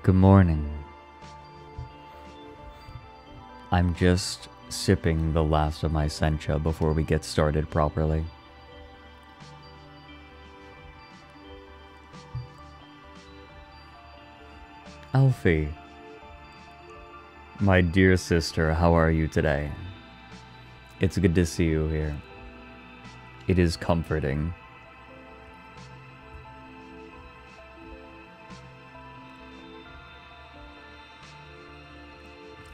Good morning. I'm just sipping the last of my sencha before we get started properly. Alfie, my dear sister, how are you today? It's good to see you here. It is comforting.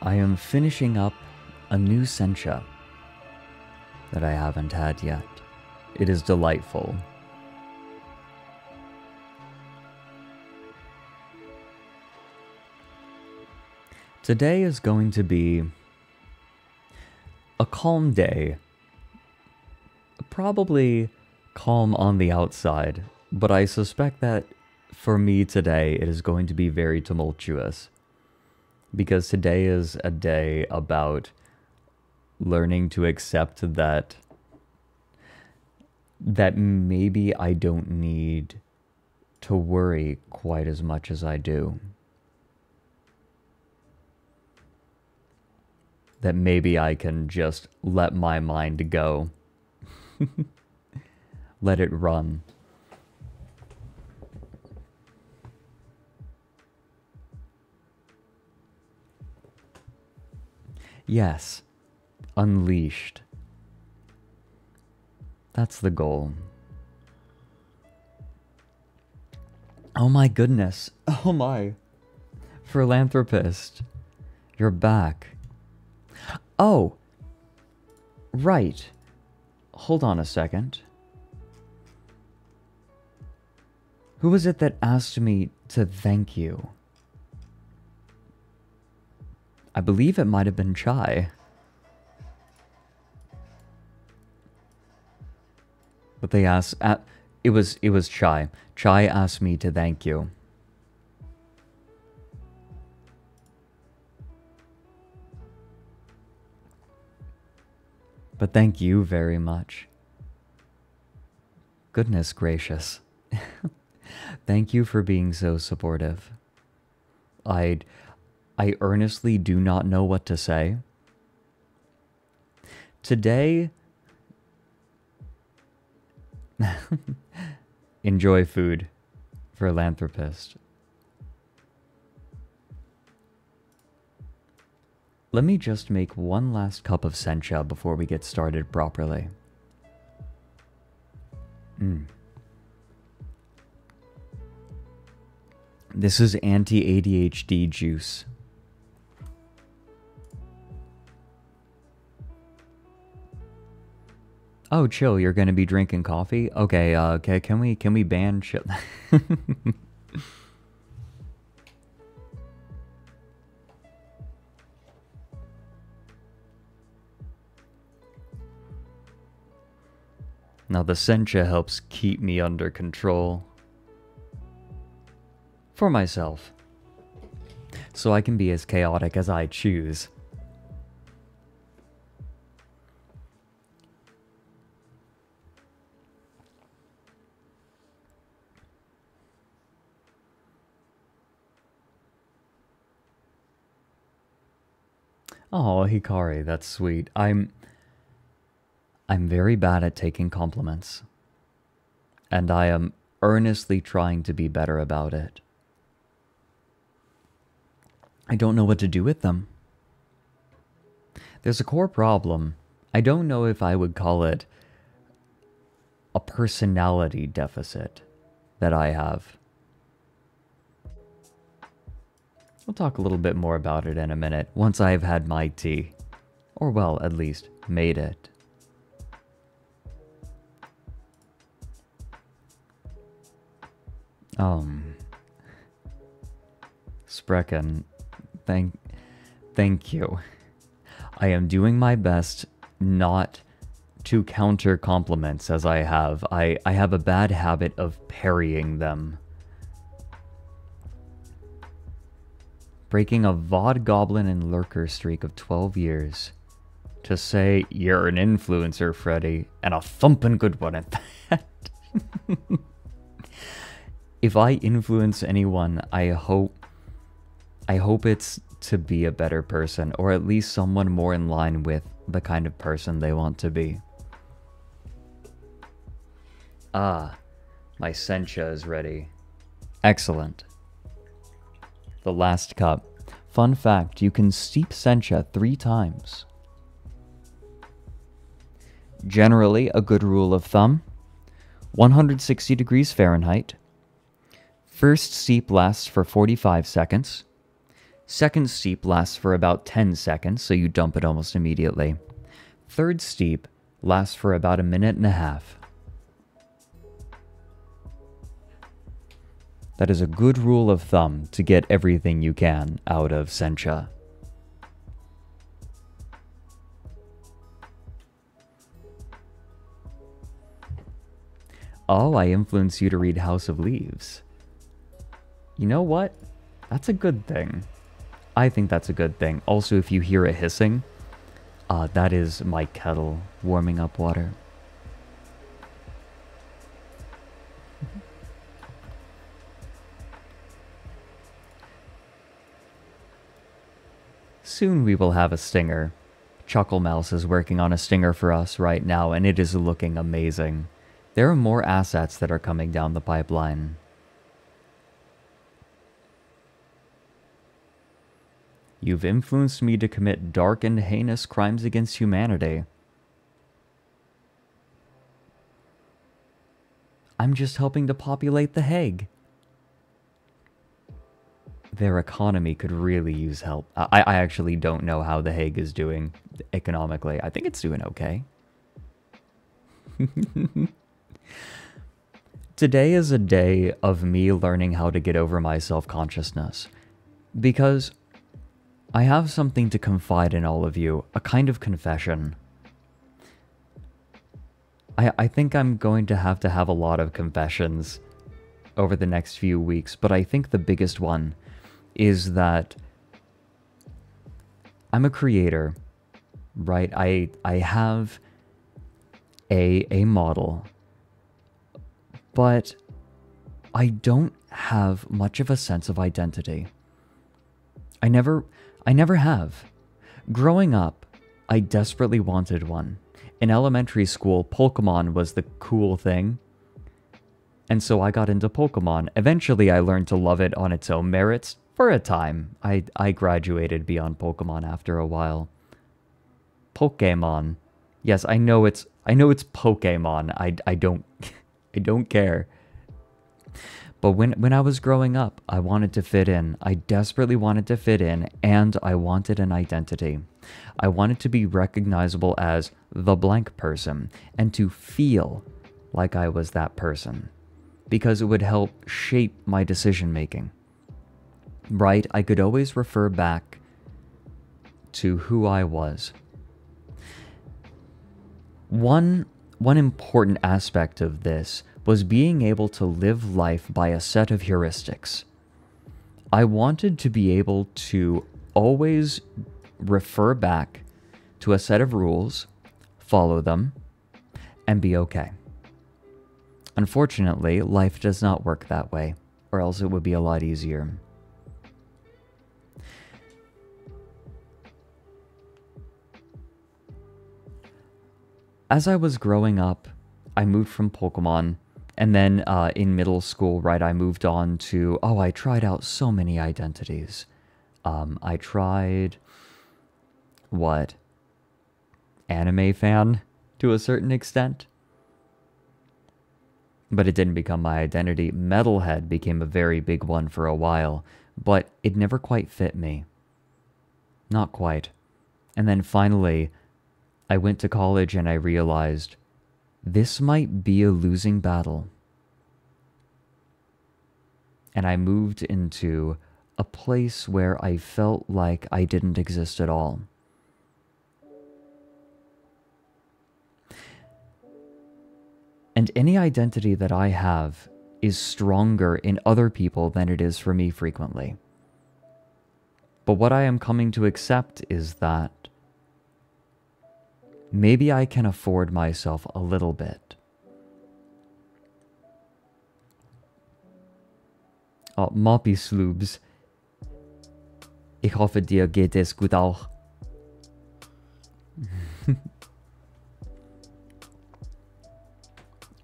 I am finishing up a new sencha that I haven't had yet. It is delightful. Today is going to be a calm day. Probably calm on the outside, but I suspect that for me today it is going to be very tumultuous. Because today is a day about learning to accept that maybe I don't need to worry quite as much as I do. That maybe I can just let my mind go. Let it run. Yes, unleashed. That's the goal. Oh my goodness. Oh my. Philanthropist. You're back. Oh. Right. Hold on a second. Who was it that asked me to thank you? I believe it might have been Chai. But they asked, it was Chai. Chai asked me to thank you. But thank you very much. Goodness gracious. Thank you for being so supportive. I earnestly do not know what to say. Today, enjoy food, philanthropist. Let me just make one last cup of sencha before we get started properly. This is anti-ADHD juice. Oh, chill, you're gonna be drinking coffee? Okay, okay, can we ban chill? Now the sencha helps keep me under control. For myself. So I can be as chaotic as I choose. Oh, Hikari, that's sweet. I'm very bad at taking compliments. And I am earnestly trying to be better about it. I don't know what to do with them. There's a core problem. I don't know if I would call it a personality deficit that I have. We'll talk a little bit more about it in a minute, once I've had my tea. Or well, at least, made it. Sprechen, thank you. I am doing my best not to counter compliments as I have. I have a bad habit of parrying them. Breaking a VOD Goblin and Lurker streak of 12 years. To say, you're an influencer, Freddy, and a thumping good one at that. If I influence anyone, I hope I hope it's to be a better person, or at least someone more in line with the kind of person they want to be. Ah, my sencha is ready. Excellent. The last cup. Fun fact, you can steep sencha 3 times. Generally, a good rule of thumb, 160 degrees Fahrenheit. First steep lasts for 45 seconds. Second steep lasts for about 10 seconds, so you dump it almost immediately. Third steep lasts for about 1.5 minutes. That is a good rule of thumb to get everything you can out of sencha. Oh, I influenced you to read House of Leaves. You know what? That's a good thing. I think that's a good thing. Also, if you hear a hissing, that is my kettle warming up water. Soon we will have a stinger. Chuckle Mouse is working on a stinger for us right now, and it is looking amazing. There are more assets that are coming down the pipeline. You've influenced me to commit dark and heinous crimes against humanity. I'm just helping to populate The Hague. Their economy could really use help. I actually don't know how The Hague is doing economically. I think it's doing okay. Today is a day of me learning how to get over my self-consciousness. Because I have something to confide in all of you, a kind of confession. I think I'm going to have a lot of confessions over the next few weeks, but I think the biggest one is that I'm a creator, right? I have a model, but I don't have much of a sense of identity. I never have. Growing up, I desperately wanted one. In elementary school, Pokemon was the cool thing. And so I got into Pokemon. Eventually, I learned to love it on its own merits for a time. I graduated beyond Pokemon after a while. Pokemon. Yes, I know it's Pokemon. I don't I don't care. But when I was growing up, I wanted to fit in. I desperately wanted to fit in, and I wanted an identity. I wanted to be recognizable as the blank person, and to feel like I was that person, because it would help shape my decision making. Right? I could always refer back to who I was. One important aspect of this was being able to live life by a set of heuristics. I wanted to be able to always refer back to a set of rules, follow them, and be okay. Unfortunately, life does not work that way, or else it would be a lot easier. As I was growing up, I moved from Pokemon, and then in middle school, right, I moved on to, I tried out so many identities. I tried, anime fan to a certain extent. But it didn't become my identity. Metalhead became a very big one for a while, but it never quite fit me. Not quite. And then finally, I went to college and I realized this might be a losing battle. And I moved into a place where I felt like I didn't exist at all. And any identity that I have is stronger in other people than it is for me frequently. But what I am coming to accept is that maybe I can afford myself a little bit. Moppy Sloobs. Ich hoffe, dir geht es gut auch.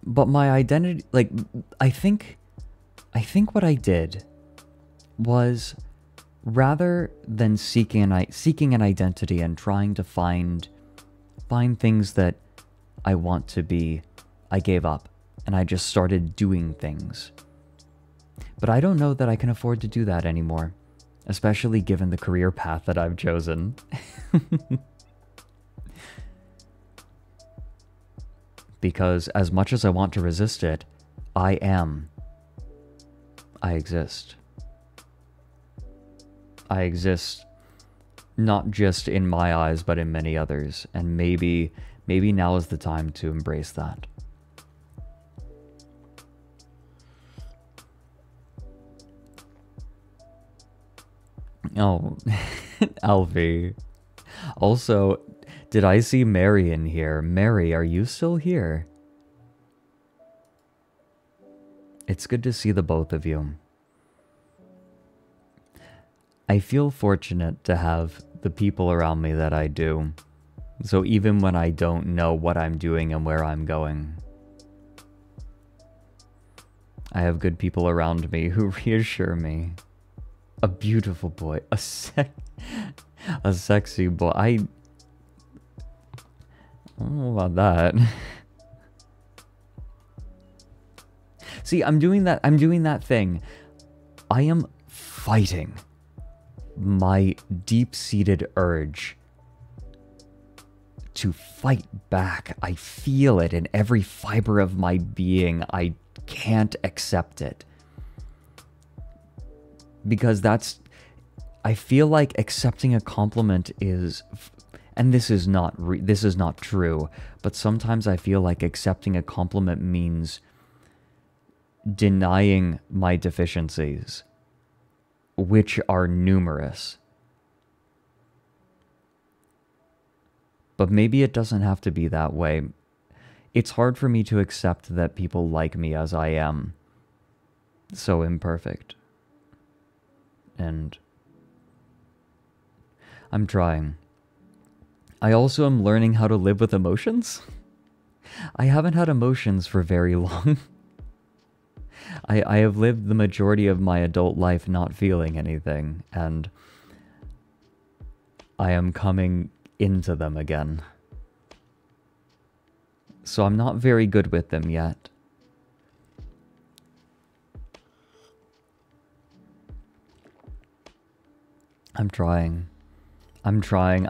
But my identity, like, I think what I did was, rather than seeking an identity and trying to find things that I want to be, I gave up and I just started doing things. But I don't know that I can afford to do that anymore, especially given the career path that I've chosen. Because as much as I want to resist it, I exist. I exist not just in my eyes, but in many others. And maybe now is the time to embrace that. Oh, Alfie. Also, did I see Mary in here? Mary, are you still here? It's good to see the both of you. I feel fortunate to have the people around me that I do. So even when I don't know what I'm doing and where I'm going, I have good people around me who reassure me. A beautiful boy. A sexy boy. I don't know about that. See, I'm doing that thing. I am fighting my deep-seated urge to fight back. I feel it in every fiber of my being. I can't accept it. Because I feel like accepting a compliment is, and this is not true, but sometimes I feel like accepting a compliment means denying my deficiencies, which are numerous. But maybe it doesn't have to be that way. It's hard for me to accept that people like me as I am, so imperfect. And I'm trying. I also am learning how to live with emotions. I haven't had emotions for very long. I have lived the majority of my adult life not feeling anything, and I am coming into them again. So I'm not very good with them yet. I'm trying.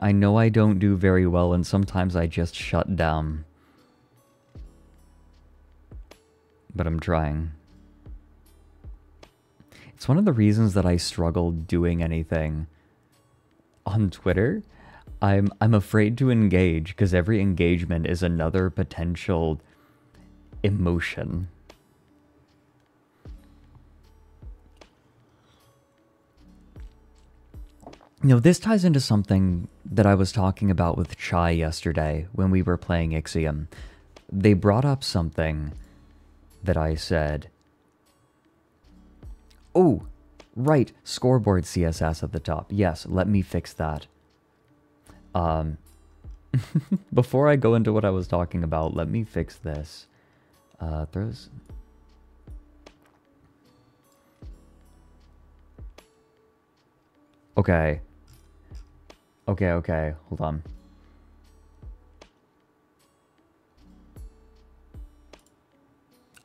I know I don't do very well, and sometimes I just shut down. But I'm trying. It's one of the reasons that I struggle doing anything on Twitter. I'm afraid to engage, because every engagement is another potential emotion. You know, this ties into something that I was talking about with Chai yesterday when we were playing Ixiom. They brought up something that I said. Oh, right, scoreboard CSS at the top. Yes, let me fix that. Before I go into what I was talking about, let me fix this. Throws. Okay. Okay, hold on.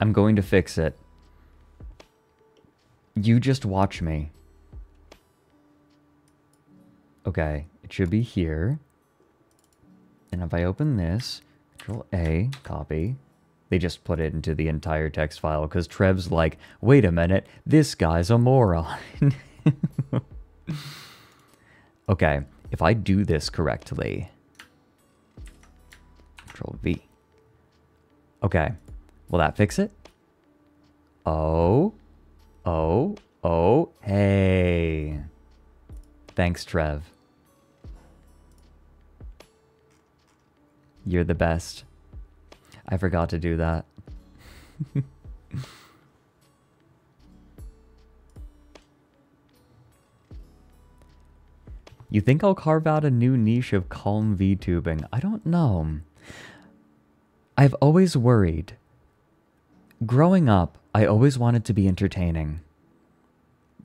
I'm going to fix it. You just watch me. Okay, it should be here. And if I open this, Control A, copy. They just put it into the entire text file because Trev's like, wait a minute, this guy's a moron. Okay, if I do this correctly. Control V. Okay, will that fix it? Oh, hey. Thanks, Trev. You're the best. I forgot to do that. You think I'll carve out a new niche of calm VTubing? I don't know. I've always worried. Growing up, I always wanted to be entertaining.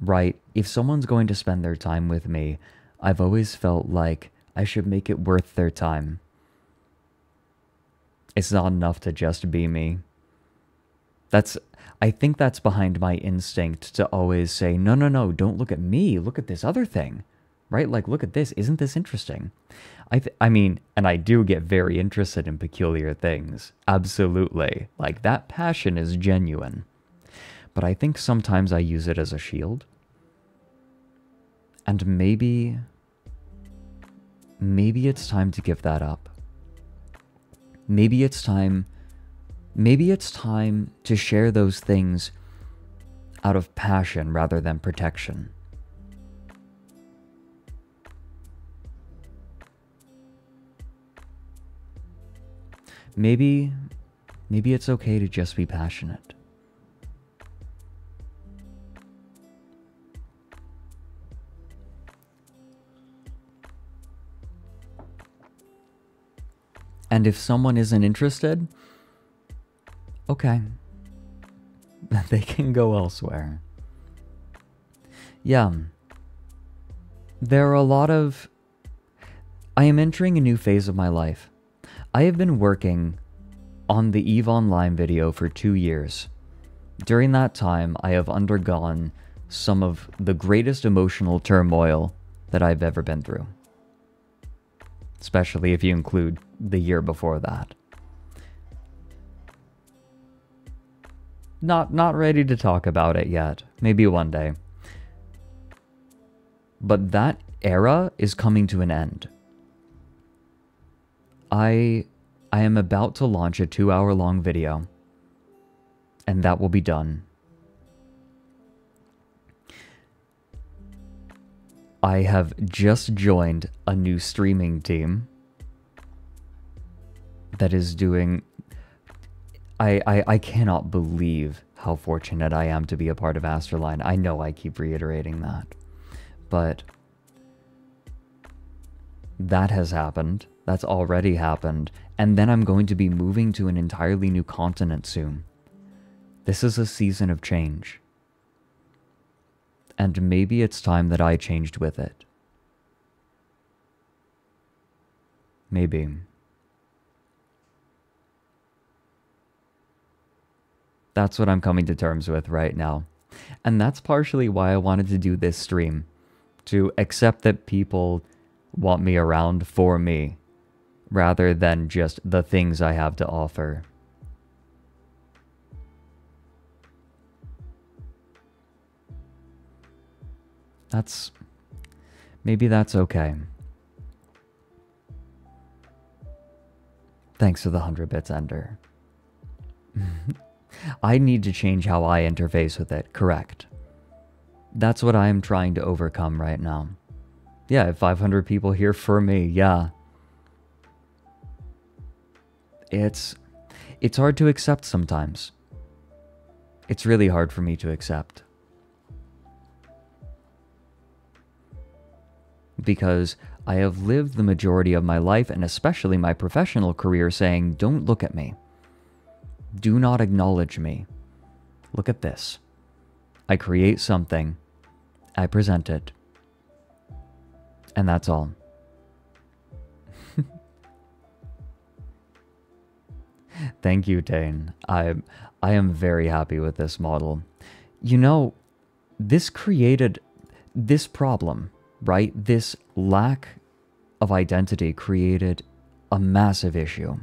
Right? If someone's going to spend their time with me, I've always felt like I should make it worth their time. It's not enough to just be me. I think that's behind my instinct to always say, no, no, no, don't look at me. Look at this other thing. Right? Like, look at this. Isn't this interesting? I mean, and I do get very interested in peculiar things. Absolutely. Like, that passion is genuine. But I think sometimes I use it as a shield. And maybe it's time to give that up. Maybe it's time to share those things out of passion rather than protection. Maybe it's okay to just be passionate. And if someone isn't interested, okay, they can go elsewhere. Yeah, there are a lot of... I am entering a new phase of my life. I have been working on the EVE Online video for 2 years. During that time, I have undergone some of the greatest emotional turmoil that I've ever been through. Especially if you include the year before that. Not ready to talk about it yet. Maybe one day. But that era is coming to an end. I am about to launch a 2-hour-long video. And that will be done. I have just joined a new streaming team that is doing... I cannot believe how fortunate I am to be a part of AstraLine. I know I keep reiterating that. But that has happened. That's already happened. And then I'm going to be moving to an entirely new continent soon. This is a season of change. And maybe it's time that I changed with it. Maybe. That's what I'm coming to terms with right now. And that's partially why I wanted to do this stream. To accept that people want me around for me, rather than just the things I have to offer. Maybe that's okay. Thanks for the 100 bits, Ender. I need to change how I interface with it, correct. That's what I am trying to overcome right now. Yeah, 500 people here for me, yeah. It's hard to accept sometimes. It's really hard for me to accept. Because I have lived the majority of my life, and especially my professional career, saying, don't look at me. Do not acknowledge me. Look at this. I create something. I present it. And that's all. Thank you, Tane. I am very happy with this model. You know, this created this problem, right? This lack of identity created a massive issue.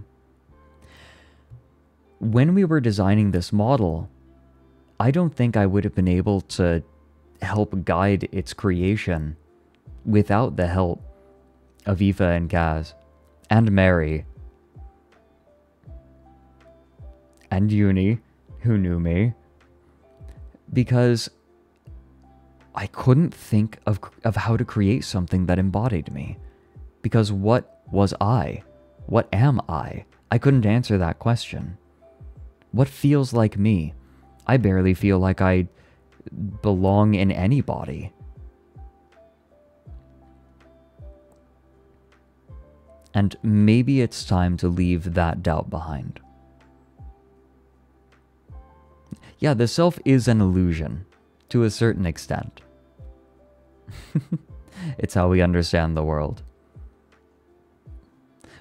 When we were designing this model, I don't think I would have been able to help guide its creation without the help of Aoife and Kaz, and Mary, and Uni, who knew me, because I couldn't think of how to create something that embodied me. Because what was I? What am I? I couldn't answer that question. What feels like me? I barely feel like I belong in any body. And maybe it's time to leave that doubt behind. Yeah, the self is an illusion, to a certain extent. It's how we understand the world.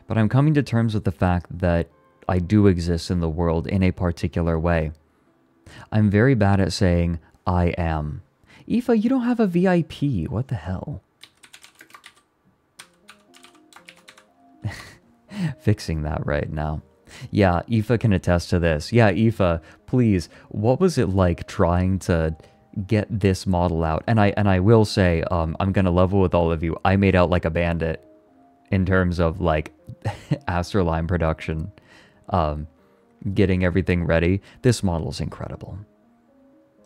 But I'm coming to terms with the fact that I do exist in the world in a particular way. I'm very bad at saying, I am. Aoife, you don't have a VIP. What the hell? Fixing that right now. Yeah, Aoife can attest to this. Yeah, Aoife, please, what was it like trying to get this model out? And I will say, I'm gonna level with all of you. I made out like a bandit in terms of like AstraLine production, getting everything ready. This model's incredible.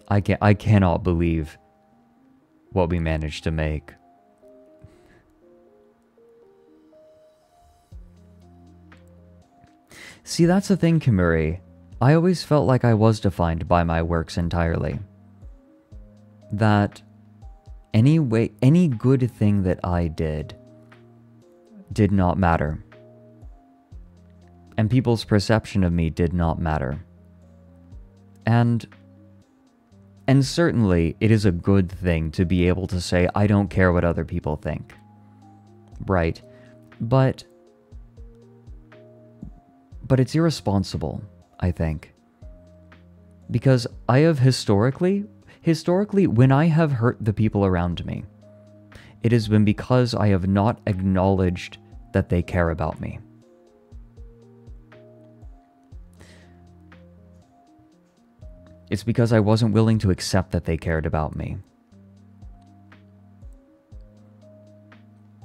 I cannot believe what we managed to make. See, that's the thing, Kimuri. I always felt like I was defined by my works entirely. That any good thing that I did not matter. And people's perception of me did not matter. And certainly, it is a good thing to be able to say, I don't care what other people think. Right? But it's irresponsible, I think. Because I have historically, when I have hurt the people around me, it has been because I have not acknowledged that they care about me. It's because I wasn't willing to accept that they cared about me.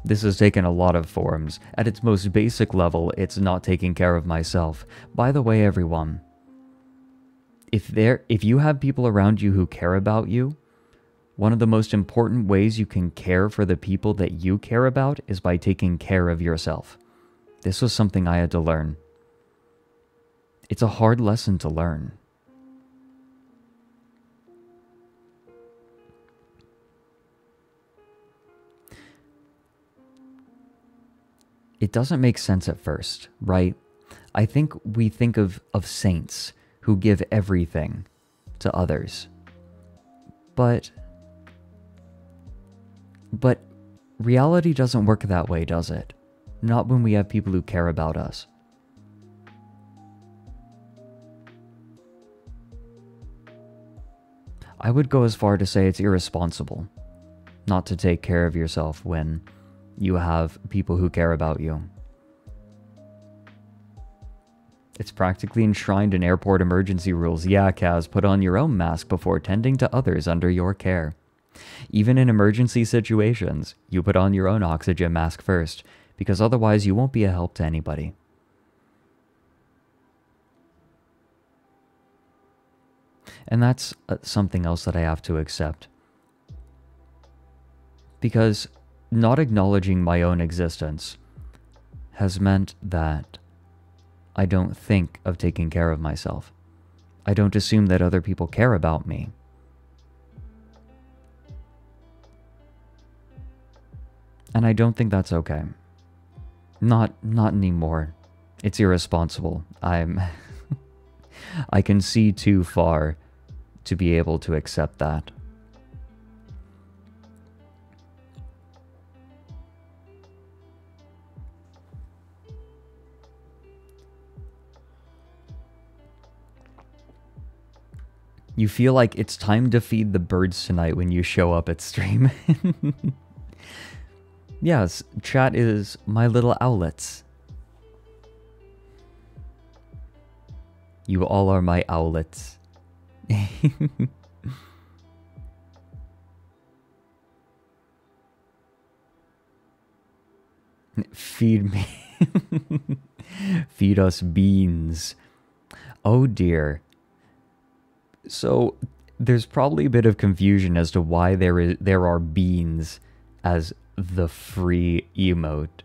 This has taken a lot of forms. At its most basic level, it's not taking care of myself. By the way, everyone, if you have people around you who care about you, one of the most important ways you can care for the people that you care about is by taking care of yourself. This was something I had to learn. It's a hard lesson to learn. It doesn't make sense at first, right? I think we think of saints who give everything to others. But reality doesn't work that way, does it? Not when we have people who care about us. I would go as far to say it's irresponsible not to take care of yourself when you have people who care about you. It's practically enshrined in airport emergency rules. Yeah, Kaz, put on your own mask before tending to others under your care. Even in emergency situations, you put on your own oxygen mask first, because otherwise you won't be a help to anybody. And that's something else that I have to accept. Because not acknowledging my own existence has meant that I don't think of taking care of myself. I don't assume that other people care about me. And I don't think that's okay. Not anymore. It's irresponsible. I can see too far to be able to accept that. You feel like it's time to feed the birds tonight when you show up at stream. Yes, chat is my little owlets. You all are my owlets. Feed me. Feed us beans. Oh dear. So there's probably a bit of confusion as to why there are beans as the free emote.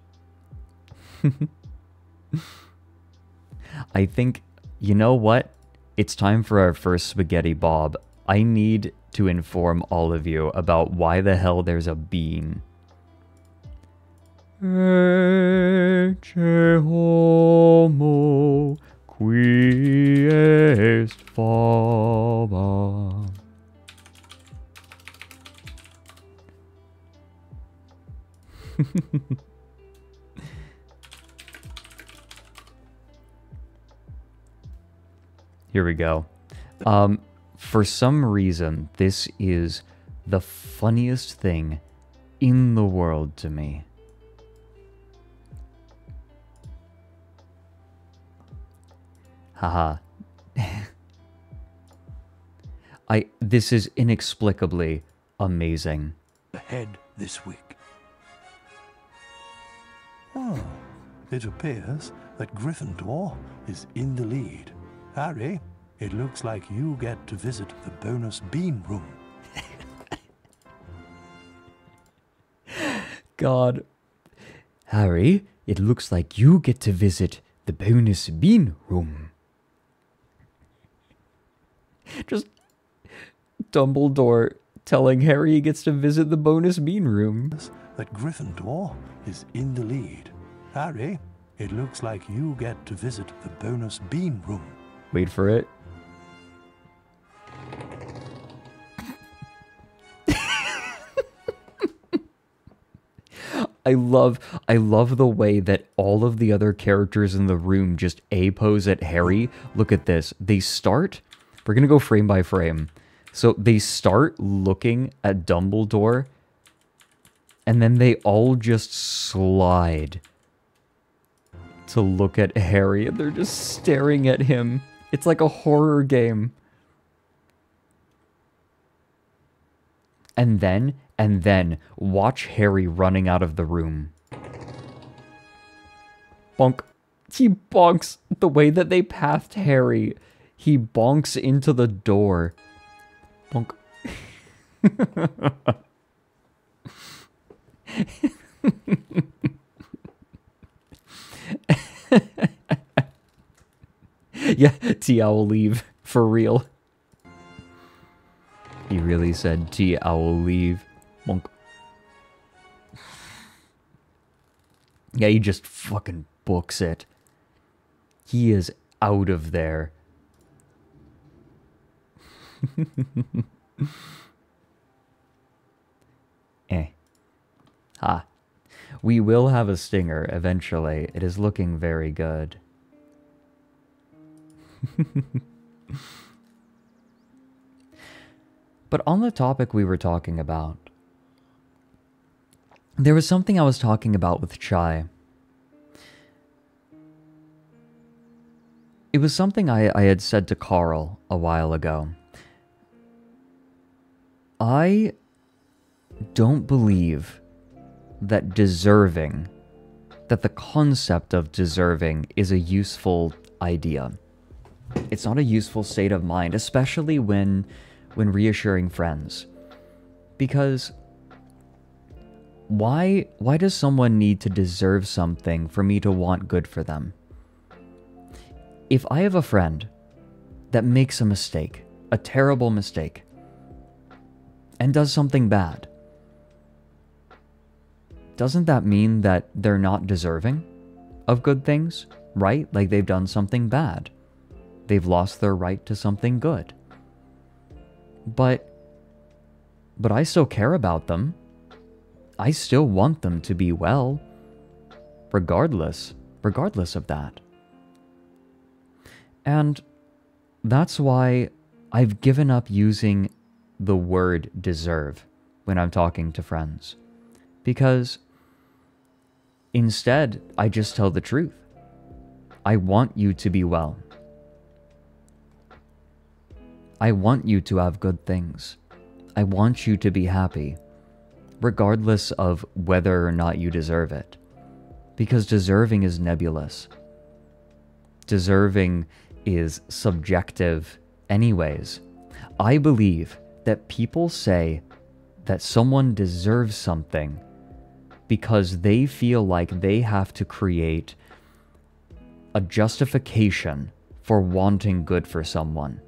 I think, you know what? It's time for our first spaghetti bob. I need to inform all of you about why the hell there's a bean. Che homo qui est fama. Here we go. For some reason, this is the funniest thing in the world to me. Haha. This is inexplicably amazing. Ahead this week. Oh, it appears that Gryffindor is in the lead. Harry, it looks like you get to visit the bonus bean room. God. Harry, it looks like you get to visit the bonus bean room. Just Dumbledore telling Harry he gets to visit the bonus bean room. That Gryffindor is in the lead. Harry, it looks like you get to visit the bonus bean room. Wait for it. I love the way that all of the other characters in the room just A-pose at Harry. Look at this. They start, we're going to go frame by frame. So they start looking at Dumbledore, and then they all just slide to look at Harry, and they're just staring at him. It's like a horror game. And then, watch Harry running out of the room. Bonk. He bonks. The way that they pathed Harry, he bonks into the door. Bonk. Yeah, T, I will leave. For real. He really said, T, I will leave. Bonk. Yeah, he just fucking books it. He is out of there. Ha. We will have a stinger eventually. It is looking very good. But on the topic we were talking about, there was something I was talking about with Chai. It was something I had said to Carl a while ago. I don't believe that deserving, that the concept of deserving is a useful idea. It's not a useful state of mind, especially when reassuring friends. Because why does someone need to deserve something for me to want good for them? If I have a friend that makes a mistake, a terrible mistake, and does something bad, doesn't that mean that they're not deserving of good things, right? Like they've done something bad. They've lost their right to something good. But I still care about them. I still want them to be well, regardless of that. And that's why I've given up using the word deserve when I'm talking to friends. Because instead, I just tell the truth. I want you to be well. I want you to have good things. I want you to be happy, regardless of whether or not you deserve it. Because deserving is nebulous. Deserving is subjective anyways. I believe that people say that someone deserves something because they feel like they have to create a justification for wanting good for someone.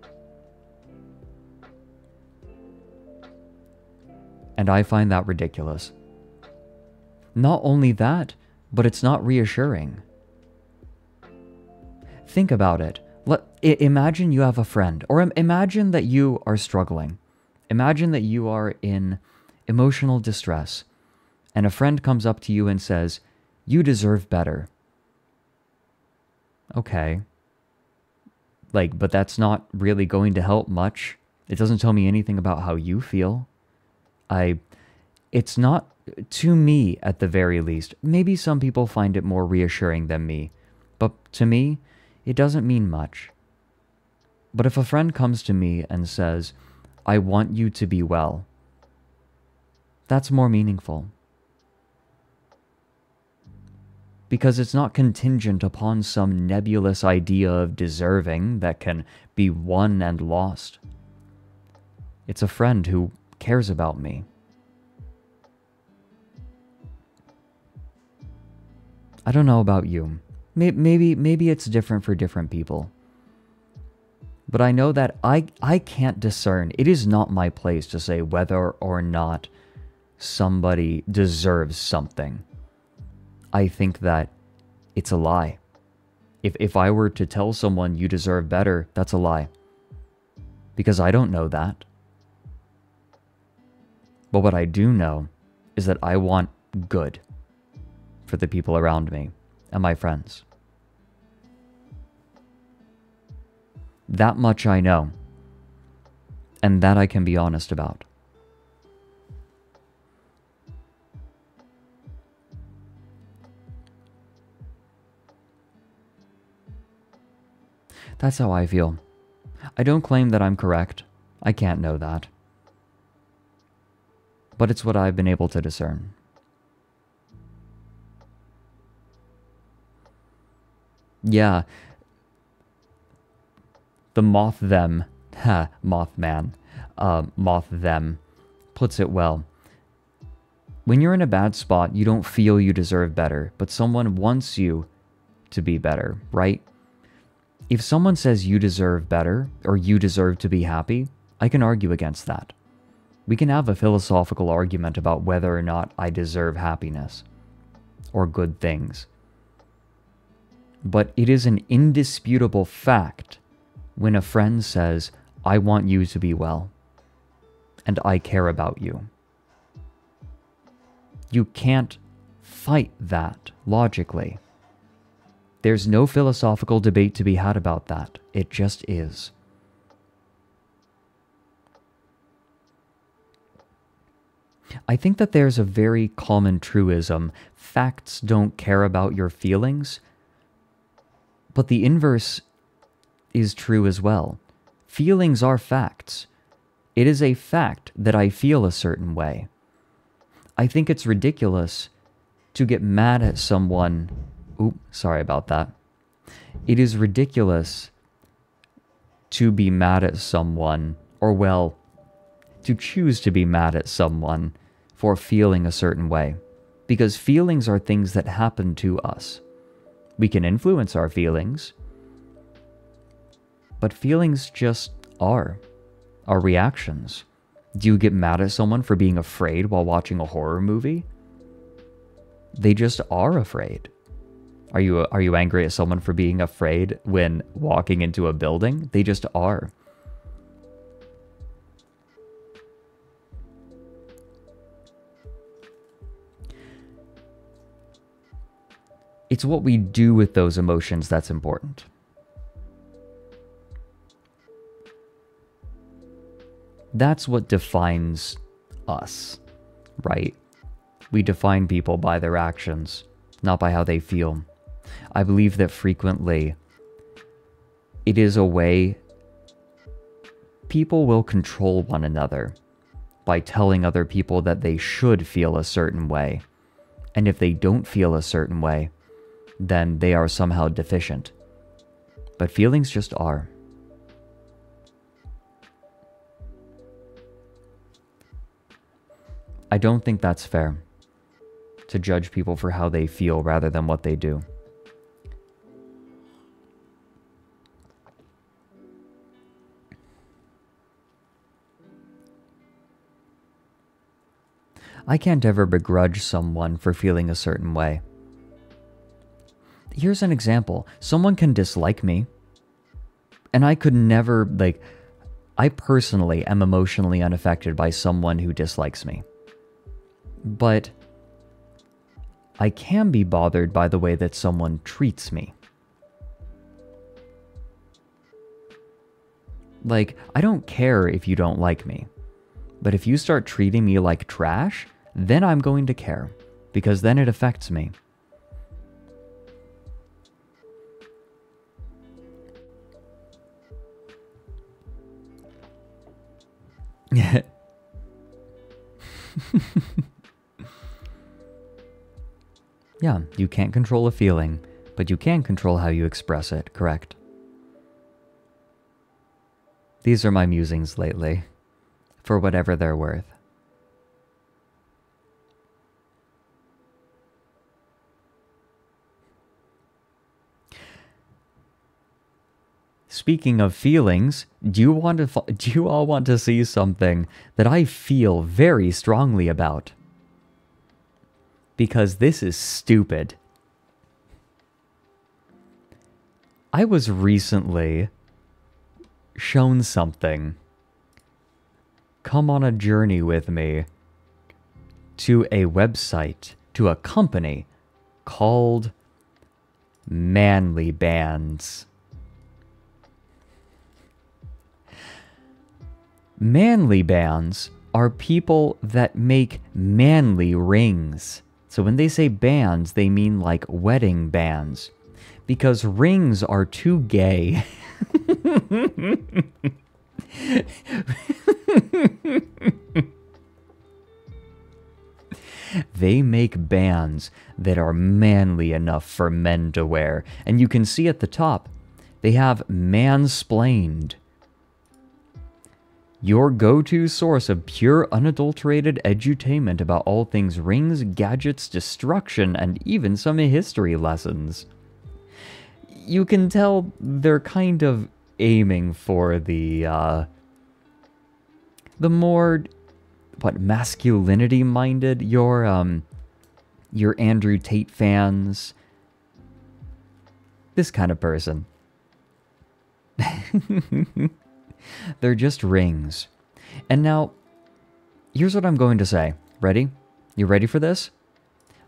And I find that ridiculous. Not only that, but it's not reassuring. Think about it. Imagine you have a friend, or imagine that you are struggling. Imagine that you are in emotional distress, and a friend comes up to you and says, "You deserve better." Okay. But that's not really going to help much. It doesn't tell me anything about how you feel. It's not, to me at the very least. Maybe some people find it more reassuring than me, but to me, it doesn't mean much. But if a friend comes to me and says, "I want you to be well," that's more meaningful. Because it's not contingent upon some nebulous idea of deserving that can be won and lost. It's a friend who cares about me. I don't know about you. Maybe it's different for different people. But I know that I can't discern. It is not my place to say whether or not somebody deserves something. I think that it's a lie. If I were to tell someone you deserve better, that's a lie. Because I don't know that. But what I do know is that I want good for the people around me and my friends. That much I know. And that I can be honest about. That's how I feel. I don't claim that I'm correct. I can't know that. But it's what I've been able to discern. Yeah. The moth them, mothman, moth them, puts it well. When you're in a bad spot, you don't feel you deserve better, but someone wants you to be better, right? If someone says you deserve better, or you deserve to be happy, I can argue against that. We can have a philosophical argument about whether or not I deserve happiness, or good things. But it is an indisputable fact when a friend says, "I want you to be well, and I care about you." You can't fight that logically. There's no philosophical debate to be had about that. It just is. I think that there's a very common truism. Facts don't care about your feelings. But the inverse is true as well. Feelings are facts. It is a fact that I feel a certain way. I think it's ridiculous to get mad at someone. Oops, sorry about that. It is ridiculous to be mad at someone, or well, to choose to be mad at someone for feeling a certain way. Because feelings are things that happen to us. We can influence our feelings, but feelings just are reactions. Do you get mad at someone for being afraid while watching a horror movie? They just are afraid. Are you angry at someone for being afraid when walking into a building? They just are. It's what we do with those emotions that's important. That's what defines us, right? We define people by their actions, not by how they feel. I believe that frequently it is a way people will control one another by telling other people that they should feel a certain way. And if they don't feel a certain way, then they are somehow deficient. But feelings just are. I don't think that's fair to judge people for how they feel rather than what they do. I can't ever begrudge someone for feeling a certain way. Here's an example. Someone can dislike me, and I could never, like, I personally am emotionally unaffected by someone who dislikes me. But I can be bothered by the way that someone treats me. Like, I don't care if you don't like me, but if you start treating me like trash, then I'm going to care, because then it affects me. Yeah, you can't control a feeling, but you can control how you express it, correct? These are my musings lately, for whatever they're worth. Speaking of feelings, do you all want to see something that I feel very strongly about? Because this is stupid. I was recently shown something. Come on a journey with me to a website, to a company called Manly Bands. Manly bands are people that make manly rings. So when they say bands, they mean like wedding bands. Because rings are too gay. They make bands that are manly enough for men to wear. And you can see at the top, they have mansplained. Your go-to source of pure, unadulterated edutainment about all things rings, gadgets, destruction, and even some history lessons. You can tell they're kind of aiming for the more, what, masculinity-minded? Your Andrew Tate fans. This kind of person. They're just rings. And now, here's what I'm going to say. Ready? You ready for this?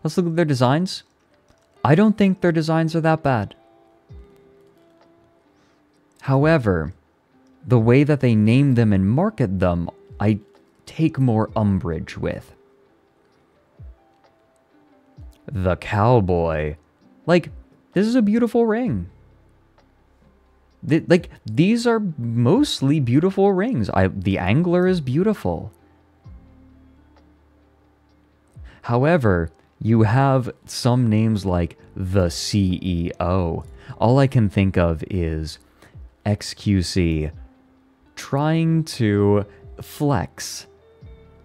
Let's look at their designs. I don't think their designs are that bad. However, the way that they name them and market them, I take more umbrage with. The cowboy. Like, this is a beautiful ring. These are mostly beautiful rings. The angler is beautiful. However, you have some names like the CEO. All I can think of is XQC trying to flex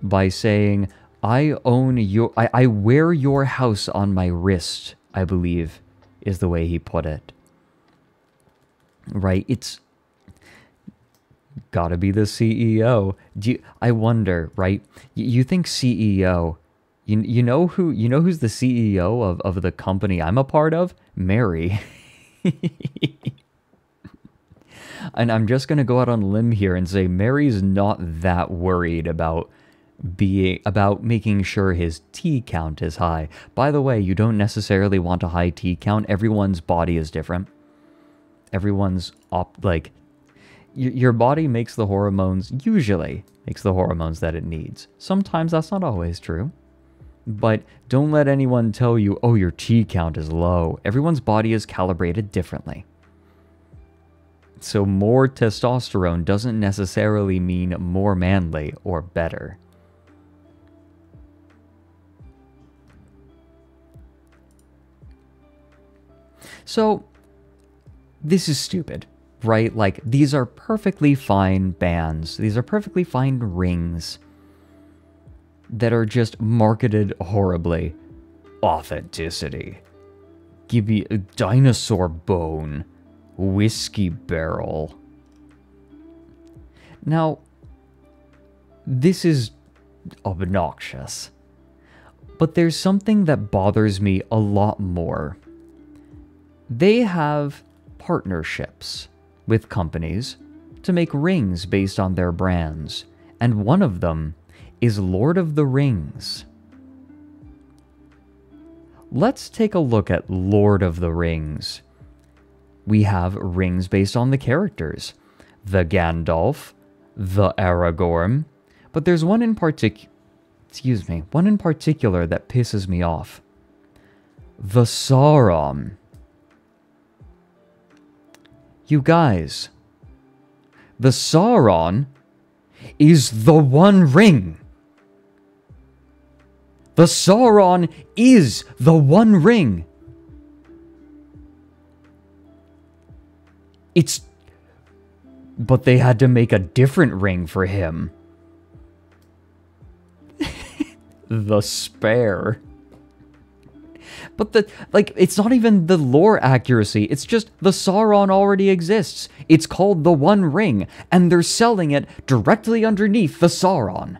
by saying, I wear your house on my wrist, I believe is the way he put it. Right, it's gotta be the CEO. I wonder, right? You think CEO? You know who's the CEO of the company I'm a part of? Mary. And I'm just gonna go out on a limb here and say Mary's not that worried about making sure his T count is high. By the way, you don't necessarily want a high T count. Everyone's body is different. Everyone's your body makes the hormones, usually makes the hormones that it needs. Sometimes that's not always true. But don't let anyone tell you, oh, your T count is low. Everyone's body is calibrated differently. So more testosterone doesn't necessarily mean more manly or better. So this is stupid, right? Like, these are perfectly fine bands. These are perfectly fine rings that are just marketed horribly. Authenticity. Give me a dinosaur bone. Whiskey barrel. Now, this is obnoxious. But there's something that bothers me a lot more. They have partnerships with companies to make rings based on their brands, and one of them is Lord of the Rings. Let's take a look at Lord of the Rings. We have rings based on the characters. The Gandalf, the Aragorn, but there's one in particular that pisses me off. The Sauron. You guys, the Sauron is the One Ring. The Sauron is the One Ring. But they had to make a different ring for him. The Spare. But it's not even the lore accuracy. It's just the Sauron already exists. It's called the One Ring, and they're selling it directly underneath the Sauron.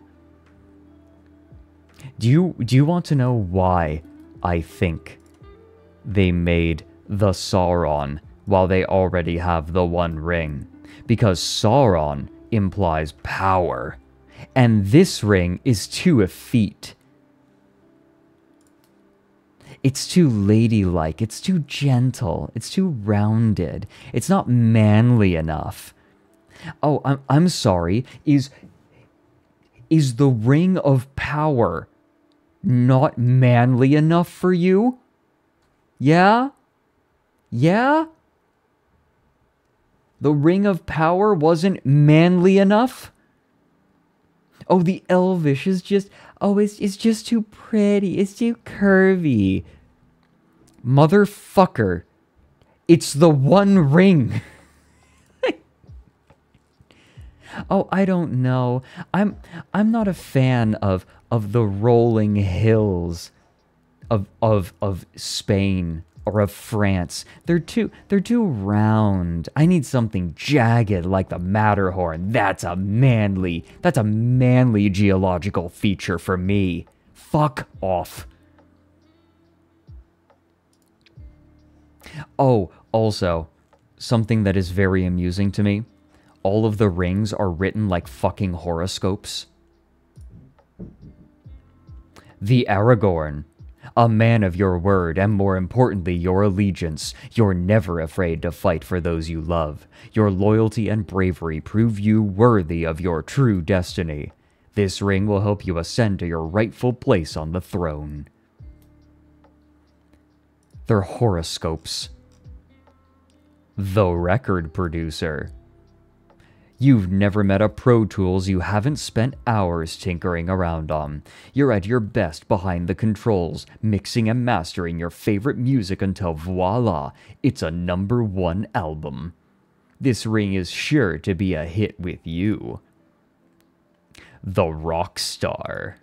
Do you want to know why I think they made the Sauron while they already have the One Ring? Because Sauron implies power, and this ring is too effete. It's too ladylike, it's too gentle, it's too rounded, it's not manly enough. Oh, I'm sorry, is the Ring of Power not manly enough for you? Yeah? Yeah? The Ring of Power wasn't manly enough? Oh, the Elvish is just... Oh, it's just too pretty. It's too curvy. Motherfucker. It's the One Ring. Oh, I don't know. I'm not a fan of the rolling hills of Spain or of France. They're too round. I need something jagged like the Matterhorn. That's a manly geological feature for me. Fuck off. Oh, also, something that is very amusing to me. All of the rings are written like fucking horoscopes. The Aragorn. A man of your word, and more importantly, your allegiance. You're never afraid to fight for those you love. Your loyalty and bravery prove you worthy of your true destiny. This ring will help you ascend to your rightful place on the throne. They're horoscopes. The record producer. You've never met a Pro Tools you haven't spent hours tinkering around on. You're at your best behind the controls, mixing and mastering your favorite music until voila, it's a #1 album. This ring is sure to be a hit with you. The rock star.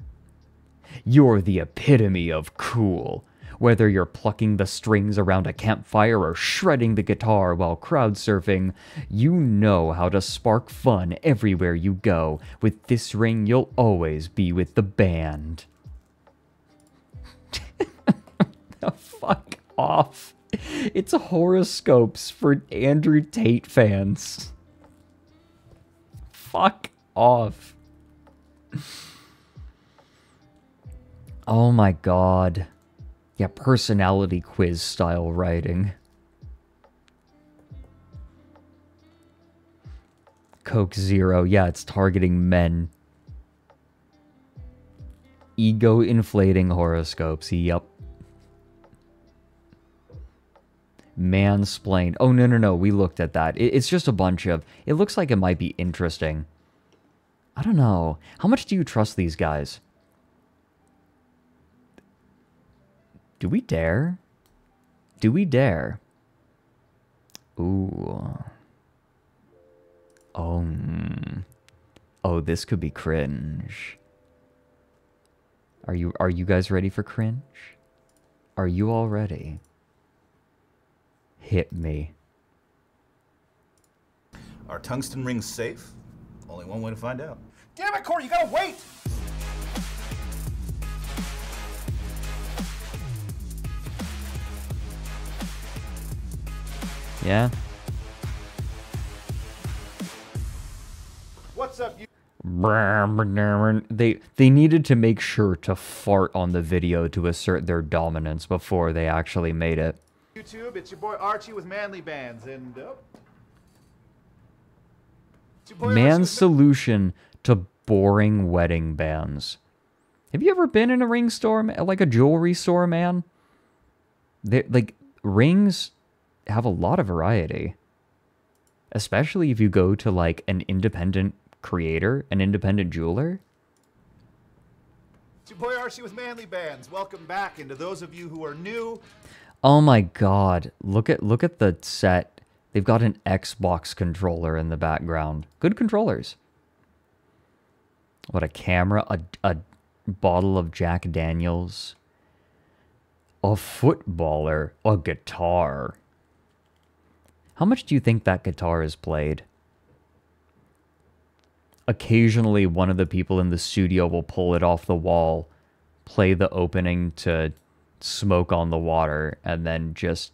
You're the epitome of cool. Whether you're plucking the strings around a campfire or shredding the guitar while crowd surfing, you know how to spark fun everywhere you go. With this ring, you'll always be with the band. Fuck off. It's horoscopes for Andrew Tate fans. Fuck off. Oh my god. Yeah, personality quiz style writing. Coke Zero. Yeah, it's targeting men. Ego-inflating horoscopes. Yup. Mansplain. Oh, no. We looked at that. It's just a bunch of... It looks like it might be interesting. I don't know. How much do you trust these guys? Do we dare? Do we dare? Ooh. Oh. Oh, this could be cringe. Are you guys ready for cringe? Are you all ready? Hit me. Are tungsten rings safe? Only one way to find out. Damn it, Corey, you gotta wait! Yeah. What's up, you? They needed to make sure to fart on the video to assert their dominance before they actually made it. YouTube, it's your boy Archie with Manly Bands, and it's your boy Archie Man's with solution to boring wedding bands. Have you ever been in a ring store, like a jewelry store, man? Like, rings have a lot of variety. Especially if you go to, like, an independent creator, an independent jeweler. It's your boy Archie with Manly Bands. Welcome back, and to those of you who are new, Oh my god, look at the set. They've got an Xbox controller in the background. Good controllers. What, a camera, a bottle of Jack Daniels, a footballer, a guitar. How much do you think that guitar is played? Occasionally, one of the people in the studio will pull it off the wall, play the opening to Smoke on the Water, and then just,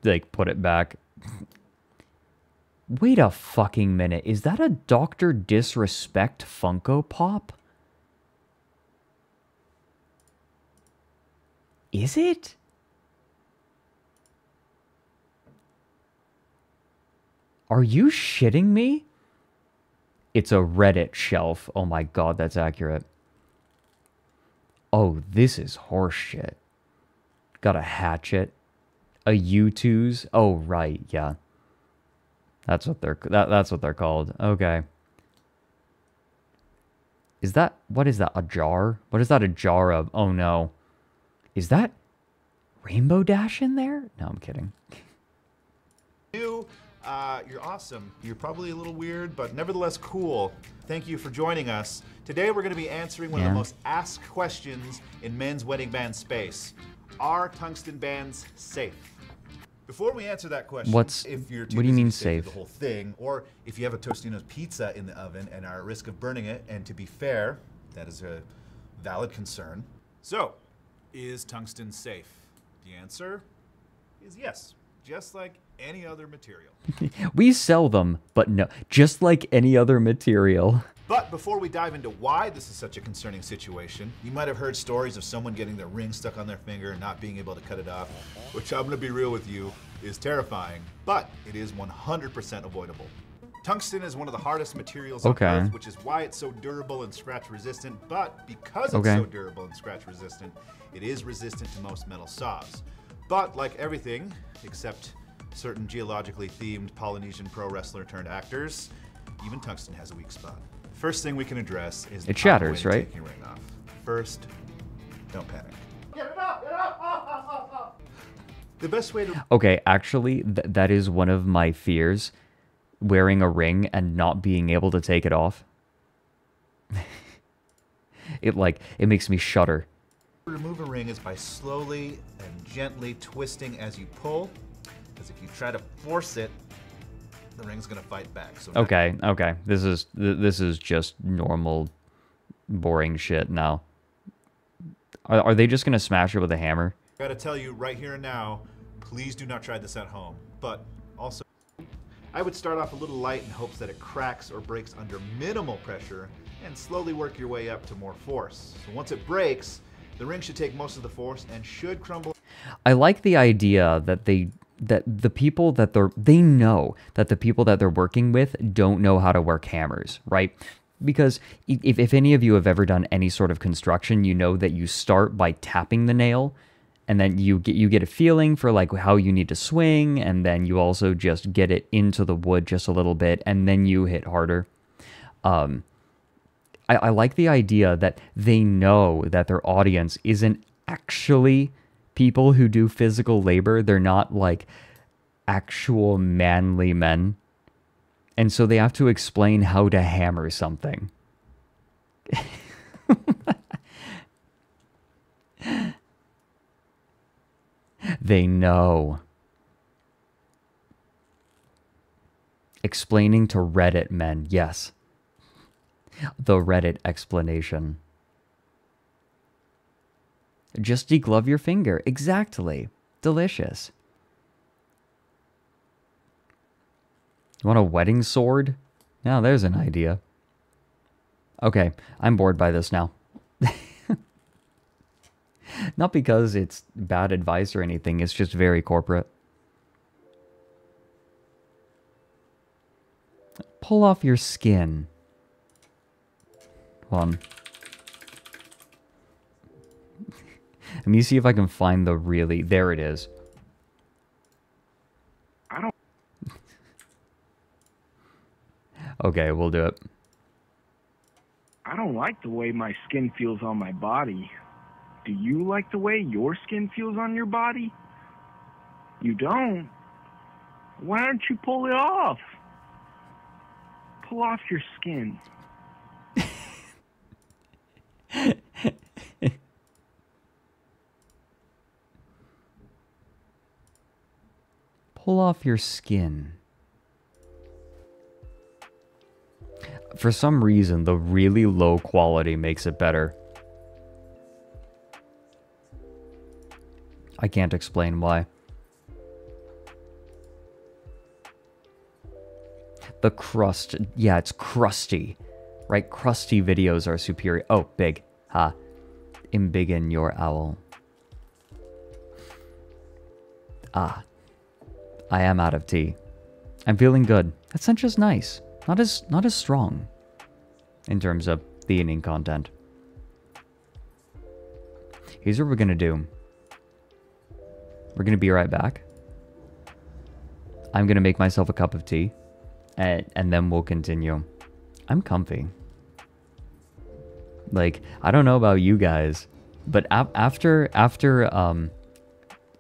like, put it back. Wait a fucking minute. Is that a Dr. Disrespect Funko Pop? Is it? Are you shitting me? It's a Reddit shelf. Oh my god, that's accurate. Oh, this is horseshit. Got a hatchet. A U2s. Oh, right, yeah. That's what they're called. Okay. Is that, what is that, a jar? What is that a jar of? Oh no. Is that Rainbow Dash in there? No, I'm kidding. new, you're awesome. You're probably a little weird, but nevertheless cool. Thank you for joining us. Today we're going to be answering one of the most asked questions in men's wedding band space. Are tungsten bands safe? Before we answer that question, if you're too what do you busy mean to stay safe? through the whole thing, or if you have a Tostino's pizza in the oven and are at risk of burning it, and to be fair, that is a valid concern. So, is tungsten safe? The answer is yes, just like any other material. We sell them, but no, just like any other material. But before we dive into why this is such a concerning situation, you might have heard stories of someone getting their ring stuck on their finger and not being able to cut it off, which I'm gonna be real with you, is terrifying, but it is 100% avoidable. Tungsten is one of the hardest materials on Earth, which is why it's so durable and scratch resistant, but because it's so durable and scratch resistant, it is resistant to most metal saws. But like everything, except certain geologically themed Polynesian pro wrestler turned actors, even tungsten has a weak spot. First thing we can address is it shatters, right? Taking your ring off. First, don't panic. Get it up! Get it up! The best way to... Okay, actually, that is one of my fears. Wearing a ring and not being able to take it off. It makes me shudder. To remove a ring is by slowly and gently twisting as you pull, because if you try to force it, the ring's gonna fight back. So okay. This is just normal, boring shit now. Are they just gonna smash it with a hammer? I gotta tell you right here and now, please do not try this at home. But also, I would start off a little light in hopes that it cracks or breaks under minimal pressure, and slowly work your way up to more force. So once it breaks, the ring should take most of the force and should crumble. I like the idea that they know that the people that they're working with don't know how to work hammers, right? Because if any of you have ever done any sort of construction, you know that you start by tapping the nail, and then you get a feeling for like how you need to swing, and then you also just get it into the wood just a little bit, and then you hit harder. I like the idea that they know that their audience isn't actually people who do physical labor. They're not like actual manly men. And so they have to explain how to hammer something. They know. Explaining to Reddit men, yes. The Reddit explanation. Just deglove your finger. Exactly. Delicious. You want a wedding sword? Now there's an idea. Okay, I'm bored by this now. Not because it's bad advice or anything, it's just very corporate. Pull off your skin. Hold on. Let me see if I can find the really... There it is. I don't... Okay, we'll do it. I don't like the way my skin feels on my body. Do you like the way your skin feels on your body? You don't? Why don't you pull it off? Pull off your skin. Pull off your skin. For some reason, the really low quality makes it better. I can't explain why. The crust, yeah, it's crusty. Right, crusty videos are superior. Oh, big. Ha. Embiggen your owl. Ah. I am out of tea. I'm feeling good. That sencha's nice. Not as strong in terms of the eating content. Here's what we're gonna do. We're gonna be right back. I'm gonna make myself a cup of tea, and then we'll continue. I'm comfy. Like, I don't know about you guys, but after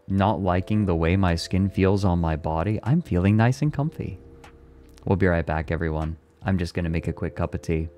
not liking the way my skin feels on my body, I'm feeling nice and comfy. We'll be right back, everyone. I'm just gonna make a quick cup of tea.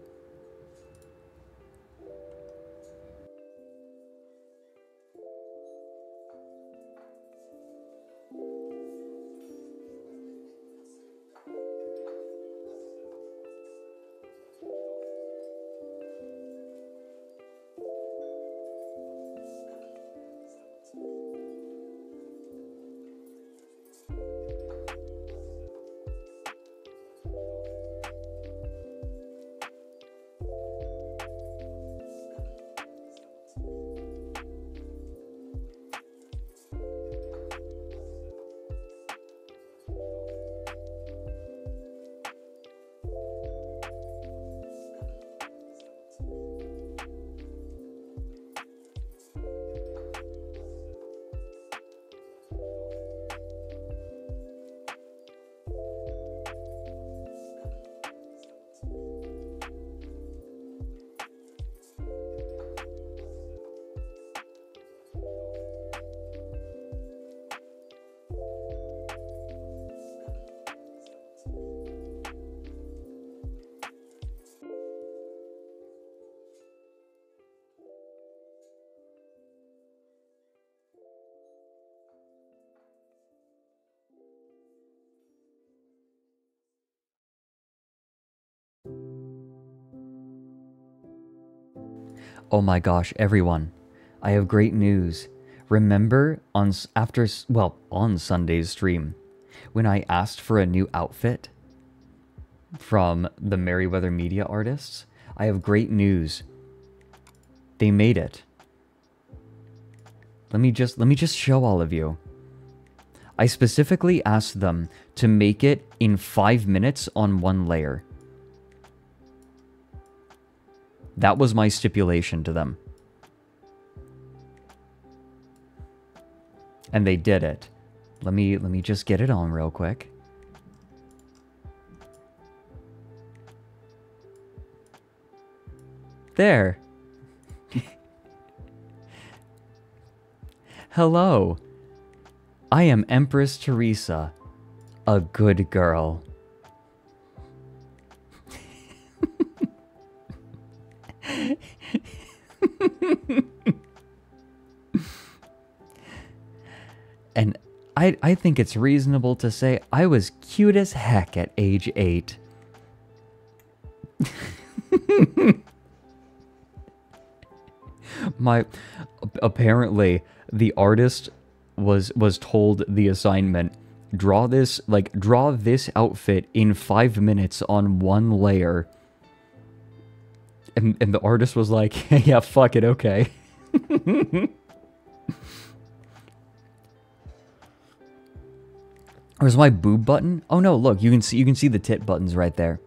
Oh my gosh, everyone. I have great news. Remember on Sunday's stream when I asked for a new outfit from the Merryweather Media artists? I have great news. They made it. Let me just show all of you. I specifically asked them to make it in 5 minutes on one layer. That was my stipulation to them. And they did it. Let me just get it on real quick. There. Hello. I am Empress Teresa, a good girl. And I think it's reasonable to say I was cute as heck at age 8. Apparently the artist was told the assignment draw this, like, draw this outfit in 5 minutes on one layer. And the artist was like, yeah, fuck it, okay. Where's my boob button? Oh no, look, you can see the tit buttons right there.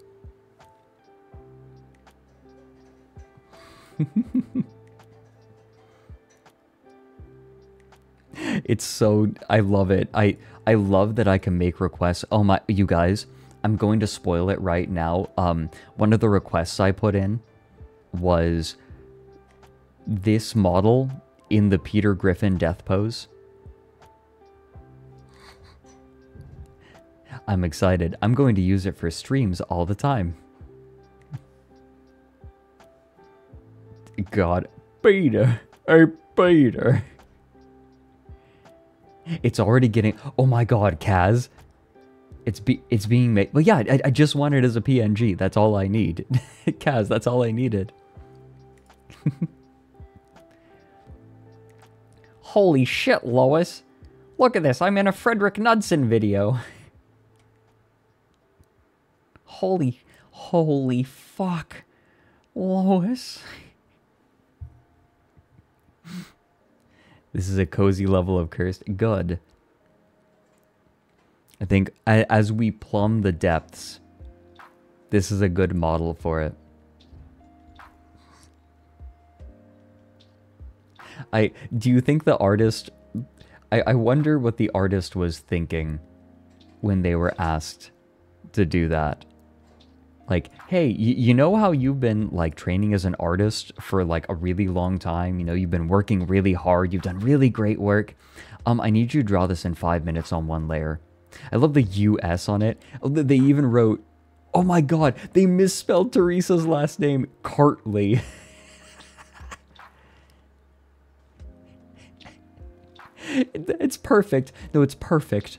It's so, I love it. I love that I can make requests. Oh my, you guys, I'm going to spoil it right now. One of the requests I put in was this model in the Peter Griffin death pose. I'm excited. I'm going to use it for streams all the time. God, Peter, hey Peter. It's already getting, oh my god, Kaz. It's being made. Well, yeah, I just want it as a PNG. That's all I need. Kaz, that's all I needed. Holy shit, Lois. Look at this. I'm in a Frederick Knudsen video. Holy fuck. Lois. This is a cozy level of cursed. Good. I think as we plumb the depths, this is a good model for it. Do you think the artist... I wonder what the artist was thinking when they were asked to do that. Like, hey, you know how you've been, like, training as an artist for, like, a really long time? You know, you've been working really hard. You've done really great work. I need you to draw this in 5 minutes on one layer. I love the US on it. They even wrote, oh my god, they misspelled Teresa's last name, Cartley. It's perfect. No, it's perfect.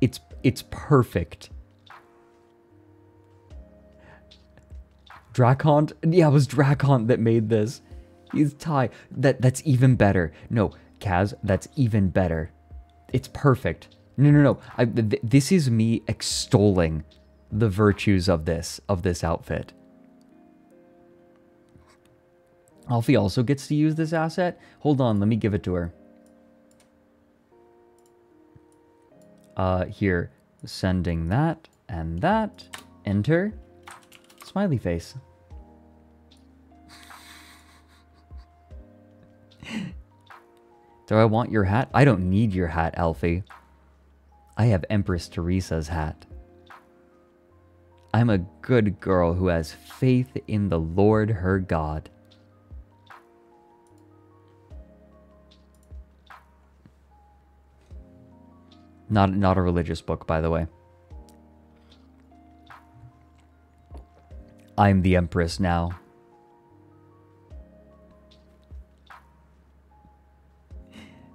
It's perfect. Drakon? Yeah, it was Drakon that made this. He's Thai. That's even better. No, Kaz, that's even better. It's perfect. No. This is me extolling the virtues of this outfit. Alfie also gets to use this asset. Hold on, let me give it to her. Here, sending that and that. Enter. Smiley face. Do I want your hat? I don't need your hat, Alfie. I have Empress Teresa's hat. I'm a good girl who has faith in the Lord her God. Not a religious book, by the way. I'm the Empress now.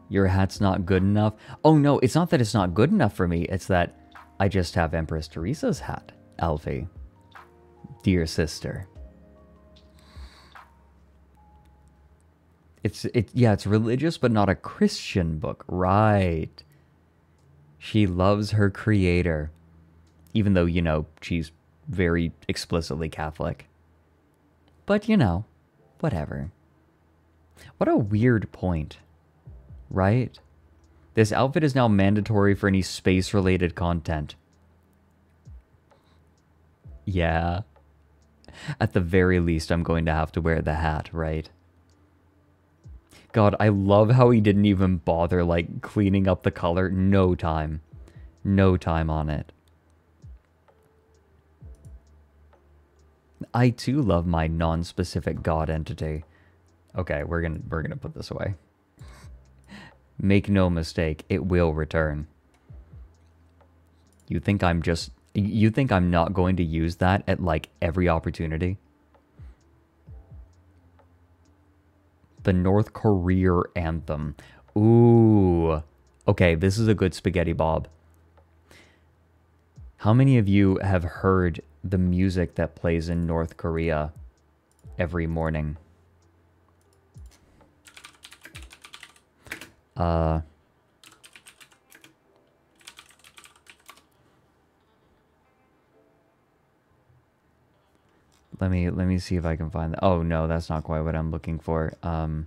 Your hat's not good enough? Oh no, it's not that it's not good enough for me. It's that I just have Empress Teresa's hat, Alfie. Dear sister. Yeah, it's religious, but not a Christian book. Right. She loves her creator. Even though, you know, she's very explicitly Catholic. But, you know, whatever. What a weird point. Right? This outfit is now mandatory for any space-related content. Yeah. At the very least, I'm going to have to wear the hat, right? God, I love how he didn't even bother, like, cleaning up the color. No time. No time on it. I, too, love my non-specific god entity. Okay, we're gonna put this away. Make no mistake, it will return. You think I'm not going to use that at, like, every opportunity? The North Korea anthem. Ooh. Okay, this is a good spaghetti bob. How many of you have heard the music that plays in North Korea every morning? Let me see if I can find that. Oh no, that's not quite what I'm looking for. What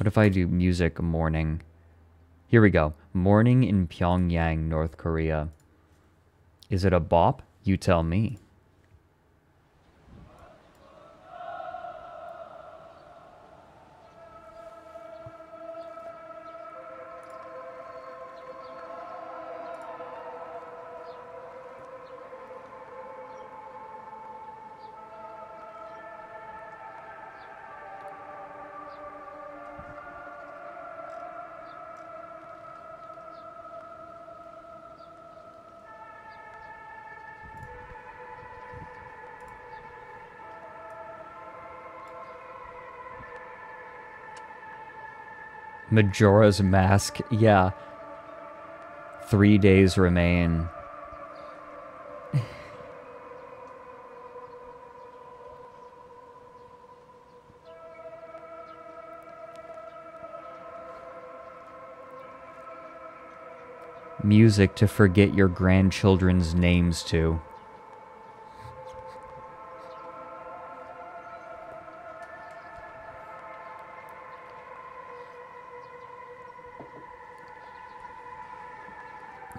if I do music morning? Here we go. Morning in Pyongyang, North Korea. Is it a bop? You tell me. Majora's Mask. Yeah. 3 days remain. Music to forget your grandchildren's names to.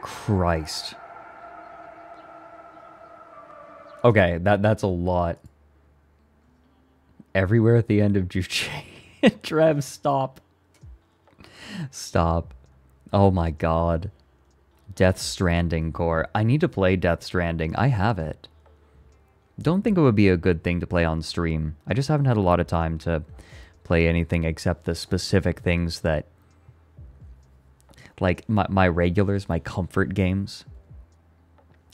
Christ. Okay, that's a lot. Everywhere at the end of Juche. Trev, stop. Stop. Oh my god. Death Stranding core. I need to play Death Stranding. I have it. Don't think it would be a good thing to play on stream. I just haven't had a lot of time to play anything except the specific things that... like my regulars, my comfort games.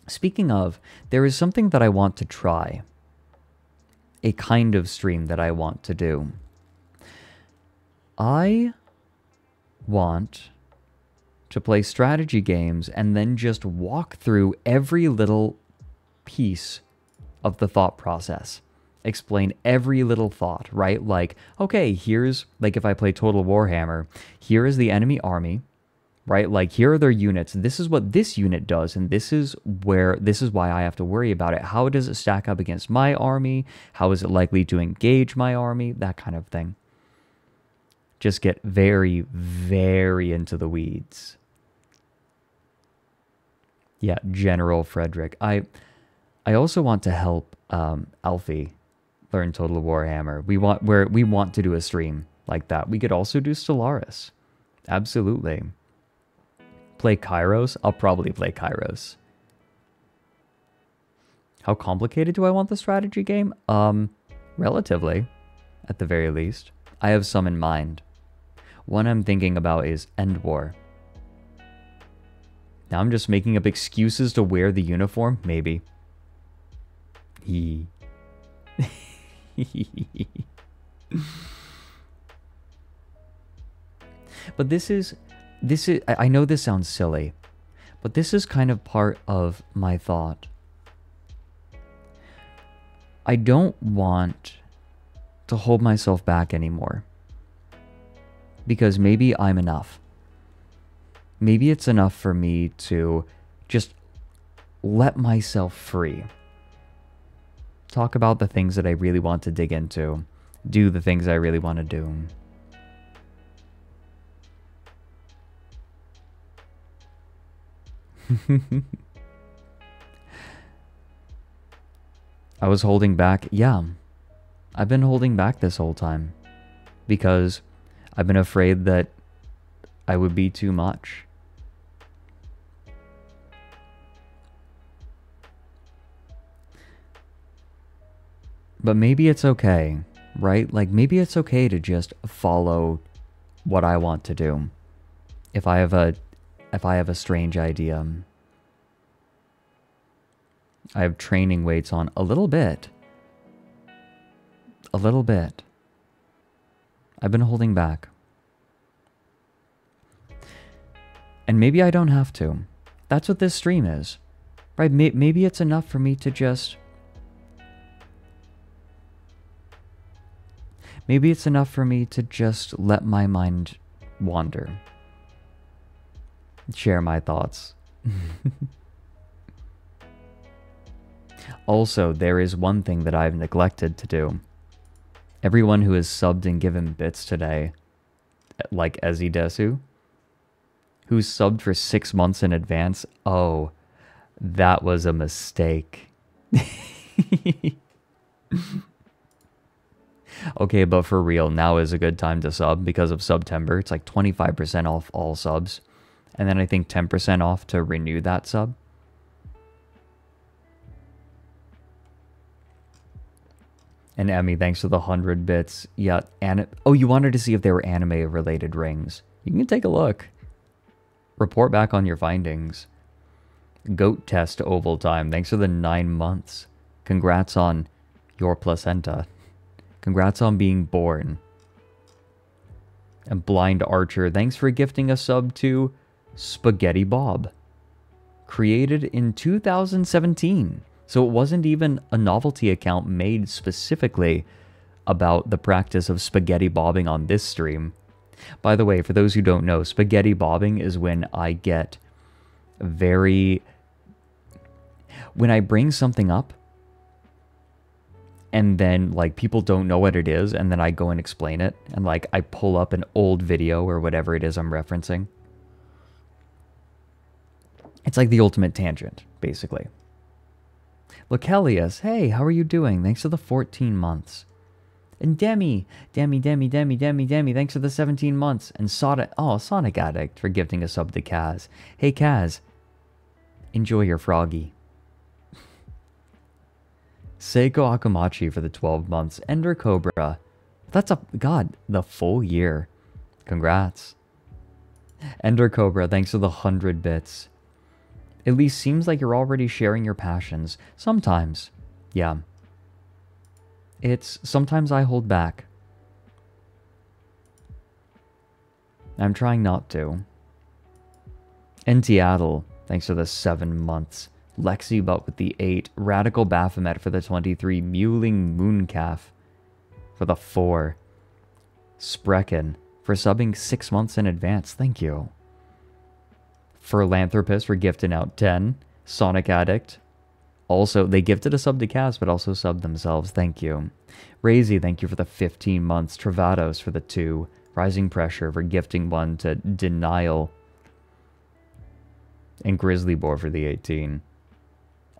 Speaking of, there is something that I want to try. A kind of stream that I want to do. I want to play strategy games and then just walk through every little piece of the thought process. Explain every little thought, right? Like, okay, here's, like if I play Total Warhammer, here is the enemy army, right? Like, here are their units. This is what this unit does, and this is why I have to worry about it. How does it stack up against my army? How is it likely to engage my army? That kind of thing. Just get very, very into the weeds. Yeah, General Frederick. I also want to help Alfie learn Total Warhammer. We want to do a stream like that. We could also do Stellaris. Absolutely. Play Kairos? I'll probably play Kairos. How complicated do I want the strategy game? Relatively, at the very least. I have some in mind. One I'm thinking about is End War. Now I'm just making up excuses to wear the uniform? Maybe. But this is, I know this sounds silly, but this is kind of part of my thought. I don't want to hold myself back anymore. Because maybe I'm enough. Maybe it's enough for me to just let myself free. Talk about the things that I really want to dig into. Do the things I really want to do. I was holding back. Yeah. I've been holding back this whole time. Because I've been afraid that I would be too much. But maybe it's okay, right? Like, maybe it's okay to just follow what I want to do. If I have a strange idea. I have training weights on a little bit. A little bit. I've been holding back. And maybe I don't have to. That's what this stream is. Right? Maybe it's enough for me to just... Maybe it's enough for me to just let my mind wander. Share my thoughts. Also, there is one thing that I've neglected to do. Everyone who has subbed and given bits today, like Ezidesu, who's subbed for 6 months in advance, oh, that was a mistake. Okay, but for real, now is a good time to sub because of September. It's like 25% off all subs. And then I think 10% off to renew that sub. And Emmy, thanks for the 100 bits. Yeah, oh, you wanted to see if they were anime-related rings. You can take a look. Report back on your findings. Goat test oval time. Thanks for the 9 months. Congrats on your placenta. Congrats on being born. And Blind Archer, thanks for gifting a sub to Spaghetti Bob. Created in 2017. So it wasn't even a novelty account made specifically about the practice of spaghetti bobbing on this stream. By the way, for those who don't know, spaghetti bobbing is when I get when I bring something up and then like people don't know what it is and then I go and explain it and like I pull up an old video or whatever it is I'm referencing. It's like the ultimate tangent, basically. Lucelius, hey, how are you doing? Thanks for the 14 months. And Demi, thanks for the 17 months. And Sonic Addict for gifting a sub to Kaz. Hey, Kaz, enjoy your froggy. Seiko Akamachi for the 12 months. Ender Cobra, that's the full year. Congrats. Ender Cobra, thanks for the 100 bits. At least seems like you're already sharing your passions. Sometimes. Yeah. Sometimes I hold back. I'm trying not to. Entiadel, thanks for the 7 months. Lexi Butt with the 8. Radical Baphomet for the 23. Mewling Mooncalf for the 4. Sprechen for subbing 6 months in advance. Thank you. Philanthropist for gifting out 10. Sonic Addict. Also, they gifted a sub to Kaz, but also subbed themselves. Thank you. Razy, thank you for the 15 months. Travados for the 2. Rising Pressure for gifting 1 to Denial. And Grizzly Boar for the 18.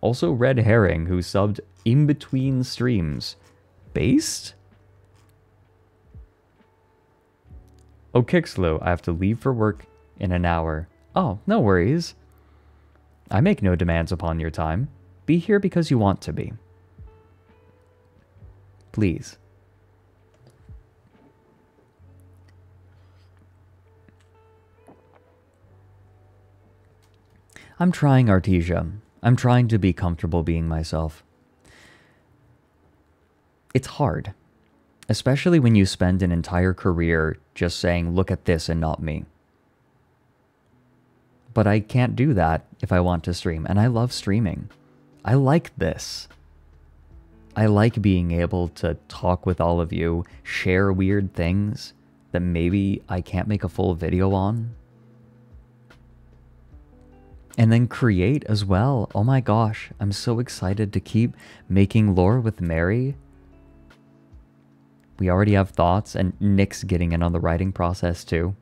Also, Red Herring, who subbed in between streams. Based? Oh, Kixlu, I have to leave for work in an hour. Oh, no worries. I make no demands upon your time. Be here because you want to be. Please. I'm trying, Artesia. I'm trying to be comfortable being myself. It's hard. Especially when you spend an entire career just saying, look at this and not me. But I can't do that if I want to stream, and I love streaming. I like this. I like being able to talk with all of you, share weird things that maybe I can't make a full video on. And then create as well. Oh my gosh, I'm so excited to keep making lore with Mary. We already have thoughts, and Nick's getting in on the writing process too.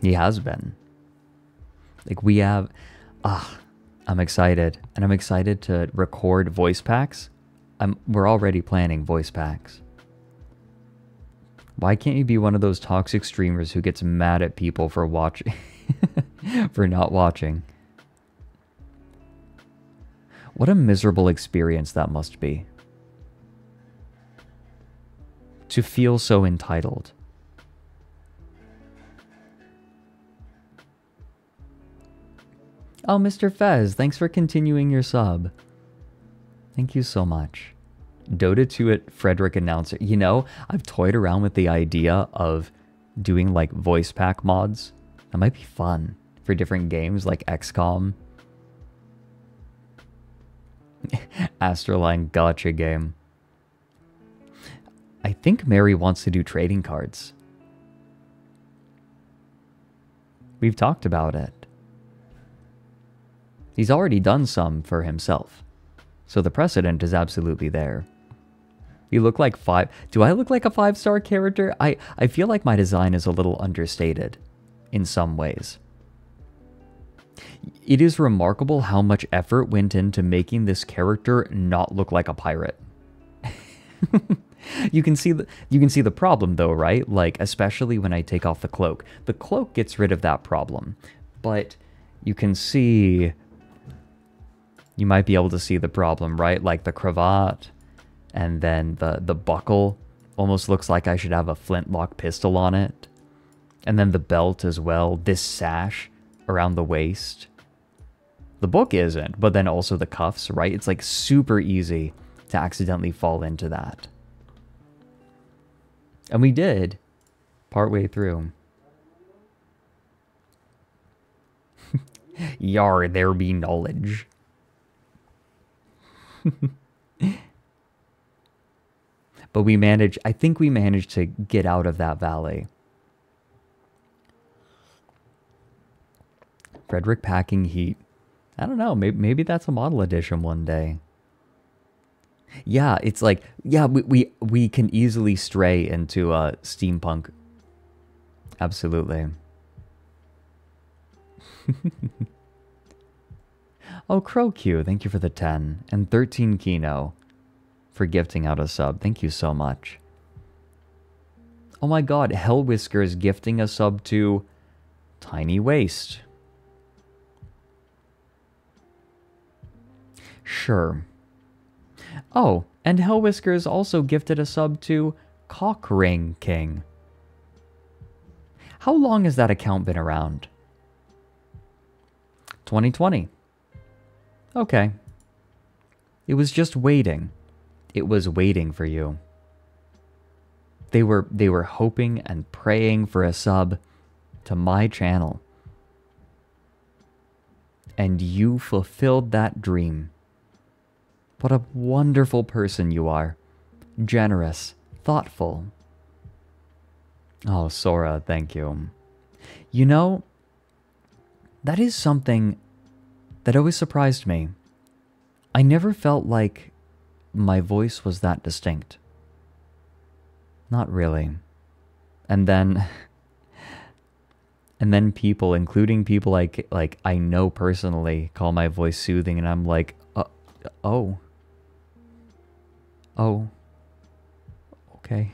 He has been. Like we have, I'm excited, and I'm excited to record voice packs. We're already planning voice packs. Why can't you be one of those toxic streamers who gets mad at people for watching, for not watching? What a miserable experience that must be. To feel so entitled. Oh, Mr. Fez, thanks for continuing your sub. Thank you so much. Dota 2 at Frederick Announcer. You know, I've toyed around with the idea of doing like voice pack mods. That might be fun for different games like XCOM. AstraLine gotcha game. I think Mary wants to do trading cards. We've talked about it. He's already done some for himself. So the precedent is absolutely there. You look like five. Do I look like a 5-star character? I feel like my design is a little understated in some ways. It is remarkable how much effort went into making this character not look like a pirate. You can see the problem though, right? Like, especially when I take off the cloak. The cloak gets rid of that problem. But you can see, you might be able to see the problem, right? Like the cravat and then the buckle almost looks like I should have a flintlock pistol on it. And then the belt as well, this sash around the waist. The book isn't, but then also the cuffs, right? It's like super easy to accidentally fall into that. And we did, partway through. Yar, there be knowledge. But we managed, I think we managed to get out of that valley. Frederick packing heat. I don't know, maybe that's a model edition one day. Yeah, it's like, yeah, we can easily stray into steampunk. Absolutely. Oh, CrowQ, thank you for the 10. And 13 Kino for gifting out a sub. Thank you so much. Oh my god, Hell Whiskers gifting a sub to Tiny Waist. Sure. Oh, and Hell Whiskers also gifted a sub to Cockring King. How long has that account been around? 2020. Okay. It was just waiting. It was waiting for you. They were hoping and praying for a sub to my channel. And you fulfilled that dream. What a wonderful person you are. Generous, thoughtful. Oh, Sora, thank you. You know, that is something that always surprised me. I never felt like my voice was that distinct. Not really. And then people, including people like I know personally, call my voice soothing, and I'm like, oh, okay.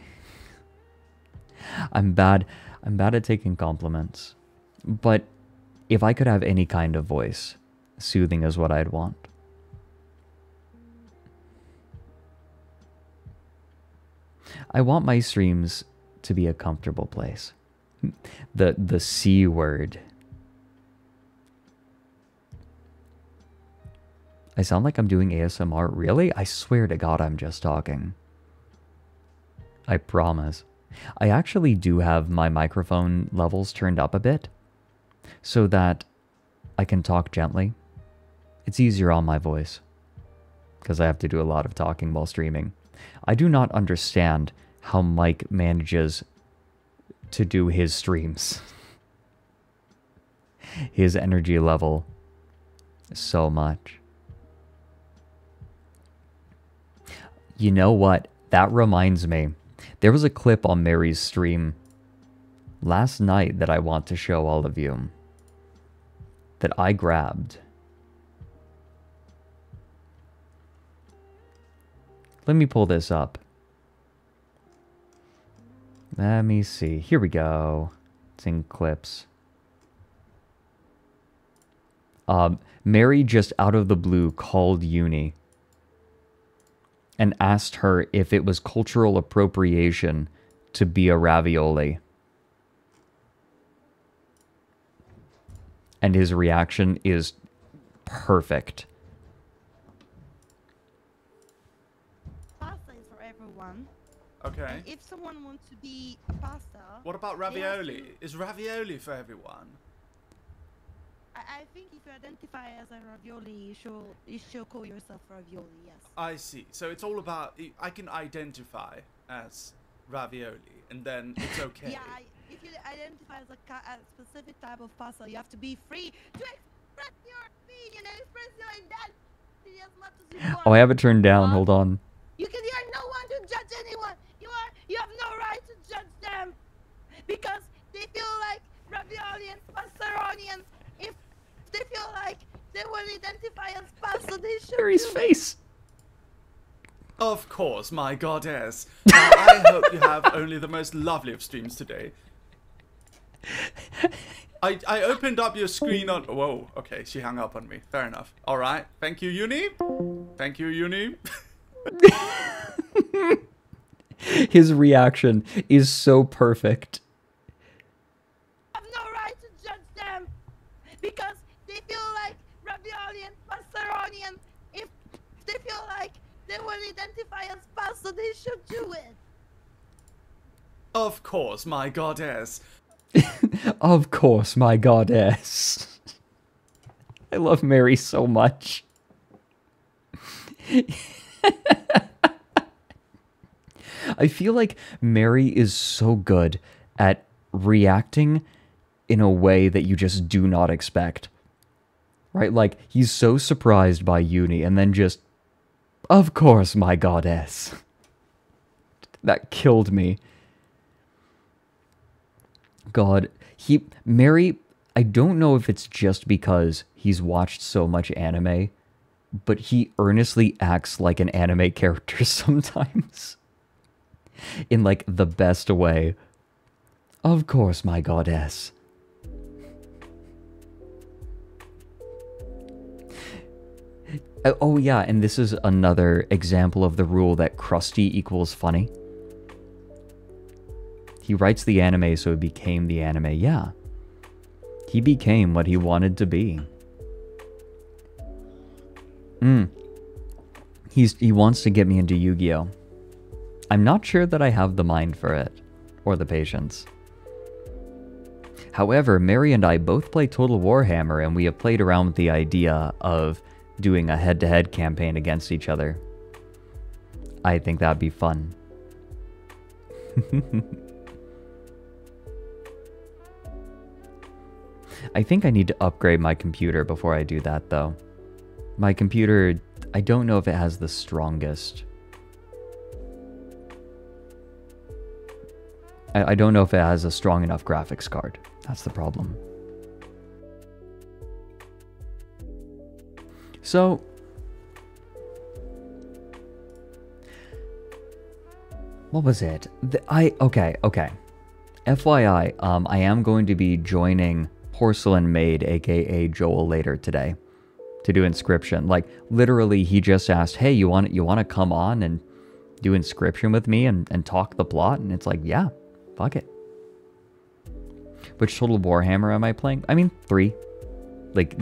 I'm bad at taking compliments. But if I could have any kind of voice, soothing is what I'd want. I want my streams to be a comfortable place. The C word. I sound like I'm doing ASMR. Really? I swear to God I'm just talking. I promise. I actually do have my microphone levels turned up a bit so that I can talk gently. It's easier on my voice because I have to do a lot of talking while streaming. I do not understand how Mike manages to do his streams. His energy level so much. You know what? That reminds me. There was a clip on Mary's stream last night that I want to show all of you. That I grabbed. Let me pull this up. Let me see. Here we go. It's in clips. Mary just out of the blue called Uni and asked her if it was cultural appropriation to be a ravioli. And his reaction is perfect. Pasta is for everyone. Okay. And if someone wants to be a pasta... What about ravioli? Is ravioli for everyone? I think if you identify as a ravioli, you should call yourself ravioli, yes. I see. So it's all about, I can identify as ravioli, and then it's okay. Yeah, if you identify as a specific type of pasta, you have to be free to express your opinion and express your identity. happily as much as you want. Oh, I have it turned down. Hold on. You can hear no one to judge anyone. You have no right to judge them because they feel like ravioli and passeroni, and if they feel like they will identify as pasta, they should. Mary's face. Of course, my goddess. Now, I hope you have only the most lovely of streams today. I opened up your screen on... Whoa, okay, she hung up on me. Fair enough. Alright, thank you, Uni. Thank you, Uni. His reaction is so perfect. You have no right to judge them because they feel like ravioli and passeroni, and if they feel like they will identify as pasta, they should do it. Of course, my goddess. Of course, my goddess. I love Mary so much. I feel like Mary is so good at reacting in a way that you just do not expect. Right? Like, he's so surprised by Uni and then just, of course, my goddess. That killed me. God, Mary, I don't know if it's just because he's watched so much anime, but he earnestly acts like an anime character sometimes. In, like, the best way. Of course, my goddess. Oh, yeah, and this is another example of the rule that crusty equals funny. He writes the anime, so it became the anime. Yeah. He became what he wanted to be. He wants to get me into Yu-Gi-Oh! I'm not sure that I have the mind for it, or the patience. However, Mary and I both play Total Warhammer, and we have played around with the idea of doing a head-to-head campaign against each other. I think that'd be fun. I think I need to upgrade my computer before I do that, though. My computer, I don't know if it has the strongest. I don't know if it has a strong enough graphics card. That's the problem. So, what was it? Okay. FYI, I am going to be joining Porcelain Maid, aka Joel, later today to do Inscription. Like, literally, he just asked, hey, you want to come on and do Inscription with me and talk the plot? And it's like, yeah, fuck it. Which Total Warhammer am I playing? I mean, 3. Like,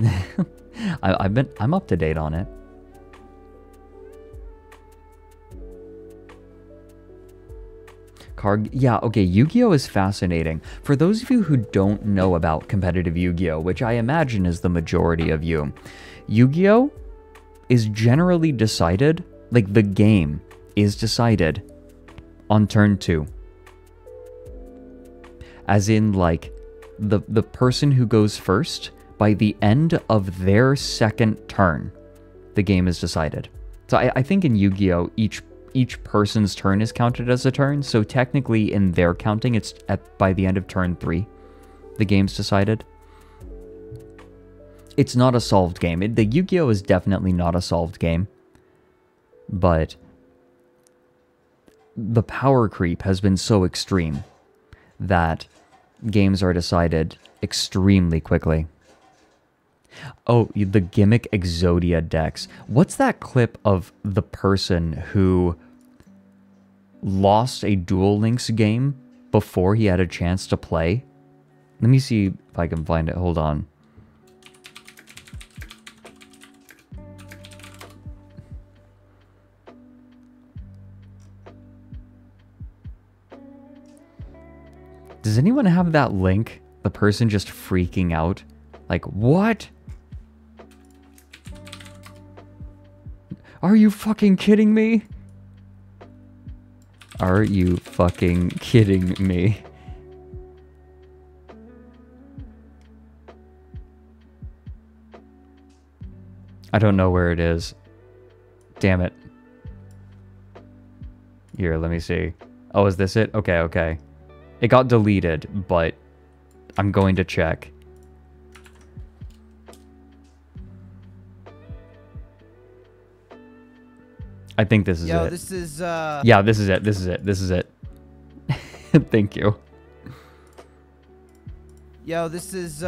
I'm up to date on it. Yeah, okay, Yu-Gi-Oh! Is fascinating. For those of you who don't know about competitive Yu-Gi-Oh!, which I imagine is the majority of you, Yu-Gi-Oh! Is generally decided, like the game is decided on turn 2. As in, like, the person who goes first, by the end of their second turn, the game is decided. So I think in Yu-Gi-Oh! Each person's turn is counted as a turn, so technically in their counting, it's by the end of turn 3, the game's decided. It's not a solved game. The Yu-Gi-Oh! Is definitely not a solved game, but the power creep has been so extreme that games are decided extremely quickly. Oh, the gimmick Exodia decks. What's that clip of the person who lost a Duel Links game before he had a chance to play? Let me see if I can find it. Hold on. Does anyone have that link? The person just freaking out? Like, what? Are you fucking kidding me? Are you fucking kidding me? I don't know where it is. Damn it. Here, let me see. Oh, is this it? Okay, okay. It got deleted, but I'm going to check. I think this is it. Yo, this is, Yeah, this is it. This is it. This is it. Thank you. Yo, this is,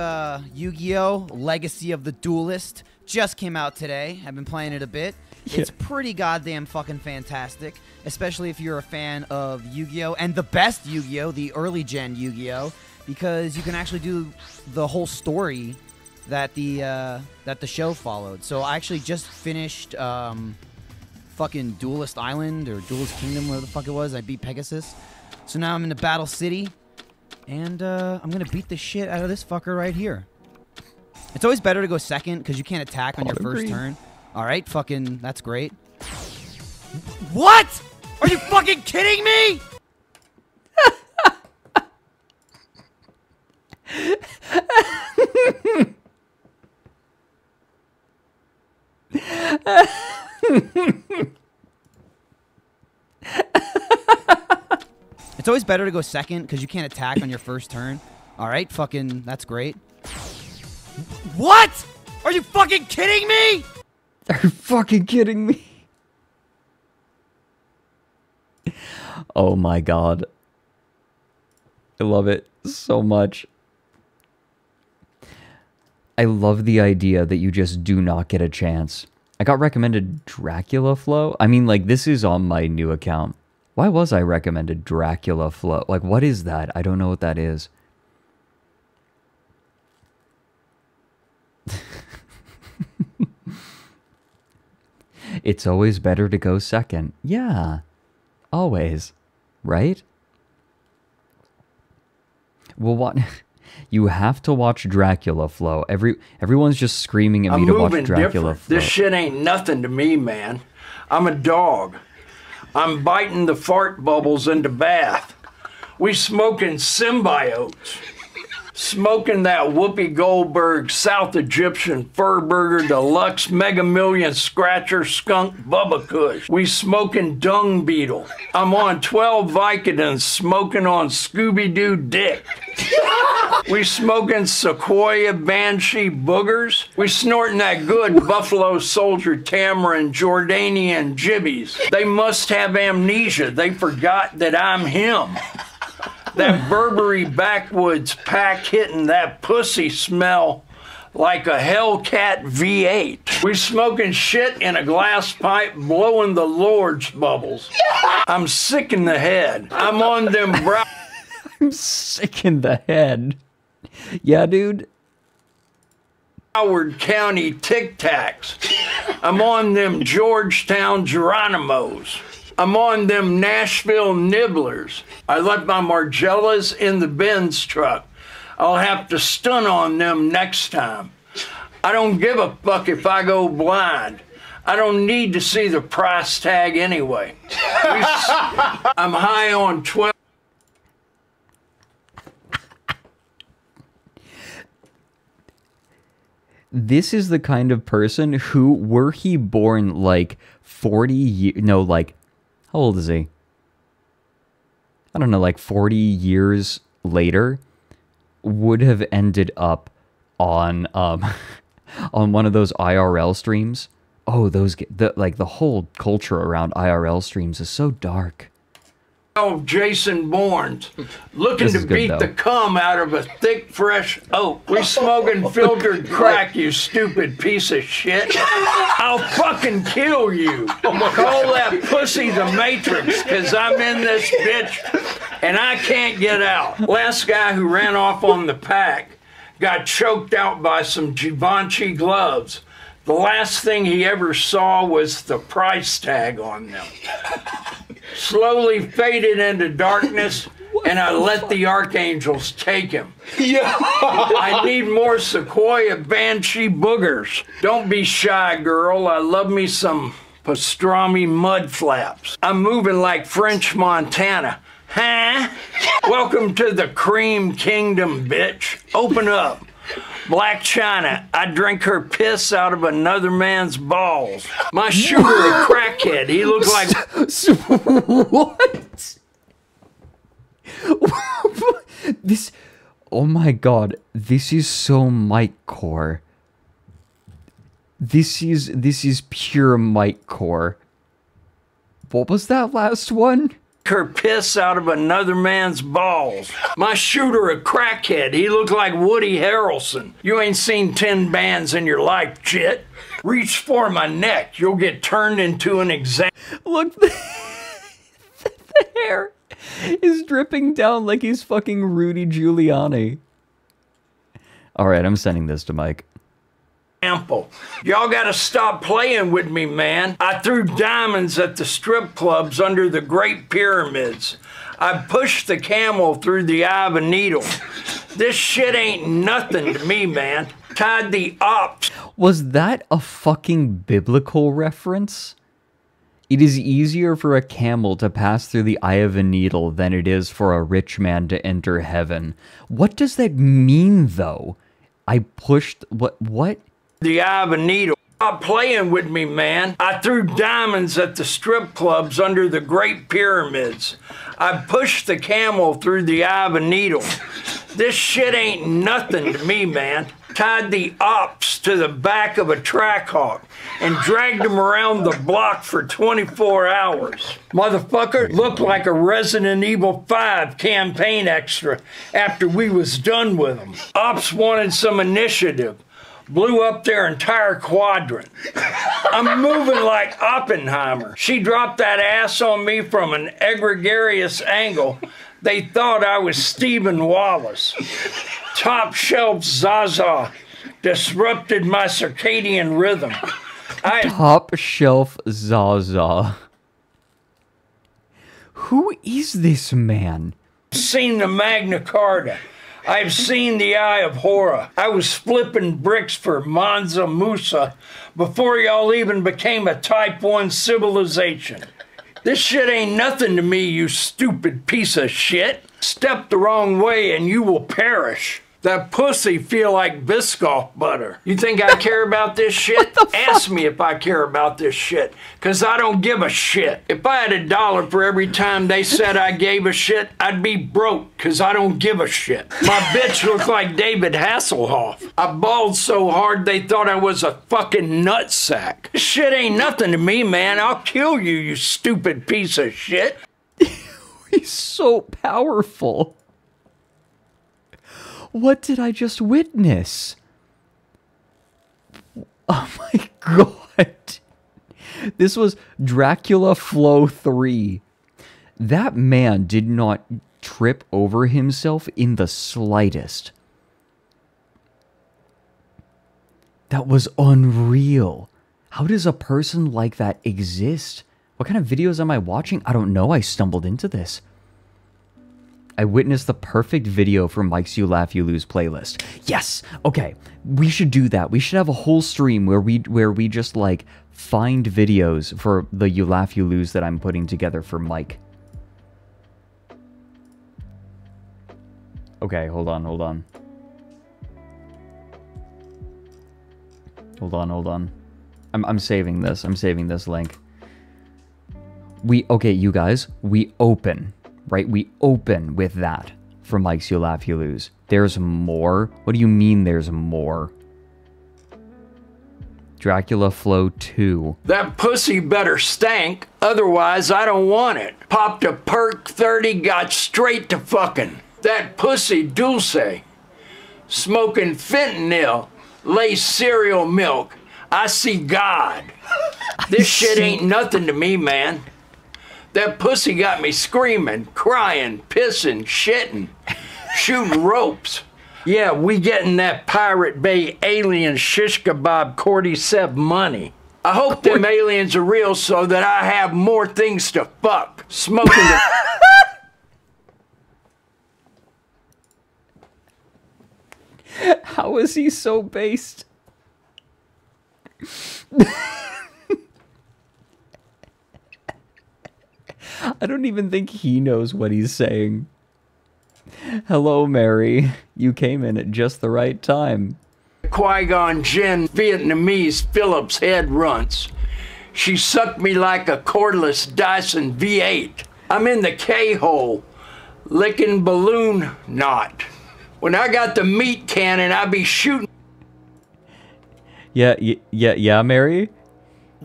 Yu-Gi-Oh! Legacy of the Duelist. Just came out today. I've been playing it a bit. Yeah. It's pretty goddamn fucking fantastic, especially if you're a fan of Yu-Gi-Oh! And the best Yu-Gi-Oh!, the early gen Yu-Gi-Oh!, because you can actually do the whole story that the show followed. So I actually just finished fucking Duelist Island or Duelist Kingdom, whatever the fuck it was. I beat Pegasus. So now I'm in the Battle City, and I'm gonna beat the shit out of this fucker right here. It's always better to go second because you can't attack on your first turn. All right, fucking, that's great. What? Are you fucking kidding me? It's always better to go second because you can't attack on your first turn. All right, fucking, that's great. What? Are you fucking kidding me? Are you fucking kidding me? Oh my god. I love it so much. I love the idea that you just do not get a chance. I got recommended Dracula Flow. I mean, like, this is on my new account. Why was I recommended Dracula Flow? Like, what is that? I don't know what that is. It's always better to go second. Yeah. Always. Right? Well, what? You have to watch Dracula Flow. Everyone's just screaming at me to watch Dracula Flow. This shit ain't nothing to me, man. I'm a dog. I'm biting the fart bubbles in the bath. We smoking symbiotes. Smoking that Whoopi Goldberg South Egyptian Fur Burger Deluxe Mega Million Scratcher Skunk Bubba Kush. We smoking Dung Beetle. I'm on 12 Vicodins smoking on Scooby-Doo Dick. We smoking Sequoia Banshee Boogers. We snorting that good Buffalo Soldier Tamarind Jordanian Jibbies. They must have amnesia. They forgot that I'm him. That Burberry backwoods pack hitting that pussy smell like a Hellcat V8. We smoking shit in a glass pipe blowing the Lord's bubbles. I'm sick in the head. I'm on them I'm sick in the head. Yeah, dude. Howard County Tic Tacs. I'm on them Georgetown Geronimos. I'm on them Nashville Nibblers. I left my Margellas in the Benz truck. I'll have to stun on them next time. I don't give a fuck if I go blind. I don't need to see the price tag anyway. I'm high on 12. This is the kind of person who, were he born like 40 years, no, like, how old is he? I don't know, like 40 years later, would have ended up on on one of those IRL streams. Oh, those like the whole culture around IRL streams is so dark. Jason Bournes, looking to beat the cum out of a thick, fresh oak. We smoking filtered crack, you stupid piece of shit. I'll fucking kill you. Call that pussy the Matrix, because I'm in this bitch and I can't get out. Last guy who ran off on the pack got choked out by some Givenchy gloves. The last thing he ever saw was the price tag on them. Slowly faded into darkness, and I let the archangels take him. Yeah. I need more Sequoia Banshee Boogers. Don't be shy, girl. I love me some pastrami mud flaps. I'm moving like French Montana. Huh? Welcome to the Cream Kingdom, bitch. Open up. Black China, I drink her piss out of another man's balls. My shooter a crackhead. He looks like... What? This... Oh my god. This is so Mike core. This is pure Mike core. What was that last one? Her piss out of another man's balls. My shooter a crackhead. He looked like Woody Harrelson. You ain't seen 10 bands in your life, shit. Reach for my neck. You'll get turned into an exam. Look, the hair is dripping down like he's fucking Rudy Giuliani. Alright, I'm sending this to Mike. Y'all gotta stop playing with me, man. I threw diamonds at the strip clubs under the Great Pyramids. I pushed the camel through the eye of a needle. This shit ain't nothing to me, man. Tied the ops. Was that a fucking biblical reference? It is easier for a camel to pass through the eye of a needle than it is for a rich man to enter heaven. What does that mean, though? I pushed... What? The eye of a needle. Stop playing with me, man. I threw diamonds at the strip clubs under the Great Pyramids. I pushed the camel through the eye of a needle. This shit ain't nothing to me, man. Tied the ops to the back of a Trackhawk and dragged him around the block for 24 hours. Motherfucker looked like a Resident Evil 5 campaign extra after we was done with him. Ops wanted some initiative. Blew up their entire quadrant. I'm moving like Oppenheimer. She dropped that ass on me from an egregious angle. They thought I was Stephen Wallace. Top shelf Zaza disrupted my circadian rhythm. Top shelf Zaza. Who is this man? Seen the Magna Carta. I've seen the Eye of Horror. I was flipping bricks for Mansa Musa before y'all even became a Type 1 civilization. This shit ain't nothing to me, you stupid piece of shit. Step the wrong way and you will perish. That pussy feel like Biscoff butter. You think I care about this shit? Ask me if I care about this shit, cause I don't give a shit. If I had $1 for every time they said I gave a shit, I'd be broke, cause I don't give a shit. My bitch looked like David Hasselhoff. I bawled so hard they thought I was a fucking nutsack. This shit ain't nothing to me, man. I'll kill you, you stupid piece of shit. He's so powerful. What did I just witness? Oh my god. This was Dracula Flow 3. That man did not trip over himself in the slightest. That was unreal. How does a person like that exist? What kind of videos am I watching? I don't know. I stumbled into this. I witnessed the perfect video for Mike's You Laugh You Lose playlist. Yes. Okay. We should do that. We should have a whole stream where we just like find videos for the You Laugh You Lose that I'm putting together for Mike. Okay, hold on. Hold on. I'm saving this. I'm saving this link. Okay, you guys, we open. Right? We open with that for Mike's You Laugh You Lose. There's more? What do you mean there's more? Dracula Flow 2. That pussy better stank, otherwise I don't want it. Popped a perk 30, got straight to fucking. That pussy dulce. Smoking fentanyl, lace cereal milk. I see God. This shit ain't nothing to me, man. That pussy got me screaming, crying, pissing, shitting, shooting ropes. Yeah, we getting that Pirate Bay alien shish kebab cordyceps money. I hope them aliens are real so that I have more things to fuck. Smoking the... How is he so based? I don't even think he knows what he's saying. Hello, Mary. You came in at just the right time. Qui-Gon Jinn Vietnamese Phillips head runts. She sucked me like a cordless Dyson V8. I'm in the K-hole, licking balloon knot. When I got the meat cannon, I be shooting. Yeah, Mary?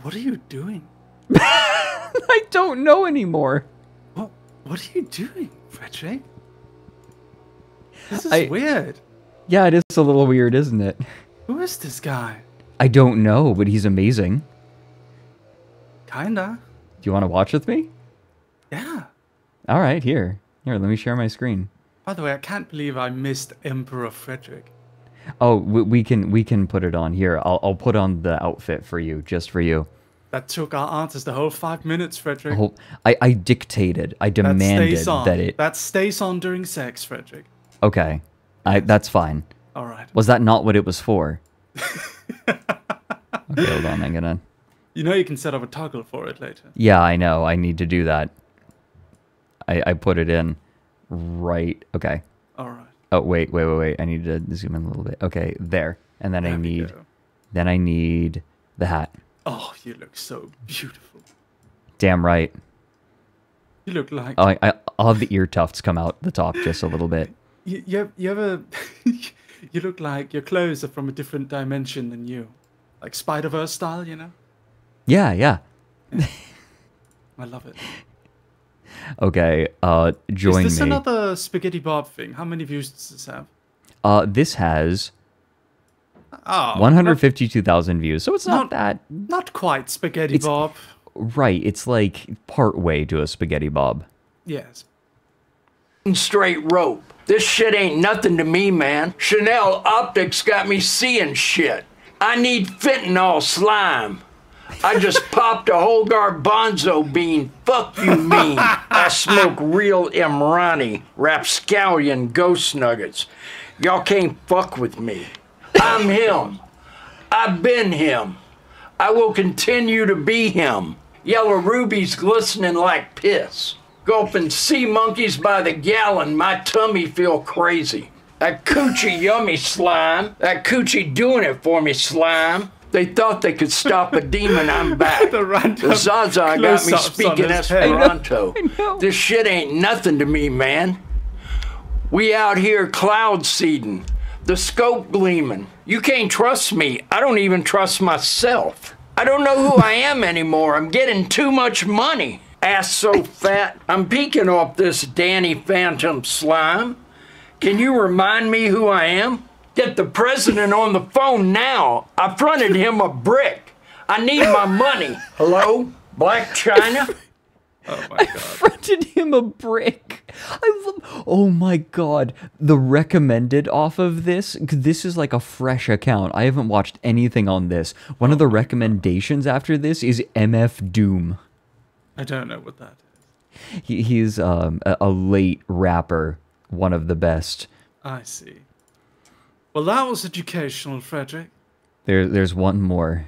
What are you doing? I don't know anymore. What are you doing, Frederick? This is weird. Yeah, it is a little weird, isn't it? Who is this guy? I don't know, but he's amazing. Kinda. Do you want to watch with me? Yeah. All right, here, let me share my screen. By the way, I can't believe I missed Emperor Frederick. Oh, we can put it on here. I'll put on the outfit for you, just for you. That took our artist the whole 5 minutes, Frederick. I dictated. I demanded that it. That stays on during sex, Frederick. Okay, that's fine. All right. Was that not what it was for? Okay, hold on. I'm gonna. You know you can set up a toggle for it later. Yeah, I know. I need to do that. I put it in right. Okay. All right. Oh, wait. I need to zoom in a little bit. Okay, there. And then I need the hat. Oh, you look so beautiful. Damn right. You look like... Oh, I'll have the ear tufts come out the top just a little bit. You ever... you look like your clothes are from a different dimension than you. Like Spider-Verse style, you know? Yeah. I love it. Okay, join me. Is this another Spaghetti Bob thing? How many views does this have? This has 152,000 views, so it's not that... Not quite Spaghetti Bob. Right, it's like part way to a Spaghetti Bob. Yes. Straight rope. This shit ain't nothing to me, man. Chanel Optics got me seeing shit. I need fentanyl slime. I just popped a whole garbanzo bean. Fuck you mean. I smoke real Imrani, rapscallion ghost nuggets. Y'all can't fuck with me. I'm him. I've been him. I will continue to be him. Yellow rubies glistening like piss. Gulping sea monkeys by the gallon, my tummy feel crazy. That coochie yummy slime. That coochie doing it for me slime. They thought they could stop a demon, I'm back. The Zaza got me speaking Esperanto. I know. This shit ain't nothing to me, man. We out here cloud seeding. The scope gleaming. You can't trust me. I don't even trust myself. I don't know who I am anymore. I'm getting too much money. Ass so fat. I'm peeking off this Danny Phantom slime. Can you remind me who I am? Get the president on the phone now. I fronted him a brick. I need my money. Hello? Black China? Oh my I god. fronted him a brick. Oh my god. The recommended off of this, 'cause this is like a fresh account. I haven't watched anything on this. One of the recommendations after this is MF Doom. I don't know what that is. He's a late rapper, one of the best. I see. Well, that was educational, Frederick. There's one more.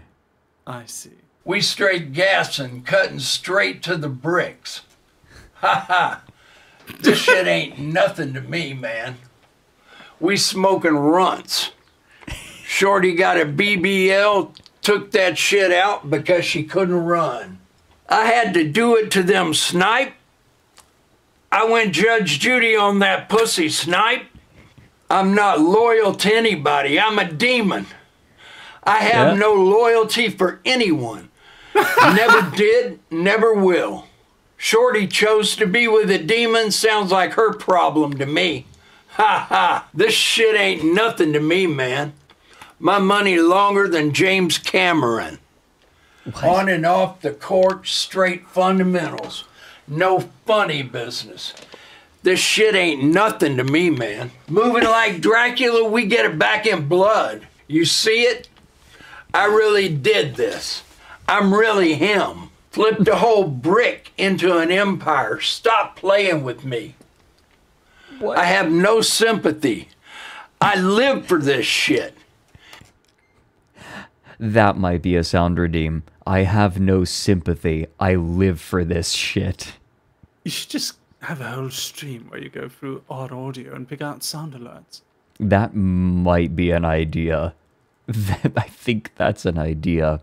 I see. We straight gassing, cutting straight to the bricks. Ha ha. This shit ain't nothing to me, man. We smoking runts. Shorty got a BBL, took that shit out because she couldn't run. I had to do it to them snipe. I went Judge Judy on that pussy snipe. I'm not loyal to anybody. I'm a demon. I have no loyalty for anyone. Never did, never will. Shorty chose to be with a demon. Sounds like her problem to me. Ha ha. This shit ain't nothing to me, man. My money longer than James Cameron. What? On and off the court, straight fundamentals. No funny business. This shit ain't nothing to me, man. Moving like Dracula, we get it back in blood. You see it? I really did this. I'm really him. Flipped a whole brick into an empire. Stop playing with me. What? I have no sympathy. I live for this shit. That might be a sound redeem. I have no sympathy. I live for this shit. You should just have a whole stream where you go through odd audio and pick out sound alerts. That might be an idea. I think that's an idea.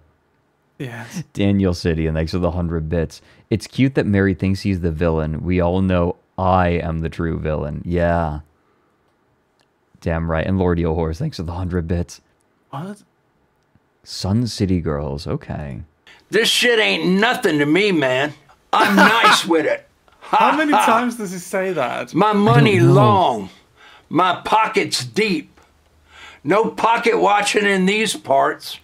Yes. Daniel City, and thanks for the 100 bits. It's cute that Mary thinks he's the villain. We all know I am the true villain. Yeah. Damn right. And Lord Horse, thanks for the 100 bits. What? Sun City Girls, okay. This shit ain't nothing to me, man. I'm nice with it. How many times does he say that? My money long. My pockets deep. No pocket watching in these parts.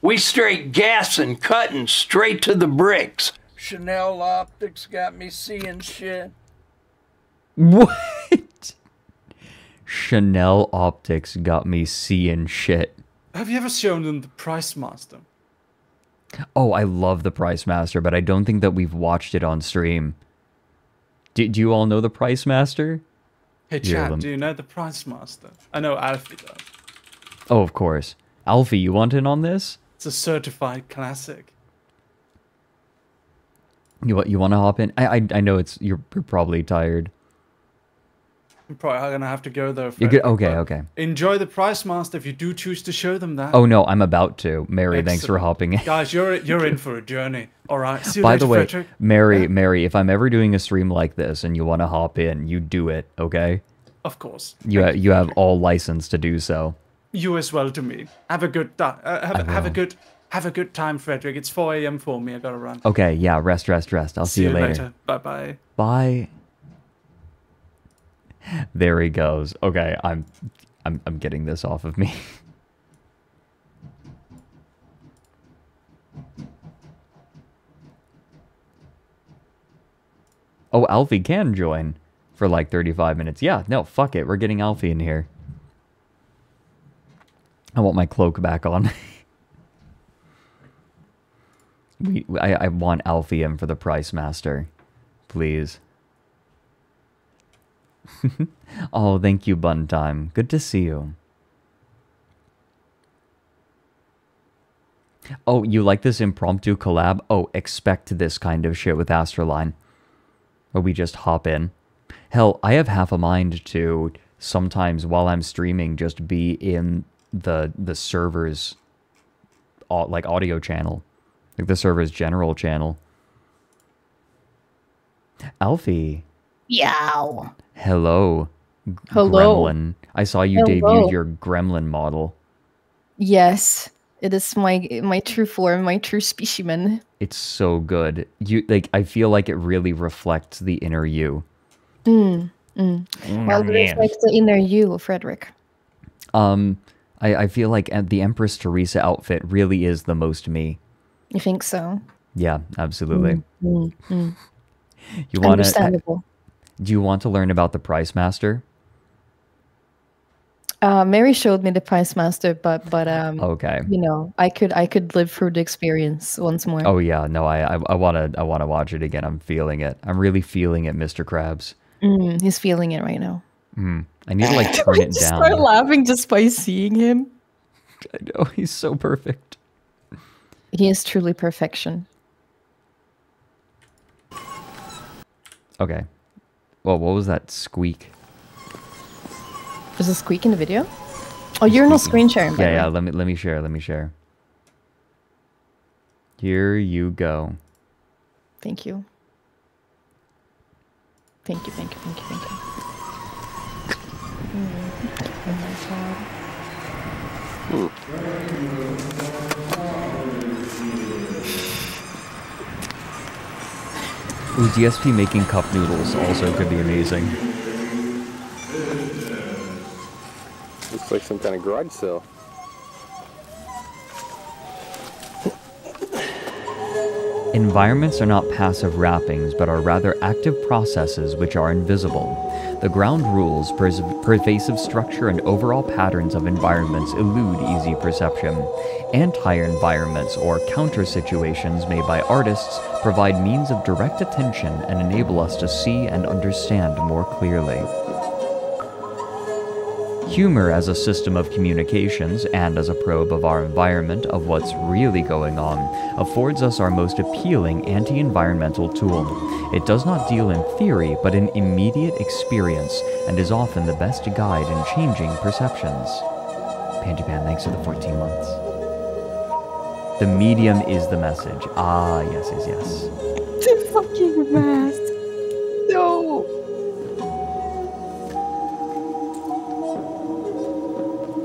We straight gassing, cutting straight to the bricks. Chanel optics got me seeing shit. What? Chanel optics got me seeing shit. Have you ever shown them the Price Master? Oh, I love the Price Master, but I don't think that we've watched it on stream. Do you all know the Price Master? Hey, chat, do you know the Price Master? I know Alfie does. Oh, of course. Alfie, you want in on this? It's a certified classic. You want to hop in? I know you're probably tired. I'm probably gonna have to go though. You're good. Okay. Enjoy the Price Master if you do choose to show them that. Oh no, I'm about to. Mary, thanks for hopping in. Guys, you're in for a journey. All right. See you By later, the way, Frederick. Mary, if I'm ever doing a stream like this and you want to hop in, you do it, okay? Of course. You have all license to do so. You as well to me. Have a good have a good time, Frederick. It's 4 a.m. for me. I gotta run. Okay, yeah, rest. I'll see you later. Bye. Bye. There he goes. Okay, I'm getting this off of me. Oh, Alfie can join for like 35 minutes. Yeah, no, fuck it. We're getting Alfie in here. I want my cloak back on. I want Alfie in for the Price Master. Please. Oh, thank you, Bun Time. Good to see you. Oh, you like this impromptu collab? Oh, expect this kind of shit with AstraLine. Or we just hop in. Hell, I have half a mind to sometimes while I'm streaming just be in the server's like audio channel. Like the server's general channel. Alfie. Yow. Hello. Hello. Gremlin. I saw you debuted your Gremlin model. Yes. It is my true form, my true specimen. It's so good. I feel like it really reflects the inner you. Well, it reflects the inner you, Frederick. I feel like the Empress Teresa outfit really is the most me. You think so? Yeah, absolutely. You want Understandable. Do you want to learn about the Price Master? Mary showed me the Price Master, but okay. You know, I could live through the experience once more. Oh yeah, no, I wanna watch it again. I'm feeling it. I'm really feeling it, Mr. Krabs. He's feeling it right now. I need to like turn it down. Start laughing just by seeing him. I know, he's so perfect. He is truly perfection. Okay. Well, what was that squeak? Was a squeak in the video? Oh, you're not screen sharing. Yeah. Let me share. Here you go. Thank you. Oh my god. Ooh, DSP making cup noodles also could be amazing. Looks like some kind of garage sale. Environments are not passive wrappings, but are rather active processes which are invisible. The ground rules, pervasive structure, and overall patterns of environments elude easy perception. Anti-environments, or counter-situations made by artists, provide means of direct attention and enable us to see and understand more clearly. Humor as a system of communications and as a probe of our environment of what's really going on affords us our most appealing anti-environmental tool. It does not deal in theory, but in immediate experience, and is often the best guide in changing perceptions. Pandypan, thanks for the 14 months. The medium is the message. Ah, yes, yes, yes. The fucking mask. No.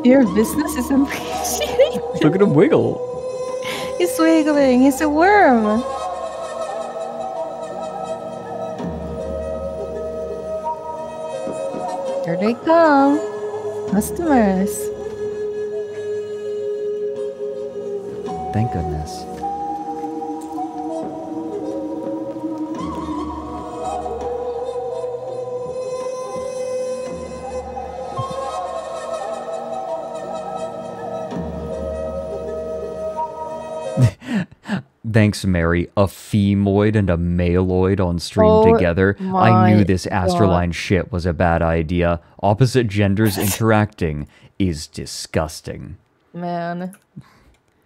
Your business is amazing. Look at him wiggle. He's wiggling. He's a worm. Here they come. Customers. Thank goodness. Thanks, Mary. A femoid and a maloid on stream together. I knew this AstraLine shit was a bad idea. Opposite genders interacting is disgusting. Man.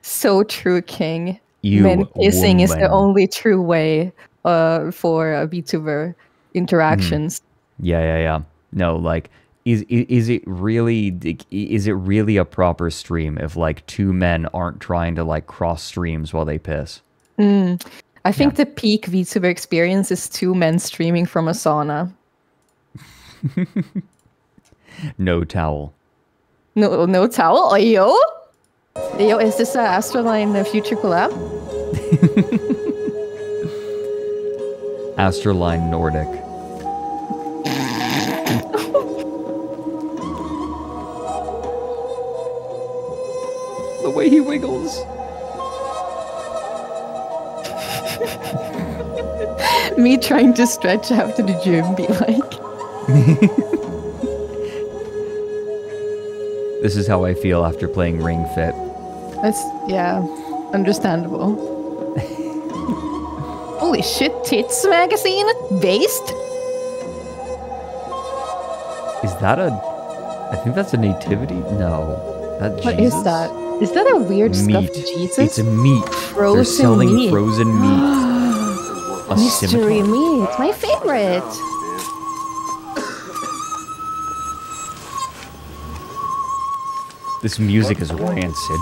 So true, King. You Men kissing is the woman. only true way for VTuber interactions. Yeah. No, like, is it really a proper stream if like two men aren't trying to like cross streams while they piss? I think the peak VTuber experience is two men streaming from a sauna. No towel. No towel? Ayo? Ayo, is this a AstraLine future collab? AstraLine Nordic. The way he wiggles. Me trying to stretch after the gym, be like. This is how I feel after playing Ring Fit. That's, yeah, understandable. Holy shit, Tits magazine? Based? Is that a... I think that's a nativity? No. That What Jesus? is that? Is that a weird Meat. stuffed Jesus? It's a meat. Frozen They're selling meat. frozen meat. A Mystery scimitar. meat, my favorite. This music is rancid.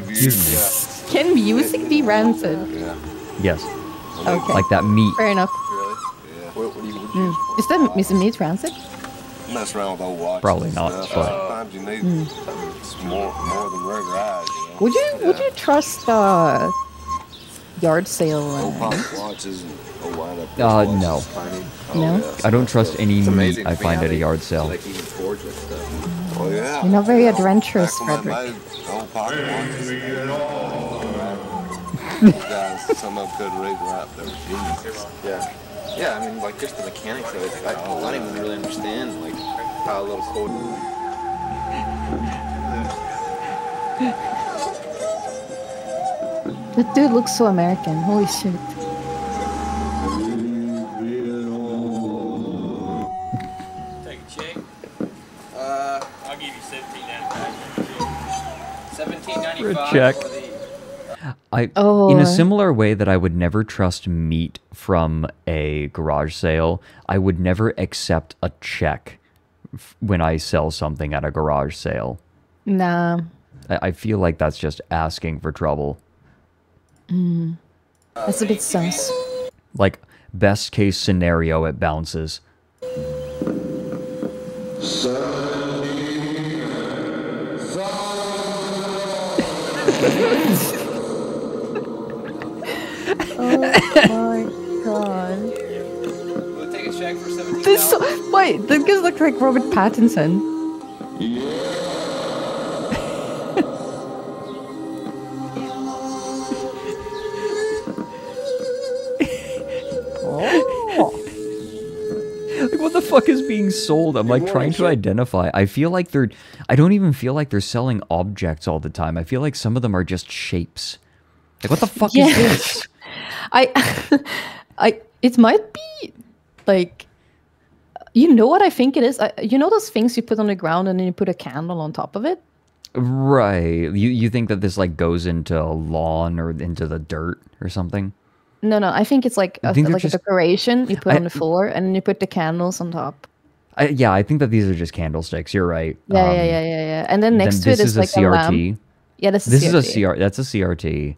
Excuse Can music be rancid? me. Yes. Okay. Like that meat. Fair enough. What do you Is the meat rancid? mess around with old watches? Probably and not, stuff. but- Sometimes you need more than regular eyes, you know? Would you trust yard sale? Old pocket watches and old wind-up No. watches, tiny. No? yeah. I don't trust any It's meat amazing I to me find how at a they- yard sale. Like even forge with stuff. Oh yeah. You're not very adventurous, Back when I Frederick. made old pocket watches. Those guys, some of them couldn't read and write. They were geniuses. Yeah. Yeah, I mean, like, just the mechanics of it. I don't even really understand, like, how a little code... That dude looks so American. Holy shit. Take a check. I'll give you $17.95. Check. For the... In a similar way that I would never trust meat from a garage sale, I would never accept a check when I sell something at a garage sale. Nah. I feel like that's just asking for trouble. That's a bit sus. Like, best case scenario, it bounces. Oh my god. We'll take a check for $17. Wait, this guy looks like Robert Pattinson. Like, what the fuck is being sold? I'm like trying to identify. I don't even feel like they're selling objects all the time. I feel like some of them are just shapes. Like, what the fuck is this? It might be like You know what I think it is? You know those things you put on the ground and then you put a candle on top of it? Right. You think that this like goes into a lawn or into the dirt or something? No, I think it's like I think they're like a just- decoration you put I- on the floor and then you put the candles on top. Yeah, I think that these are just candlesticks. You're right. Yeah. And then next to it is like a lamp. Yeah, this is This is CRT. a That's a CRT.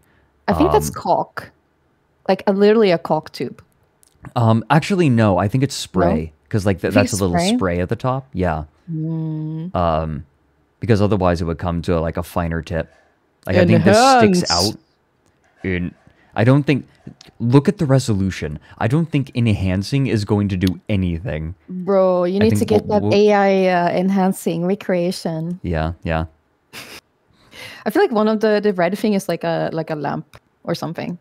I think that's caulk. Like literally a caulk tube. Actually, no. I think it's spray because like that's a little spray? spray at the top. Yeah. Because otherwise it would come to like a finer tip. Like I think this sticks out. I don't think. Look at the resolution. I don't think enhancing is going to do anything. Bro, you need to think get that what- AI enhancing recreation. Yeah. I feel like one of the red thing is like a lamp or something.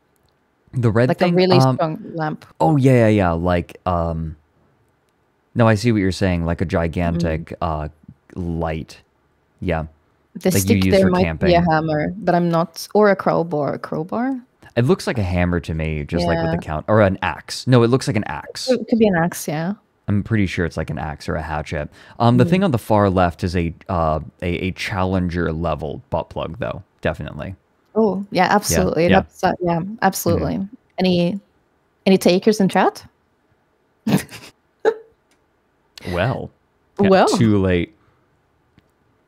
The red Like thing. a really strong lamp. Oh yeah. Like no, I see what you're saying. Like a gigantic light. Yeah. The like you stick use there for might camping. be a hammer, but I'm not, or a crowbar. A crowbar? It looks like a hammer to me, just like with the count, or an axe. No, it looks like an axe. It could be an axe, yeah. I'm pretty sure it's like an axe or a hatchet. The thing on the far left is a challenger level butt plug, though. Definitely. Oh yeah, absolutely. Yeah. That's absolutely. Any takers in chat? Well. Well. Too late.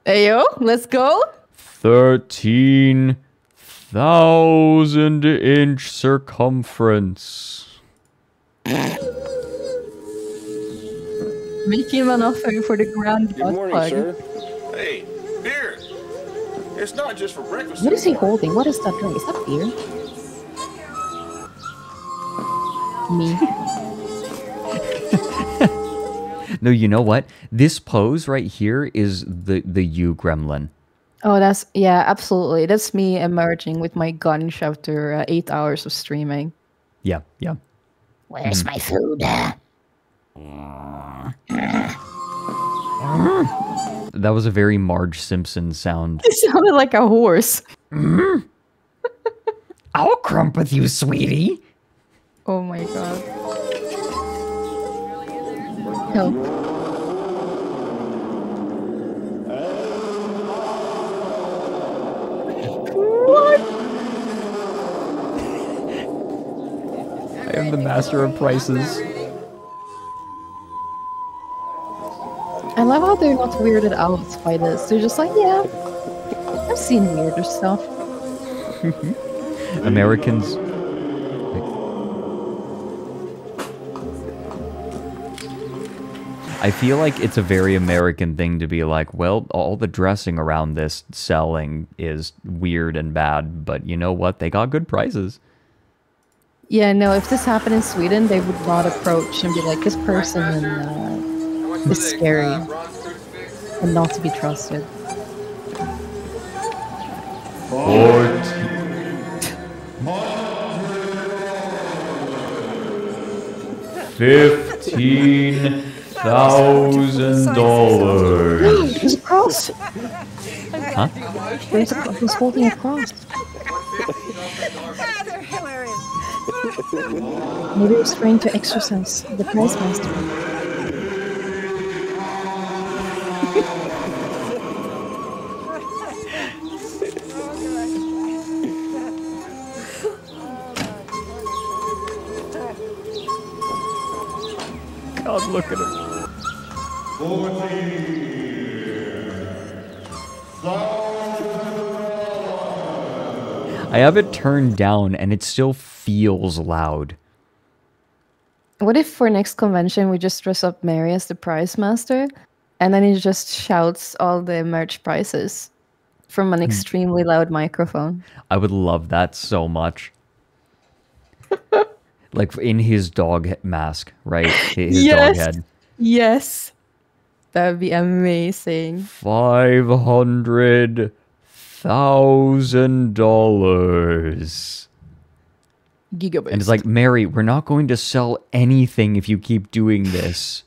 Ayo, let's go. 13,000-inch circumference. Making an offer for the grand Good butt morning, plug. sir. Hey, beer. It's not just for breakfast. What is he holding? What is that drink? Is that beer? Me. No, you know what? This pose right here is the you gremlin. Oh, absolutely. That's me emerging with my gun after 8 hours of streaming. Yeah. Where's my food? That was a very Marge Simpson sound. It sounded like a horse. I'll crump with you, sweetie. Oh my god. Help. What? I am the master of prices. I love how they're not weirded out by this. They're just like, yeah, I've seen weirder stuff. Americans. I feel like it's a very American thing to be like, well, all the dressing around this selling is weird and bad, but you know what? They got good prices. Yeah, no, if this happened in Sweden, they would not approach and be like, this person is scary and not to be trusted. 15,000 dollars. There's a cross. Huh? He's holding a cross. Maybe he's trying to exercise the prize master. God, look at him. I have it turned down and it still feels loud. What if for next convention we just dress up Mary as the prize master and then he just shouts all the merch prices from an extremely loud microphone? I would love that so much. Like in his dog mask, right? His dog head. Yes. That would be amazing. $500,000. Gigabytes. And it's like, Mary, we're not going to sell anything if you keep doing this.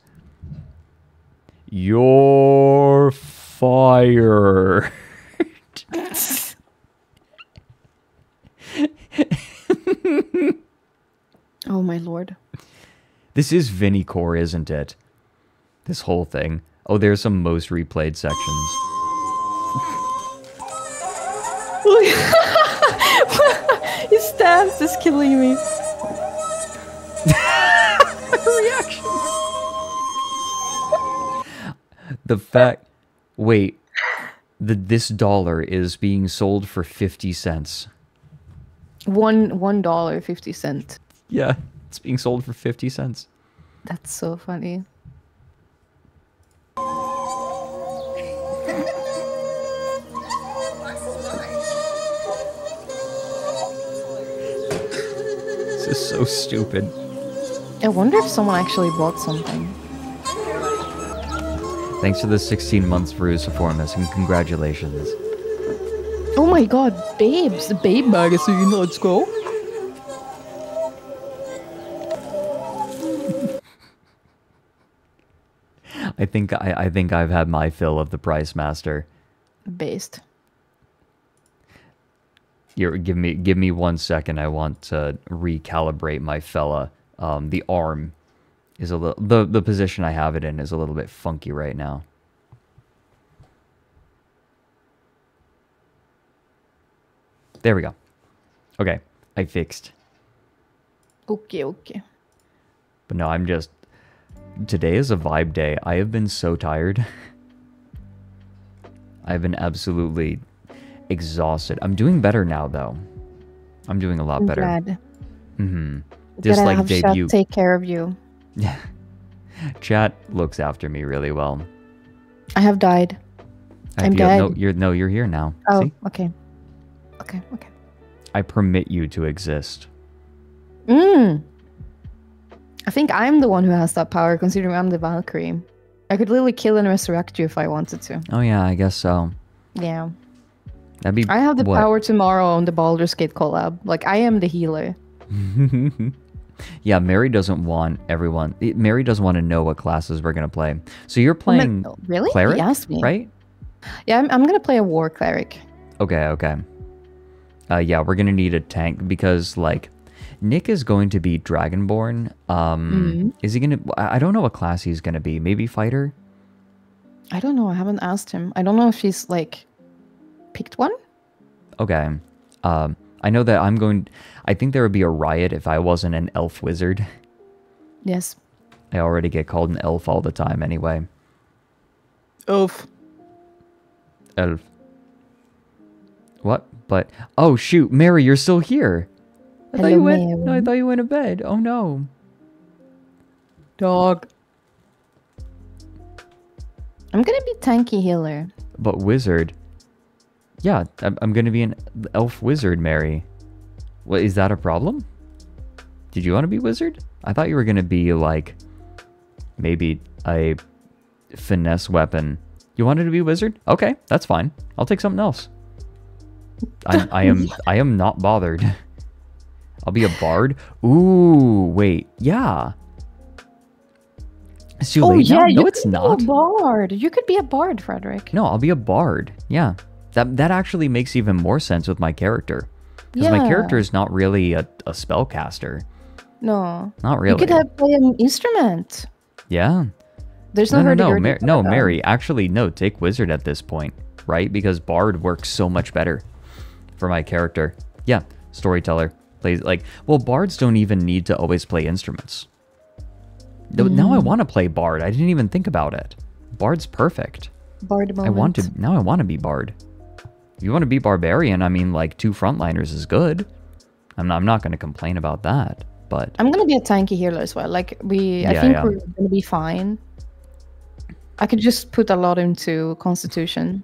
You're fired. Oh my lord. This is Vinnie Core, isn't it? This whole thing. Oh, there's some most replayed sections. His stance is killing me. Reaction. The fact... Wait. This dollar is being sold for 50 cents. $1.50. Yeah, it's being sold for 50 cents. That's so funny. This is so stupid. I wonder if someone actually bought something. Thanks for the 16 months for supporting us, and congratulations. Oh my god, babes! The Babe magazine, let's go! I think I've had my fill of the Price Master. Based. Here, give me 1 second. I want to recalibrate my fella. The arm is a little the position I have it in is a little bit funky right now. There we go. Okay, I fixed. Okay, okay. But no, I'm just... Today is a vibe day. I have been so tired. I've been absolutely exhausted. I'm doing better now, though. I'm doing a lot better. Glad. Mm-hmm. Just like debut. Take care of you. Yeah. Chat looks after me really well. I have died. I'm dead. No, you're here now. Oh, see? okay. Okay. I permit you to exist. I think I'm the one who has that power, considering I'm the Valkyrie. I could literally kill and resurrect you if I wanted to. Oh yeah, I guess so. Yeah. That'd be. I have the what? power tomorrow on the Baldur's Gate collab. Like, I am the healer. Yeah, Mary doesn't want everyone. Mary doesn't want to know what classes we're gonna play. So you're playing really? cleric, He asked me. right? Yeah, I'm gonna play a war cleric. Okay. Yeah, we're gonna need a tank because like Nick is going to be Dragonborn. Is he gonna? I don't know what class he's gonna be. Maybe fighter. I don't know. I haven't asked him. I don't know if he's like picked one. Okay. I know that I'm going. I think there would be a riot if I wasn't an elf wizard. Yes. I already get called an elf all the time anyway. Elf. What? But oh shoot, Mary, you're still here. I thought you went. No, I thought you went to bed. Oh no. Dog. I'm gonna be tanky healer. But wizard. Yeah, I'm gonna be an elf wizard, Mary. What, is that a problem? Did you want to be wizard? I thought you were gonna be like maybe a finesse weapon. You wanted to be wizard? Okay, that's fine. I'll take something else. I am not bothered. I'll be a bard. Ooh, wait, yeah. It's too late now? No, it's not. A bard. You could be a bard, Frederick. No, I'll be a bard. Yeah, that actually makes even more sense with my character, because my character is not really a spellcaster. No, not really. You could play an instrument. Yeah. There's no Mary. Actually, no. Take wizard at this point, right? Because bard works so much better for my character. Yeah, storyteller plays like. Well, bards don't even need to always play instruments. Now I want to play bard. I didn't even think about it. Bard's perfect. Bard moment. Now I want to be bard. If you want to be barbarian, I mean, like 2 frontliners is good. I'm not going to complain about that. But I'm gonna be a tanky healer as well. Like I think we're gonna be fine. I could just put a lot into Constitution.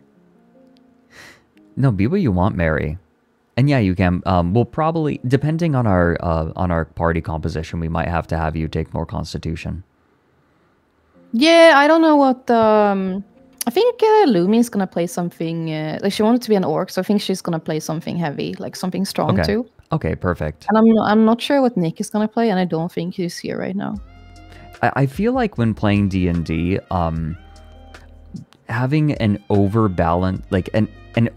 No, be what you want, Mary. And yeah, you can. We'll probably, depending on our party composition, we might have to have you take more Constitution. Yeah, I don't know what. I think Lumi's gonna play something. Like she wanted to be an orc, so I think she's gonna play something heavy, like something strong too. Okay, perfect. And I'm not sure what Nick is gonna play, and I don't think he's here right now. I feel like when playing D&D, having an overbalance, like an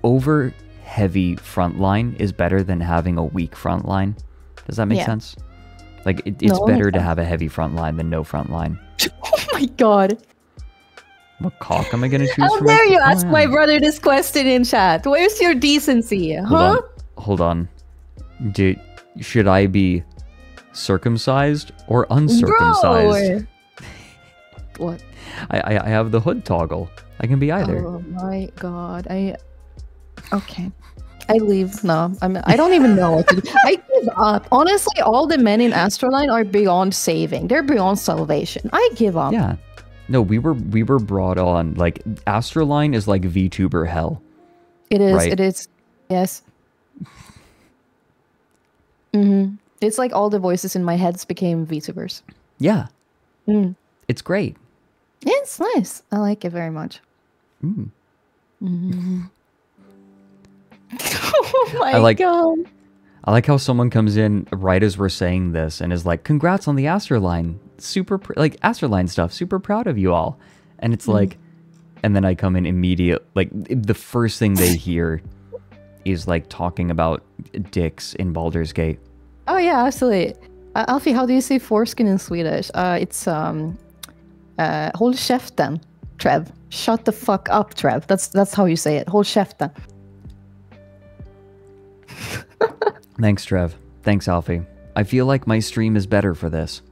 over heavy front line is better than having a weak front line. Does that make sense? Like it's better to have a heavy front line than no front line. Oh my god. What cock am I gonna choose How for my... dare you Oh, ask yeah. my brother this question in chat? Where's your decency, huh? Hold on. Should I be circumcised or uncircumcised? Bro! What? I have the hood toggle. I can be either. Oh my god. Okay. I leave. No, I don't even know what to do. I give up. Honestly, all the men in AstraLine are beyond saving. They're beyond salvation. I give up. Yeah. No, we were brought on, like, AstraLine is like VTuber hell. It is. Right? It is. Yes. Mm-hmm. It's like all the voices in my heads became VTubers. Yeah. Mm. It's great. Yeah, it's nice. I like it very much. Mm. Mm-hmm. Oh my god. I like how someone comes in right as we're saying this and is like, congrats on the AstraLine. Like, AstraLine stuff. Super proud of you all. And it's like, and then I come in immediate, like, the first thing they hear is, like, talking about dicks in Baldur's Gate. Oh yeah, absolutely. Alfie, how do you say foreskin in Swedish? It's håll käften, Trev. Shut the fuck up, Trev. That's how you say it. Håll käften. Thanks, Trev. Thanks, Alfie. I feel like my stream is better for this.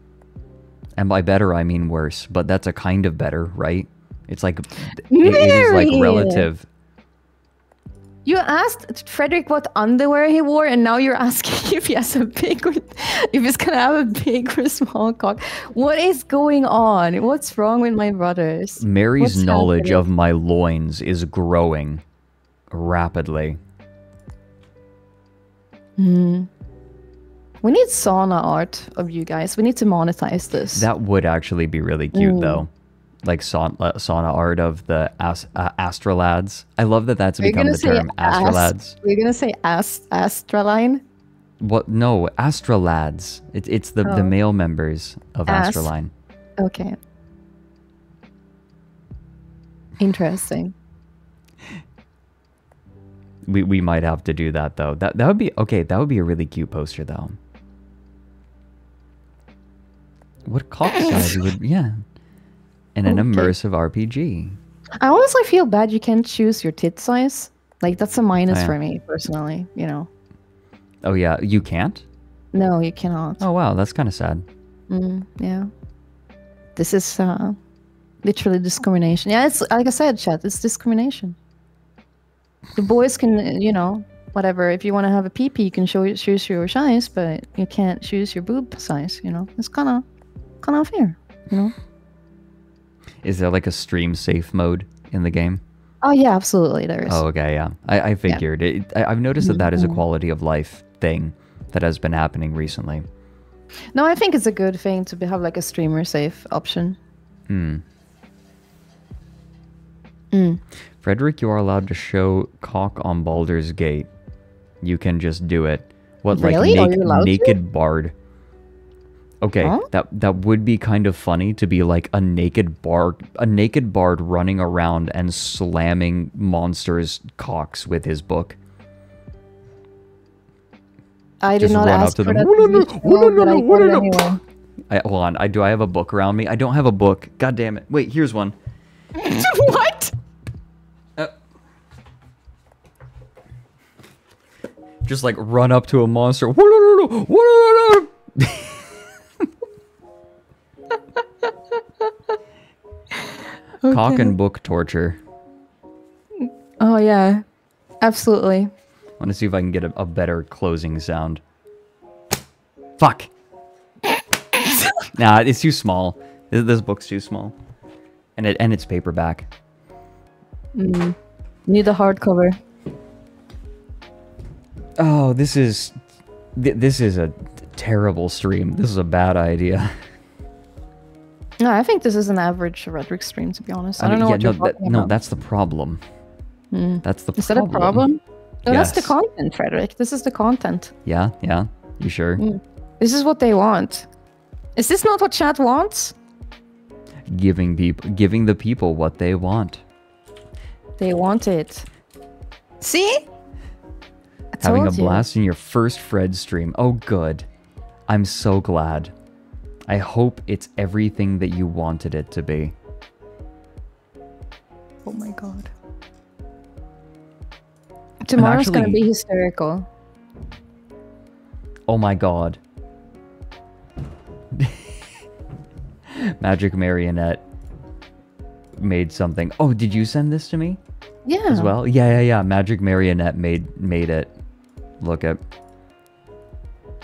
And by better, I mean worse. But that's a kind of better, right? It's like, it is like relative. You asked Frederick what underwear he wore, and now you're asking if he has a big, if he's gonna have a big or small cock. What is going on? What's wrong with my brothers? Mary's What's knowledge happening? of my loins is growing rapidly. Hmm. We need sauna art of you guys. We need to monetize this. That would actually be really cute, though. Like sauna art of the AstraLads. I love that that's become the term, AstraLads. We're gonna say AstraLine. What? No, AstraLads. It's the male members of AstraLine. Okay. Interesting. We might have to do that though. That would be okay. That would be a really cute poster though. What cock size would in an immersive RPG. I honestly feel bad you can't choose your tit size. Like that's a minus yeah. for me personally. You know. Oh yeah, you can't? No, you cannot. Oh wow, that's kind of sad. Yeah. This is literally discrimination. Yeah, it's like I said, chat. It's discrimination. The boys can, you know, whatever. If you want to have a pee-pee, you can choose your size, but you can't choose your boob size. You know, it's kind of unfair. You know. Is there like a stream safe mode in the game? Oh yeah, absolutely. There is. Oh okay, yeah. I figured. Yeah. I've noticed that is a quality of life thing that has been happening recently. No, I think it's a good thing to have like a streamer safe option. Frederick, you are allowed to show cock on Baldur's Gate. You can just do it. What, really? like naked bard? Okay, huh? that would be kind of funny to be like a naked bard running around and slamming monsters' cocks with his book. I did Just not run ask up to for them. that. Hold on. Do I have a book around me? I don't have a book. God damn it. Wait, here's one. What? Just like run up to a monster. Cock and book torture. Oh yeah, absolutely. I want to see if I can get a better closing sound. Fuck. Nah, it's too small. This book's too small, and it's paperback. Need a hardcover. Oh, this is a terrible stream. This is a bad idea. No, I think this is an average Rhetoric stream, to be honest. I don't know what you're talking about. No, that's the problem. That's the problem. Is that a problem? No, Yes. that's the content, Frederick. This is the content. Yeah. You sure? This is what they want. Is this not what chat wants? Giving the people what they want. They want it. See? Having a blast in your first Fred stream. Oh, good. I'm so glad. I hope it's everything that you wanted it to be. Oh my god. Tomorrow's gonna be hysterical. Oh my god. Magic Marionette made something. Oh, did you send this to me? Yeah. As well? Yeah. Magic Marionette made it. Look at.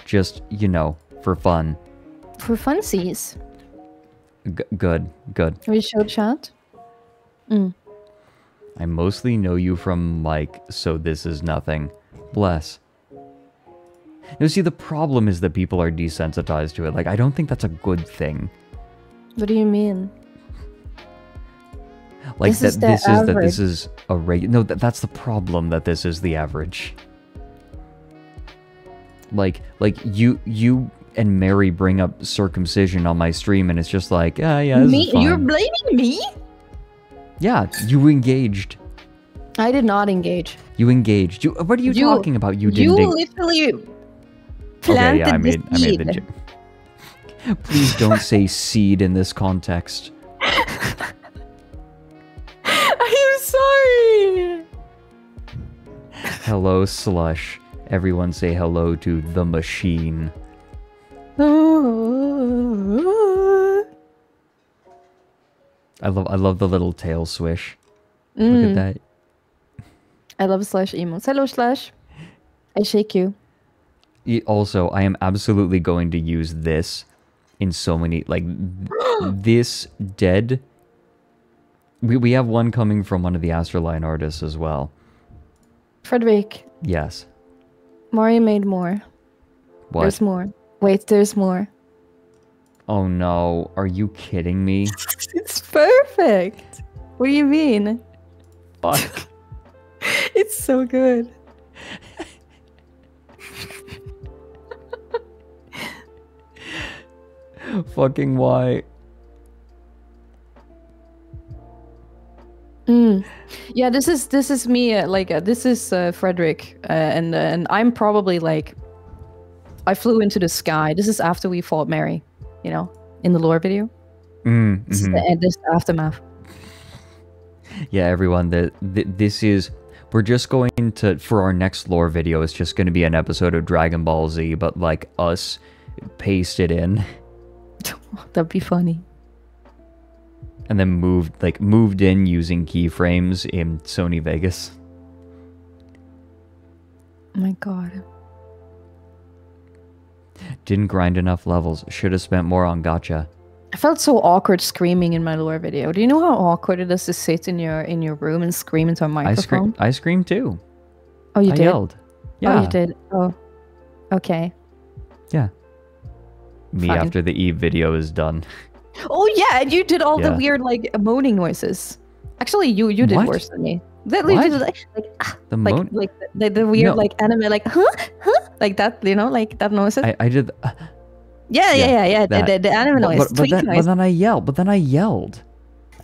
Just, you know, for fun. For funsies. Good. Have you showed chat? I mostly know you from Mike, so this is nothing. Bless. You see, the problem is that people are desensitized to it. Like, I don't think that's a good thing. What do you mean? Like, this is a regular... No, that's the problem, that this is the average. Like you and Mary bring up circumcision on my stream, and it's just like, yeah, this is fine. You're blaming me? Yeah, you engaged. I did not engage. You engaged. What are you talking about? You didn't. You literally planted I made seed. the Please don't say seed in this context. I'm sorry. Hello, Slush. Everyone say hello to the machine. I love the little tail swish. Look at that. I love Slash emotes. Hello, Slash. I shake you. Also, I am absolutely going to use this in so many, like, this dead. We have one coming from one of the AstraLine artists as well. Frederick. Yes. Mario made more. What? There's more. Wait, there's more. Oh no, are you kidding me? It's perfect. What do you mean? Fuck. It's so good. Fucking why? Yeah, this is me. This is Frederick, and I'm probably like, I flew into the sky. This is after we fought Mary, you know, in the lore video. This is the aftermath. Yeah, everyone. This is. We're just going to, for our next lore video, it's just going to be an episode of Dragon Ball Z, but like us pasted in. That'd be funny. And then moved in using keyframes in Sony Vegas. Oh my god. Didn't grind enough levels. Should have spent more on gacha. I felt so awkward screaming in my lore video. Do you know how awkward it is to sit in your room and scream into a microphone? I screamed too. Oh, you did? I yelled. Yeah. Oh, you did? Oh. Okay. Yeah. Me Fine. after the Eve video is done. Oh yeah, and you did all the weird like moaning noises. Actually, you did What? worse than me. The weird like anime like huh like that, you know, like that noises. I did. Yeah. That. The anime noise. But then I yelled.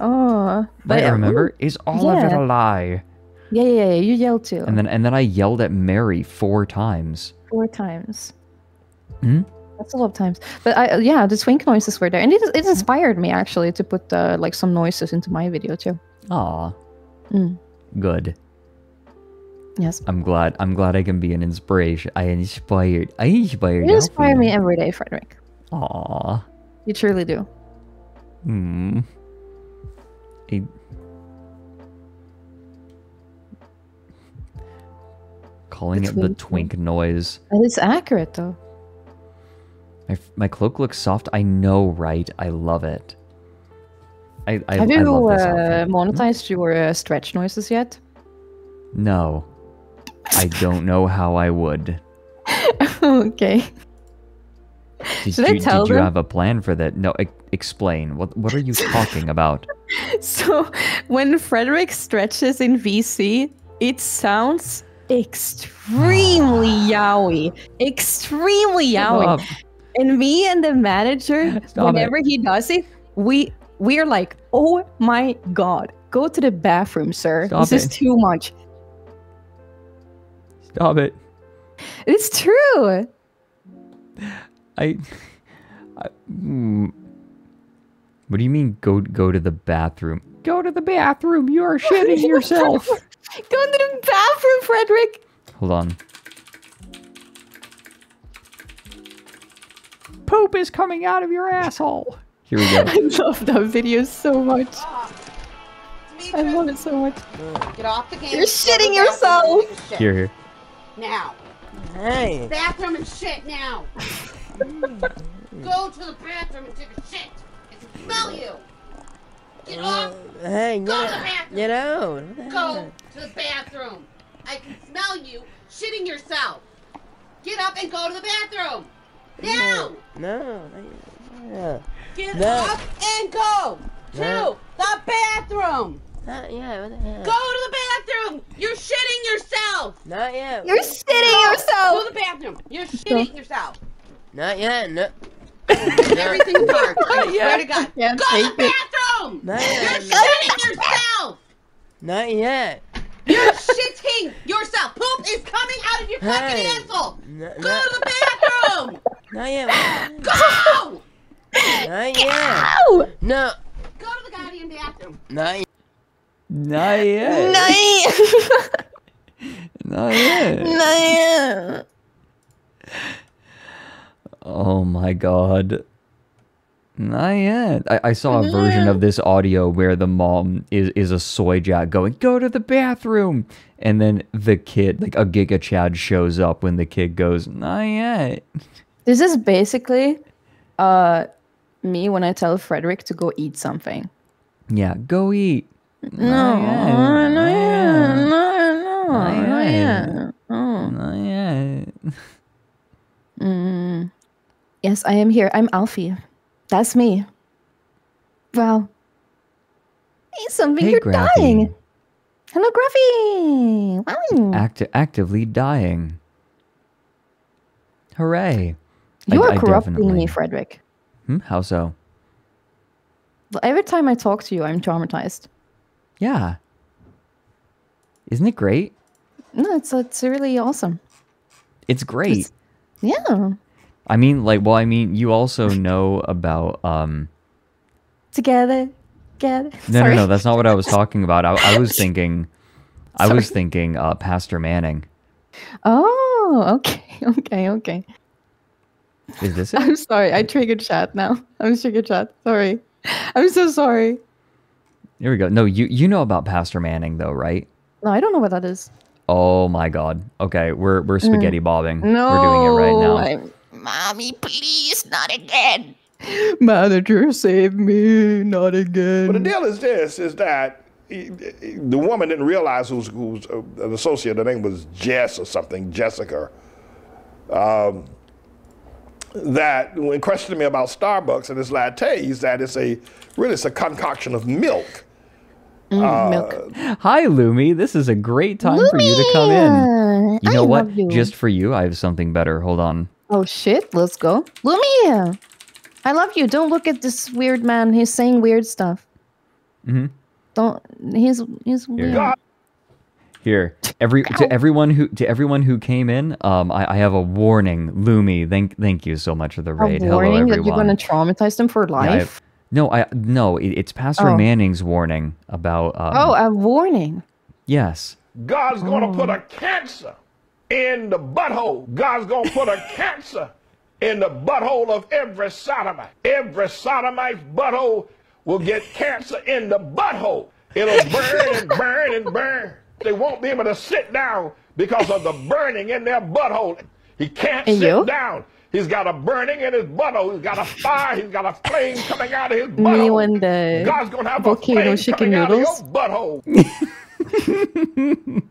Oh, But I remember, is all of it a lie? Yeah. You yelled too. And then I yelled at Mary 4 times. 4 times. Hmm? That's a lot of times. But the twink noises were there, and it inspired me actually to put like some noises into my video too. Aw. Good. Yes. I'm glad I can be an inspiration. I inspired. You inspire me every day, Frederick. Aw. You truly do. Calling it the twink noise. And it's accurate though. My cloak looks soft. I know, right? I love it. Have you love this outfit. monetized your stretch noises yet? No. I don't know how I would. Okay. Should I tell Did you them? have a plan for that? No, explain. What are you talking about? So, when Frederick stretches in VC, it sounds extremely yaoi. Extremely yaoi. And me and the manager, whenever he does it, we're like, oh my god, go to the bathroom, sir. This is too much. Stop it. It's true. What do you mean go to the bathroom? Go to the bathroom. You are shitting yourself. Go to the bathroom, Frederick. Hold on. Poop is coming out of your asshole. Here we go. I love that video so much. I love it so much. Get off the game. You're shitting yourself. Here. Now. Hey. Bathroom and shit now. Go to the bathroom and take a shit. I can smell you. Get off. Hey, Go to the bathroom. get out. Go to the bathroom. I can smell you shitting yourself. Get up and go to the bathroom. Now. No. Get No. up and go to No. the bathroom. Not yet. What the hell? Go to the bathroom. You're shitting yourself. Not yet. You're shitting yourself. Go to the bathroom. You're shitting yourself. Not yet. No. Everything apart. I swear to God. Go Can't to the take it. bathroom. Not You're yet. shitting yourself. Not yet. You're shitting yourself. Poop is coming out of your fucking Hey. asshole. No, Go to the bathroom. Not yet. Go. Not yet. Ow! No. Go to the goddamn bathroom. Not yet. Not yet. Not yet. Not yet. Oh my god. Not yet. I saw a version of this audio where the mom is a soy jack going, go to the bathroom. And then the kid, like a Giga Chad, shows up when the kid goes, not yet. This is basically me when I tell Frederick to go eat something. Yeah, go eat. No, not yet. Not yet. Yes, I am here. I'm Alfie. That's me. Wow. Eat something. Hey, You're Graffy. dying. Hello, Graffy. Wow. Actively dying. Hooray. You are I corrupting definitely- me, Frederick. How so? Well, every time I talk to you, I'm traumatized. Yeah. Isn't it great? No, it's really awesome. It's great. Yeah. I mean, you also know about, Together. No, that's not what I was talking about. I was thinking, Pastor Manning. Oh, okay. Is this it? I'm sorry. I triggered chat now. I'm triggered chat. Sorry. I'm so sorry. Here we go. No, you know about Pastor Manning though, right? No, I don't know what that is. Oh my God. Okay, we're spaghetti bobbing. No, We're doing it right now. Mommy, please, not again. Manager, save me, not again. But the deal is this, is that the woman didn't realize who's an associate, her name was Jess or something, Jessica, that when questioning me about Starbucks and its lattes, that it's a concoction of milk. Milk. Hi, Lumi. This is a great time for you to come in. You know what? love you. Just for you, I have something better. Hold on. Oh shit, let's go. Lumia! I love you. Don't look at this weird man. He's saying weird stuff. Don't. He's weird. Here, to everyone who came in, I have a warning. Lumi, thank you so much for the raid. A Hello, warning everyone. that you're gonna traumatize them for life. It's Pastor Manning's warning about. A warning. Yes. God's going to put a cancer in the butthole. God's going to put a cancer in the butthole of every sodomite. Every sodomite's butthole will get cancer in the butthole. It'll burn and burn and burn. They won't be able to sit down because of the burning in their butthole. He can't sit down. He's got a burning in his butthole. He's got a fire. He's got a flame coming out of his butthole. Me when the God's going to have volcano a flame chicken coming noodles. out of your butthole.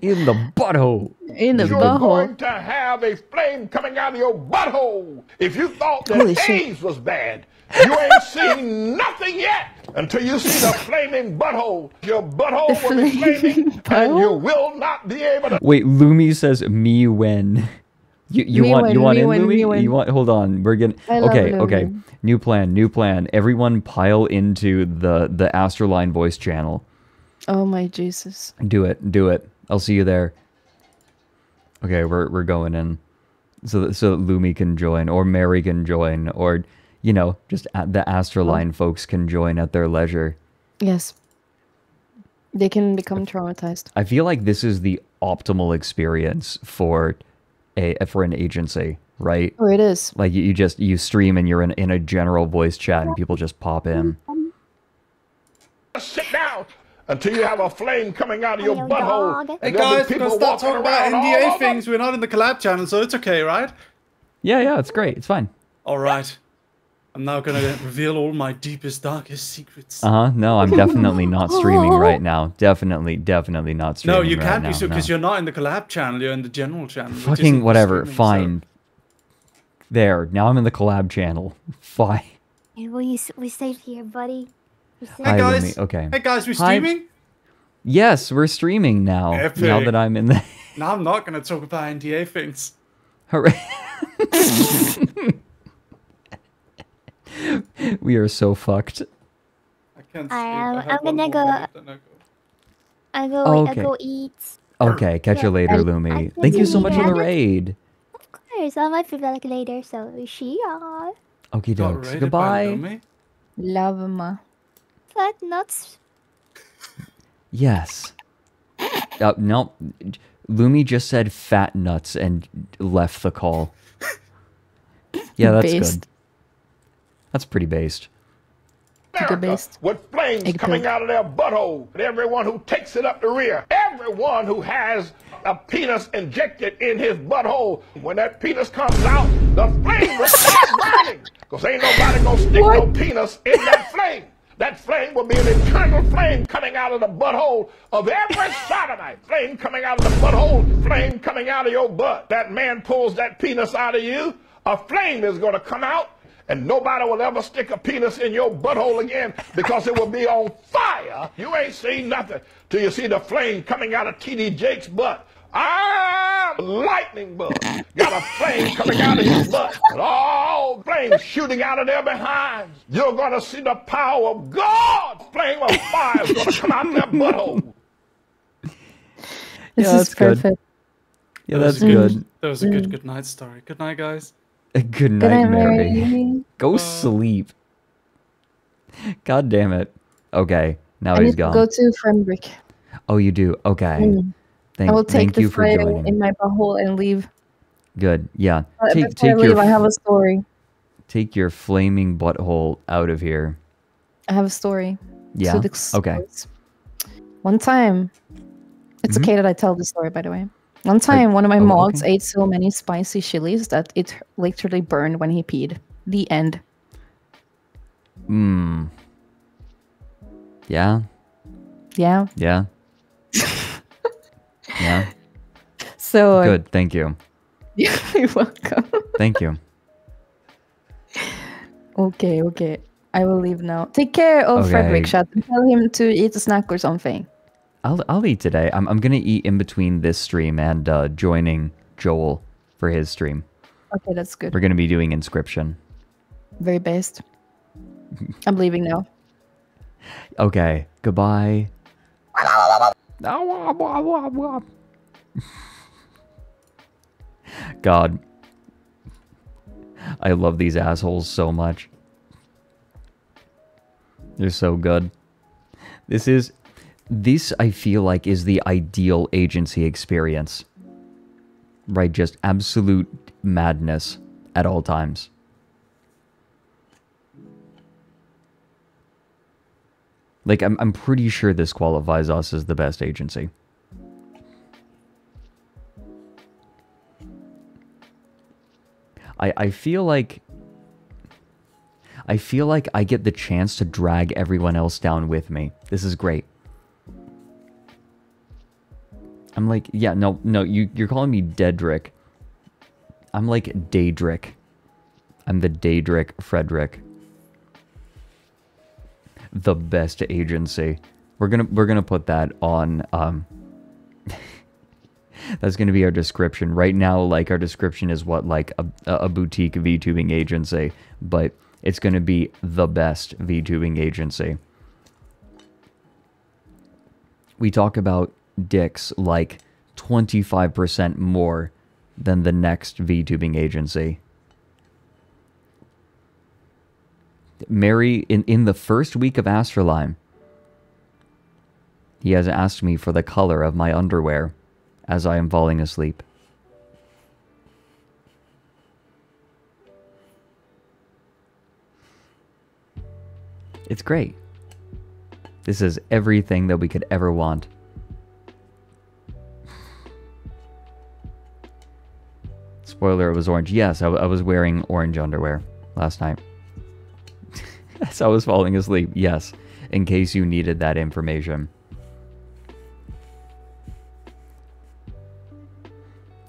In the butthole. In the You're butthole. going to have a flame coming out of your butthole. If you thought Holy that shit. AIDS was bad, you ain't seen nothing yet until you see the flaming butthole. Your butthole will be flaming, and you will not be able to. Wait, Lumi says me when. You Me want when, in, me when, Lumi? me when. You want? Hold on. We're gonna. I love Okay. Lumi. New plan. Everyone pile into the AstraLine voice channel. Oh my Jesus. Do it. I'll see you there. Okay, we're going in, so that Lumi can join, or Mary can join, or you know, just the AstraLine folks can join at their leisure. Yes. They can become traumatized. I feel like this is the optimal experience for an agency, right? Oh, it is. Like you stream and you're in a general voice chat and people just pop in. Sit down until you have a flame coming out of your butthole. Hey And there'll be guys, we're gonna people start walking talking about around all NDA over. things. We're not in the collab channel, so it's okay, right? Yeah, it's great. It's fine. All right. I'm now gonna reveal all my deepest, darkest secrets. No, I'm definitely not streaming right now. Definitely not streaming. No, you right can't now, be so because no. you're not in the collab channel. You're in the general channel. which Fucking isn't whatever. streaming, Fine. There. Now I'm in the collab channel. Fine. Hey, we safe here, buddy. We safe. Hi, guys. Lumi. Okay. Hey guys, we Hi. streaming? Yes, we're streaming now. Epic. Now that I'm in the. No, I'm not gonna talk about NDA things. Hooray. We are so fucked. I can't I'm gonna go. I go. Oh, I okay. go eat. Okay, catch you later, Lumi. Thank you so much for the raid. Of course, I might be back later. So she are. Okie dokes. Goodbye. Love ma. Fat nuts. Yes. No. Lumi just said fat nuts and left the call. Yeah, that's Based. good. That's pretty based. America with flames coming out of their butthole. And everyone who takes it up the rear. Everyone who has a penis injected in his butthole. When that penis comes out, the flame will start burning. Because ain't nobody gonna stick no penis in that flame. That flame will be an eternal flame coming out of the butthole of every sodomite. Flame coming out of the butthole, flame coming out of your butt. That man pulls that penis out of you, a flame is gonna come out. And nobody will ever stick a penis in your butthole again because it will be on fire. You ain't seen nothing till you see the flame coming out of T.D. Jake's butt. Lightning bug got a flame coming out of his butt. And all flames shooting out of their behinds. You're going to see the power of God. Flame of fire is going to come out of their butthole. This is perfect. Yeah, that's That was good. That was a good night story. Good night, guys. Good night, Mary. Go sleep. God damn it. Okay, now I he's need to gone. go to Frederick. Oh, you do? Okay. I will take Thank the you for fire joining. in my butthole and leave. Good. Yeah. Before I leave, I have a story. Take your flaming butthole out of here. I have a story. Yeah. So this Okay. goes. One time, it's okay that I tell the story, by the way. One time, one of my mods ate so many spicy chilies that it literally burned when he peed. The end. Yeah. Yeah. Yeah. Yeah. So Good. Thank you. You're welcome. Thank you. Okay. I will leave now. Take care of Okay. Frederick. Chat and tell him to eat a snack or something. I'll eat today. I'm gonna eat in between this stream and joining Joel for his stream. Okay, that's good. We're gonna be doing Inscription. Very based. I'm leaving now. Okay. Goodbye. God. I love these assholes so much. They're so good. This I feel like is the ideal agency experience. Right, just absolute madness at all times. Like, I'm pretty sure this qualifies us as the best agency. I feel like I get the chance to drag everyone else down with me. This is great. I'm like, yeah, no, you're calling me Dedrick. I'm like Daedric. I'm the Daedric Frederick. The best agency. We're gonna put that on that's gonna be our description. Right now, like, our description is what, like a boutique VTubing agency, but it's gonna be the best VTubing agency. We talk about dicks like 25% more than the next VTubing agency. Mary, in the first week of AstraLine, he has asked me for the color of my underwear as I am falling asleep. It's great. This is everything that we could ever want. Spoiler, it was orange. Yes, I was wearing orange underwear last night. As I was falling asleep. Yes, in case you needed that information.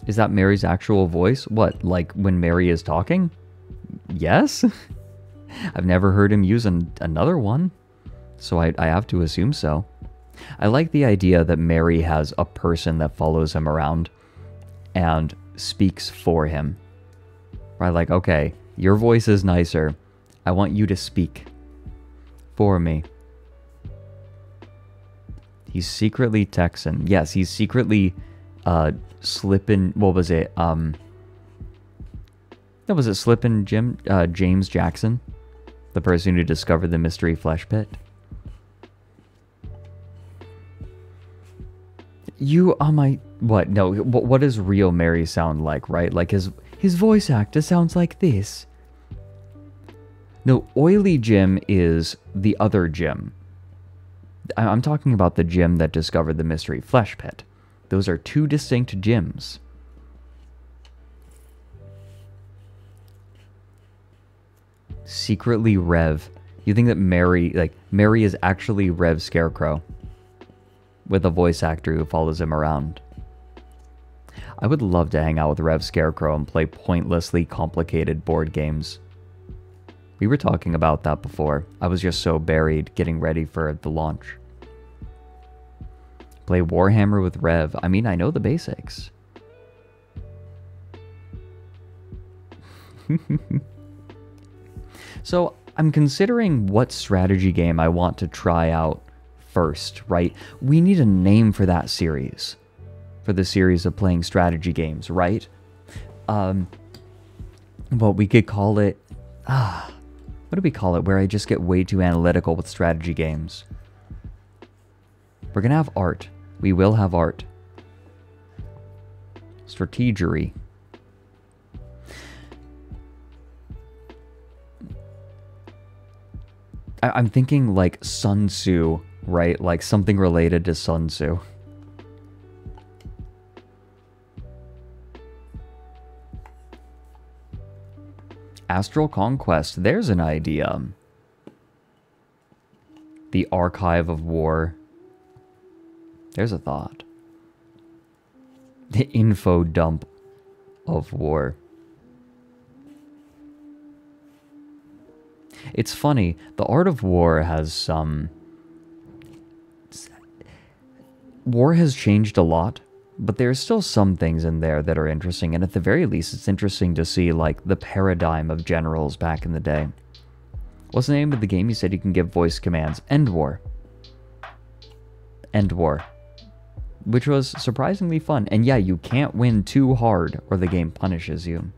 Is that Mary's actual voice? What, like when Mary is talking? Yes. I've never heard him use another one, so I have to assume so. I like the idea that Mary has a person that follows him around and speaks for him. Right, like, okay, your voice is nicer. I want you to speak for me. He's secretly Texan. Yes, he's secretly slipping. What was it? That was it. Slipping James Jackson, the person who discovered the mystery flesh pit. You are my what? No, what does real Mary sound like? Right, like his voice actor sounds like this. No, Oily Jim is the other Jim. I'm talking about the Jim that discovered the mystery flesh pit. Those are two distinct Jims. Secretly Rev. You think that Mary is actually Rev Scarecrow with a voice actor who follows him around. I would love to hang out with Rev Scarecrow and play pointlessly complicated board games. We were talking about that before. I was just so buried getting ready for the launch. Play Warhammer with Rev. I mean, I know the basics. So, I'm considering what strategy game I want to try out first, right? We need a name for that series. For the series of playing strategy games, right? Well, we could call it... what do we call it? Where I just get way too analytical with strategy games. We're gonna have art. We will have art. Strategery. I'm thinking like Sun Tzu, right? Like something related to Sun Tzu. Astral Conquest, there's an idea. The Archive of War. There's a thought. The info dump of war. It's funny, the Art of War has some... War has changed a lot, but there's still some things in there that are interesting, and at the very least, it's interesting to see, like, the paradigm of generals back in the day. What's the name of the game? You said you can give voice commands. End War. End War. Which was surprisingly fun. And yeah, you can't win too hard or the game punishes you.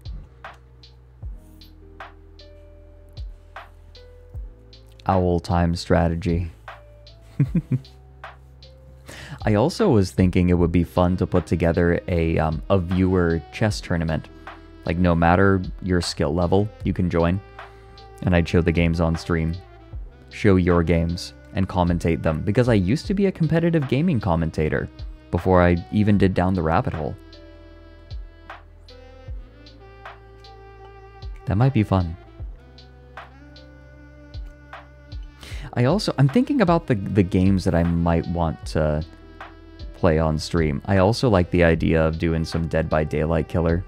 Owl time strategy. I also was thinking it would be fun to put together a viewer chess tournament. Like, no matter your skill level, you can join. And I'd show the games on stream. Show your games and commentate them. Because I used to be a competitive gaming commentator before I even did Down the Rabbit Hole. That might be fun. I'm thinking about the games that I might want to play on stream. I also like the idea of doing some Dead by Daylight killer.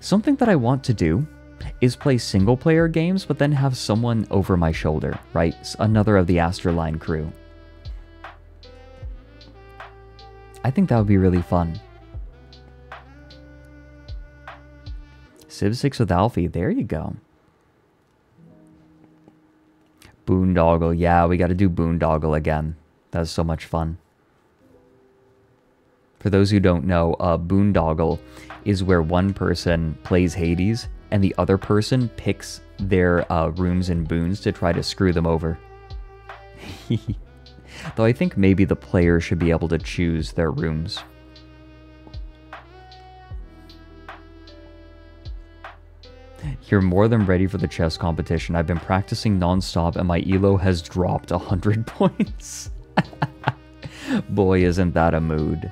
Something that I want to do is play single player games, but then have someone over my shoulder, right? Another of the AstraLine crew. I think that would be really fun. Civ 6 with Alfie, there you go. Boondoggle, yeah, we gotta do Boondoggle again. That's so much fun. For those who don't know, Boondoggle is where one person plays Hades and the other person picks their runes and boons to try to screw them over. Though I think maybe the player should be able to choose their rooms. You're more than ready for the chess competition. I've been practicing non-stop and my elo has dropped 100 points. Boy, isn't that a mood.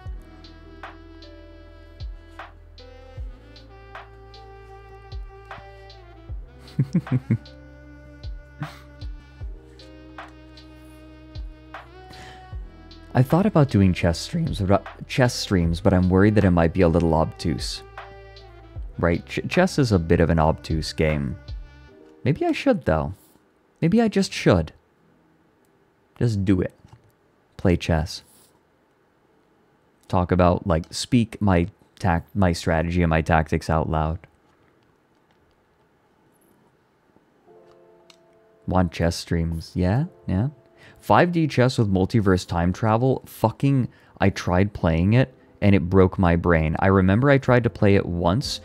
I thought about doing chess streams, but I'm worried that it might be a little obtuse. Right, chess is a bit of an obtuse game. Maybe I should, though. Maybe I just should. Just do it. Play chess. Talk about, like, speak my strategy and my tactics out loud. Want chess streams? Yeah? 5D chess with multiverse time travel, fucking, I tried playing it, and it broke my brain. I remember I tried to play it once.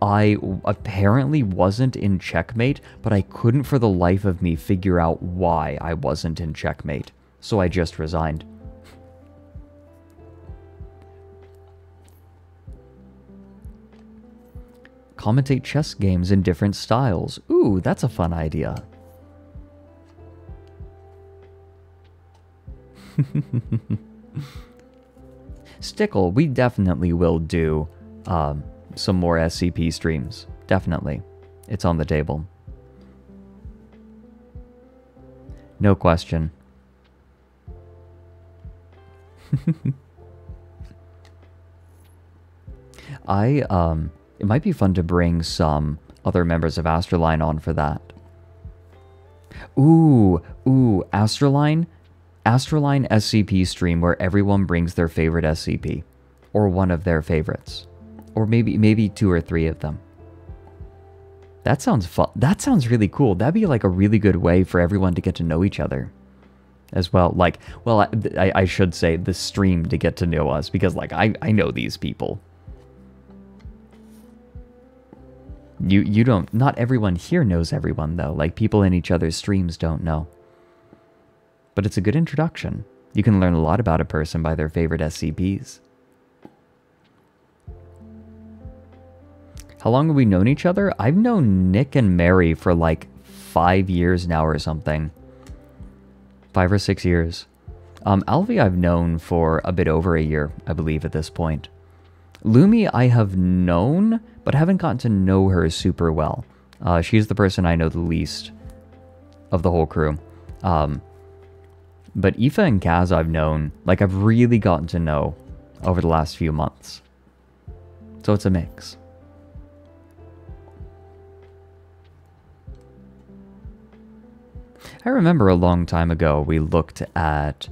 I apparently wasn't in checkmate, but I couldn't for the life of me figure out why I wasn't in checkmate. So I just resigned. Commentate chess games in different styles. Ooh, that's a fun idea. Stickle, we definitely will do some more SCP streams. Definitely. It's on the table. No question. It might be fun to bring some other members of AstraLine on for that. Ooh, AstraLine SCP stream where everyone brings their favorite SCP. Or one of their favorites. Or maybe 2 or 3 of them. That sounds fun. That sounds really cool. That'd be like a really good way for everyone to get to know each other. As well. Like, well, I should say the stream to get to know us. Because, like, I know these people. You don't... Not everyone here knows everyone, though. Like, people in each other's streams don't know. But it's a good introduction. You can learn a lot about a person by their favorite SCPs. How long have we known each other? I've known Nick and Mary for like 5 years now or something. 5 or 6 years. Alfie I've known for a bit over a year, I believe, at this point. Lumi I have known, but haven't gotten to know her super well. She's the person I know the least of the whole crew. But Aoife and Kaz I've known, like I've really gotten to know over the last few months. So it's a mix. I remember a long time ago we looked at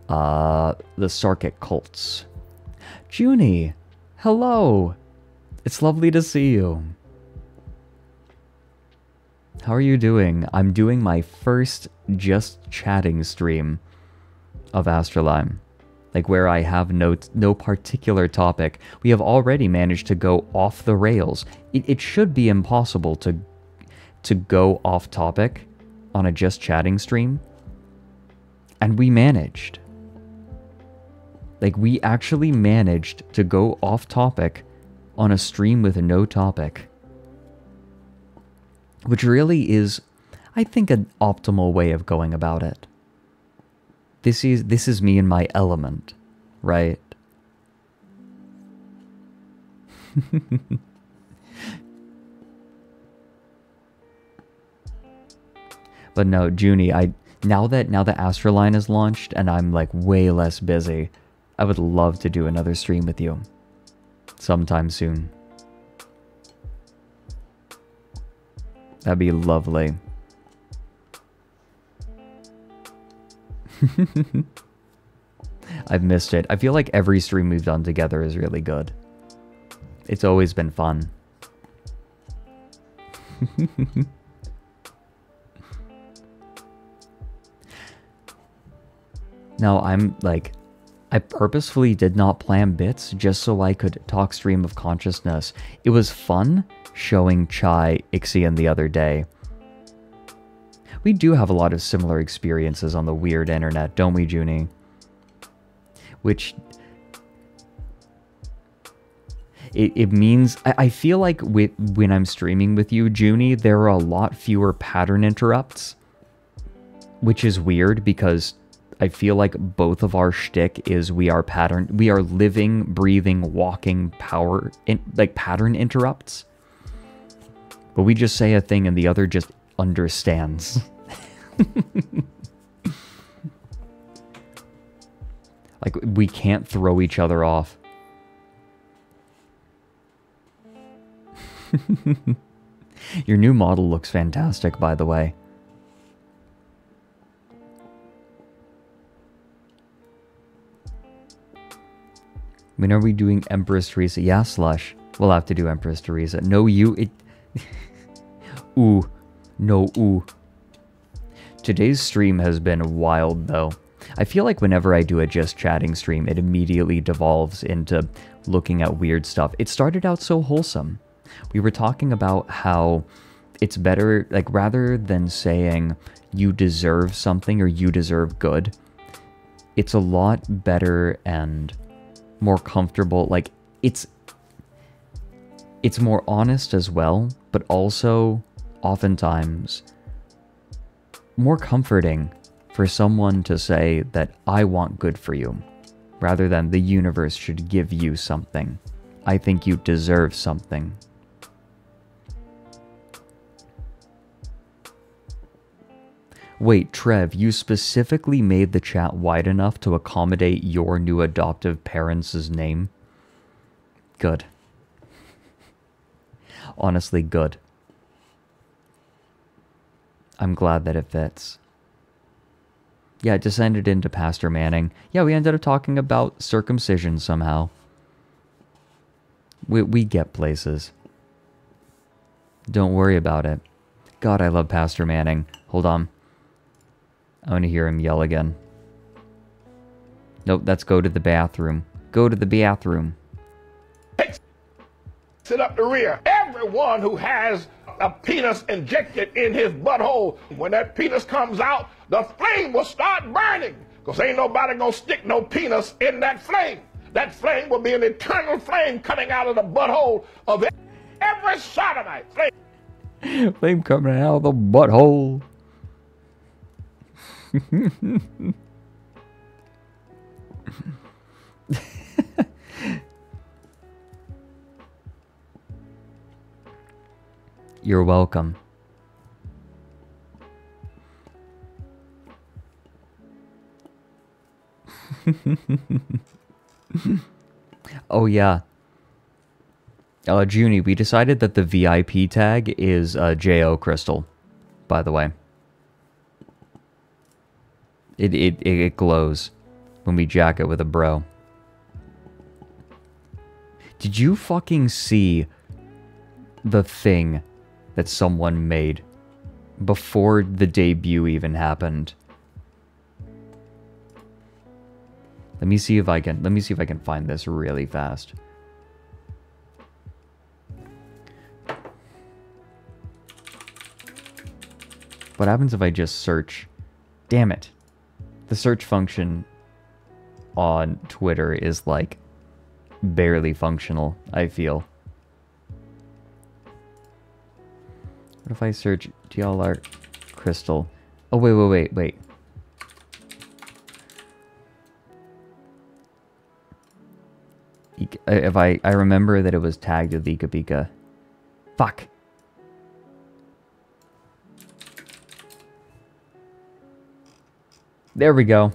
the Sarkic cults. Junie, hello! It's lovely to see you. How are you doing? I'm doing my first just chatting stream of AstraLine. Like where I have no particular topic. We have already managed to go off the rails. It should be impossible to go off topic on a just chatting stream. And we managed. Like we actually managed to go off topic on a stream with no topic. Which really is, I think, an optimal way of going about it. This is me in my element, right? But no, Junie, now that AstraLine is launched and I'm like way less busy, I would love to do another stream with you sometime soon. That'd be lovely. I've missed it. I feel like every stream we've done together is really good. It's always been fun. Now I'm like, I purposefully did not plan bits just so I could talk stream of consciousness. It was fun showing Chai Ixion the other day. We do have a lot of similar experiences on the weird internet, don't we, Junie? Which... It means... I feel like when I'm streaming with you, Junie, there are a lot fewer pattern interrupts. Which is weird because I feel like both of our shtick is we are living, breathing, walking pattern interrupts. But we just say a thing and the other just understands. Like, we can't throw each other off. Your new model looks fantastic, by the way. When are we doing Empress Teresa? Yeah, Slush. We'll have to do Empress Teresa. No, ooh. No, ooh. Today's stream has been wild, though. I feel like whenever I do a just chatting stream, it immediately devolves into looking at weird stuff. It started out so wholesome. We were talking about how it's better, like, rather than saying you deserve something or you deserve good, it's a lot better and more comfortable. Like, it's more honest as well, but also oftentimes more comforting for someone to say that I want good for you, rather than the universe should give you something. I think you deserve something. Wait, Trev, you specifically made the chat wide enough to accommodate your new adoptive parents' name? Good. Honestly, good. I'm glad that it fits. Yeah, it descended into Pastor Manning. Yeah, we ended up talking about circumcision somehow. We get places. Don't worry about it. God, I love Pastor Manning. Hold on. I want to hear him yell again. Nope, that's go to the bathroom. Go to the bathroom. Sit up the rear. Everyone who has a penis injected in his butthole, when that penis comes out, the flame will start burning. Because ain't nobody gonna stick no penis in that flame. That flame will be an eternal flame coming out of the butthole of every sodomite. Flame coming out of the butthole. You're welcome. Oh yeah. Junie, we decided that the VIP tag is JO Crystal, by the way. It glows when we jack it with a bro. Did you fucking see the thing that someone made before the debut even happened? Let me see if I can find this really fast. What happens if I just search? Damn it. The search function on Twitter is like barely functional, I feel. What if I search TLR Crystal? Oh, wait. If I remember that it was tagged with Ika Pika. Fuck. There we go.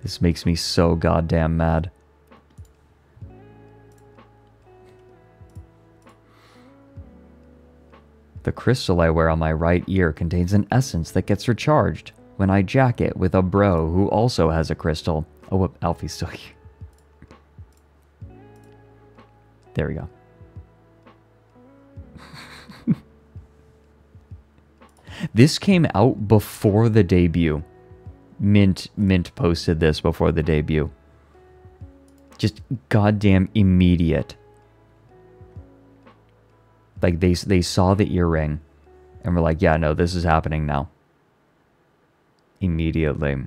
This makes me so goddamn mad. The crystal I wear on my right ear contains an essence that gets recharged when I jack it with a bro who also has a crystal. Oh, whoop, Alfie's still here. There we go. This came out before the debut. Mint posted this before the debut. Just goddamn immediate. Like they saw the earring and were like, yeah, no, this is happening now. Immediately.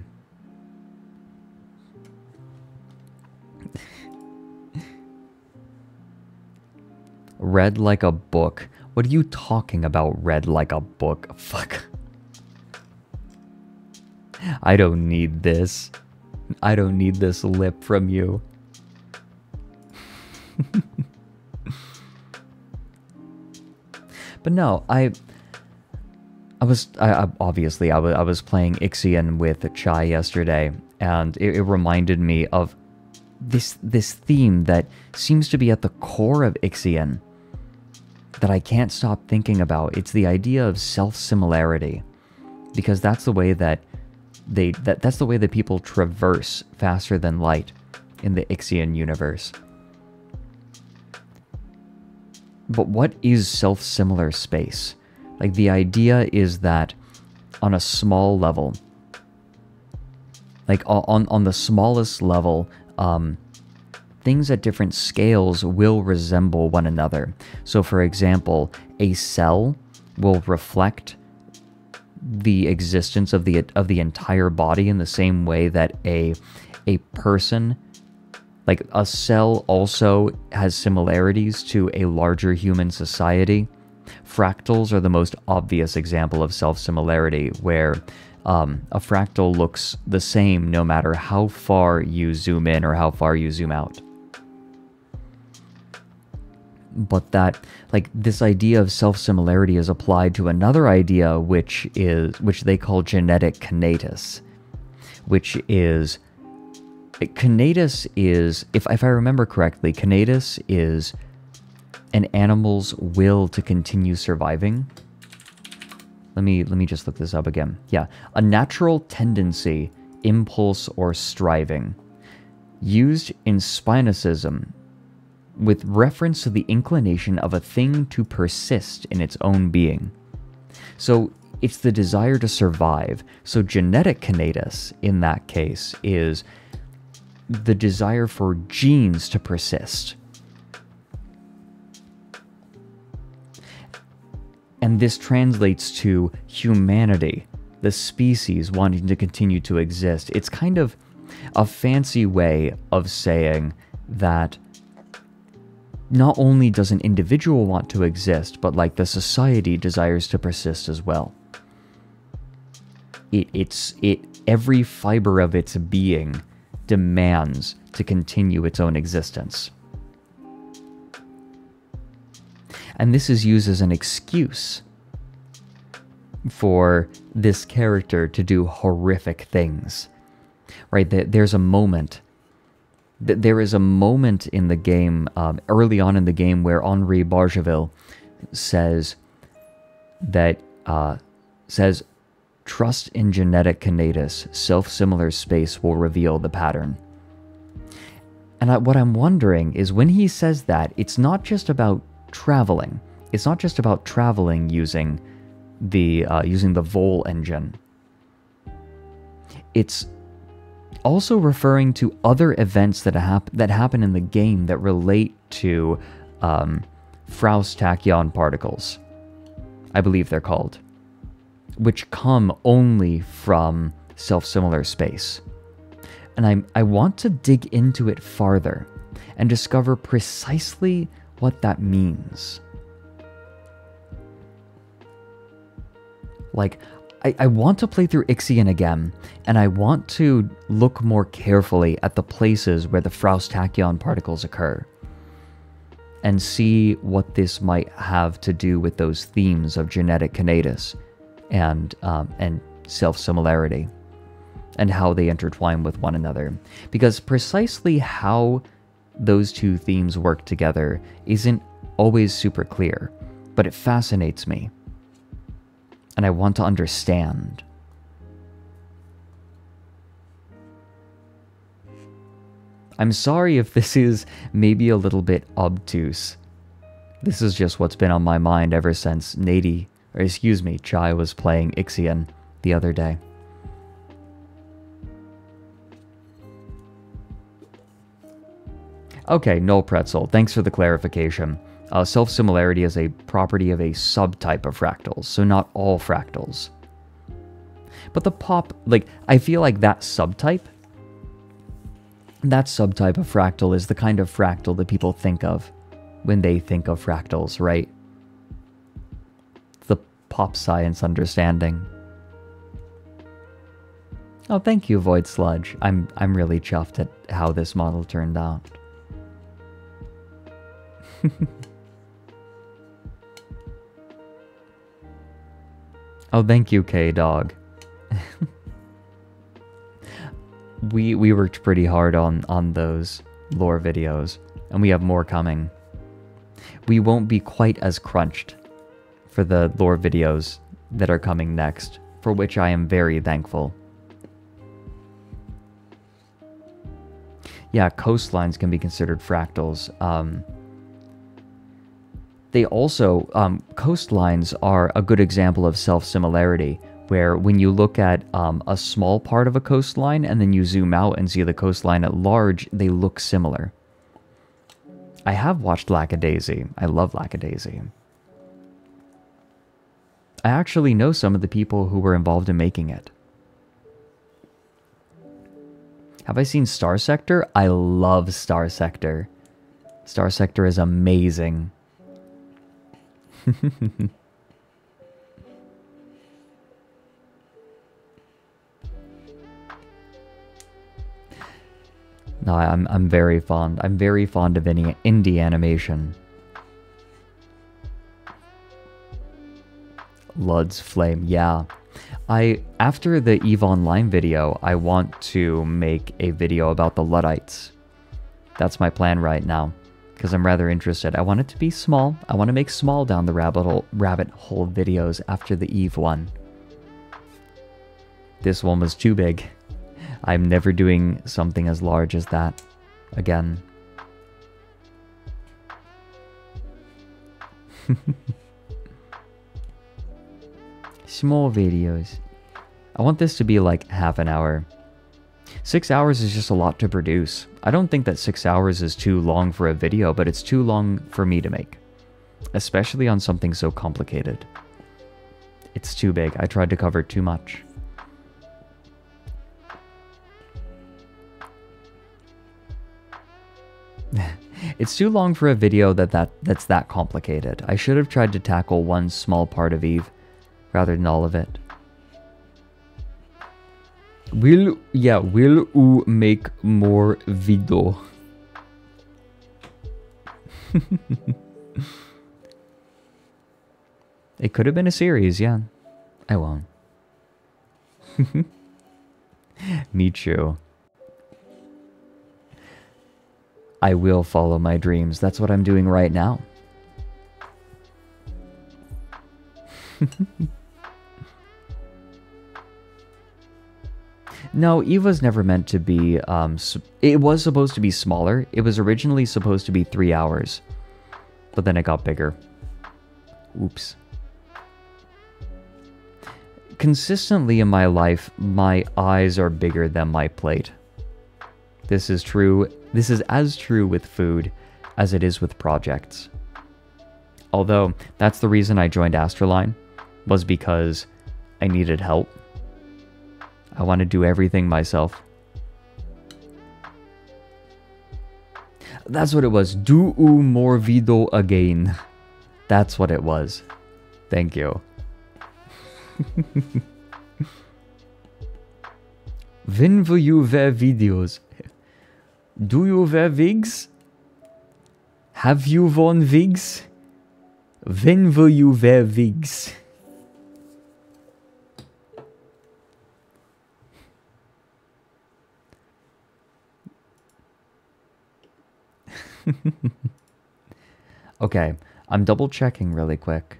Read like a book. What are you talking about, read like a book? Fuck. I don't need this. I don't need this lip from you. But no, I was playing Ixion with Chai yesterday, and it reminded me of this theme that seems to be at the core of Ixion that I can't stop thinking about. It's the idea of self-similarity, because that's the way that that's the way that people traverse faster than light in the Ixion universe. But what is self-similar space? Like, the idea is that on a small level, like on the smallest level, things at different scales will resemble one another. So for example, a cell will reflect the existence of the entire body in the same way that a person, like a cell, also has similarities to a larger human society. Fractals are the most obvious example of self-similarity, where a fractal looks the same no matter how far you zoom in or how far you zoom out. But that, like, this idea of self-similarity is applied to another idea, which they call genetic kinetics, which is, kinetics is, if I remember correctly, kinetics is an animal's will to continue surviving. Let me just look this up again. Yeah, a natural tendency, impulse, or striving, used in Spinocism with reference to the inclination of a thing to persist in its own being. So it's the desire to survive. So genetic kinetics, in that case, is the desire for genes to persist. And this translates to humanity, the species wanting to continue to exist. It's kind of a fancy way of saying that not only does an individual want to exist, but like the society desires to persist as well. Every fiber of its being demands to continue its own existence. And this is used as an excuse for this character to do horrific things. Right? There's a moment. There is a moment in the game, early on in the game, where Henri Bargeville says that, trust in genetic kinetics, self-similar space will reveal the pattern. And what I'm wondering is, when he says that, it's not just about traveling. It's not just about traveling using the Vol engine. It's also referring to other events that happen in the game that relate to Faust tachyon particles, I believe they're called, which come only from self-similar space. And I want to dig into it farther and discover precisely what that means. Like, I want to play through Ixion again, and I want to look more carefully at the places where the Faust tachyon particles occur, and see what this might have to do with those themes of genetic kinetics and self-similarity, and how they intertwine with one another. Because precisely how those two themes work together isn't always super clear, but it fascinates me. And I want to understand. I'm sorry if this is maybe a little bit obtuse. This is just what's been on my mind ever since Chai was playing Ixion the other day. Okay, null pretzel. Thanks for the clarification. Self-similarity is a property of a subtype of fractals, so not all fractals. But the pop, like, I feel like that subtype of fractal is the kind of fractal that people think of when they think of fractals, right? The pop science understanding. Oh, thank you, Void Sludge. I'm really chuffed at how this model turned out. Oh, thank you, K-Dog. we worked pretty hard on those lore videos, and we have more coming. We won't be quite as crunched for the lore videos that are coming next, for which I am very thankful. Yeah, coastlines can be considered fractals. They also, coastlines are a good example of self-similarity, where when you look at a small part of a coastline and then you zoom out and see the coastline at large, they look similar. I have watched Lackadaisy. I love Lackadaisy. I actually know some of the people who were involved in making it. Have I seen Star Sector? I love Star Sector. Star Sector is amazing. No, I'm very fond. I'm very fond of any indie animation. Lud's Flame, yeah. After the EVE Online video, I want to make a video about the Luddites. That's my plan right now, because I'm rather interested. I want it to be small. I want to make small down the rabbit hole videos after the EVE one. This one was too big. I'm never doing something as large as that again. Small videos. I want this to be like half an hour. 6 hours is just a lot to produce. I don't think that 6 hours is too long for a video, but it's too long for me to make. Especially on something so complicated. It's too big. I tried to cover too much. It's too long for a video that's that complicated. I should have tried to tackle one small part of EVE rather than all of it. Will you make more video? It could have been a series, yeah. I won't. Me too. I will follow my dreams. That's what I'm doing right now. No, EVE was never meant to be, it was supposed to be smaller. It was originally supposed to be 3 hours. But then it got bigger. Oops. Consistently in my life, my eyes are bigger than my plate. This is true. This is as true with food as it is with projects. Although, that's the reason I joined AstraLine, was because I needed help. I want to do everything myself. That's what it was. Do more video again. That's what it was. Thank you. When will you wear videos? Do you wear wigs? Have you worn wigs? When will you wear wigs? Okay, I'm double checking really quick.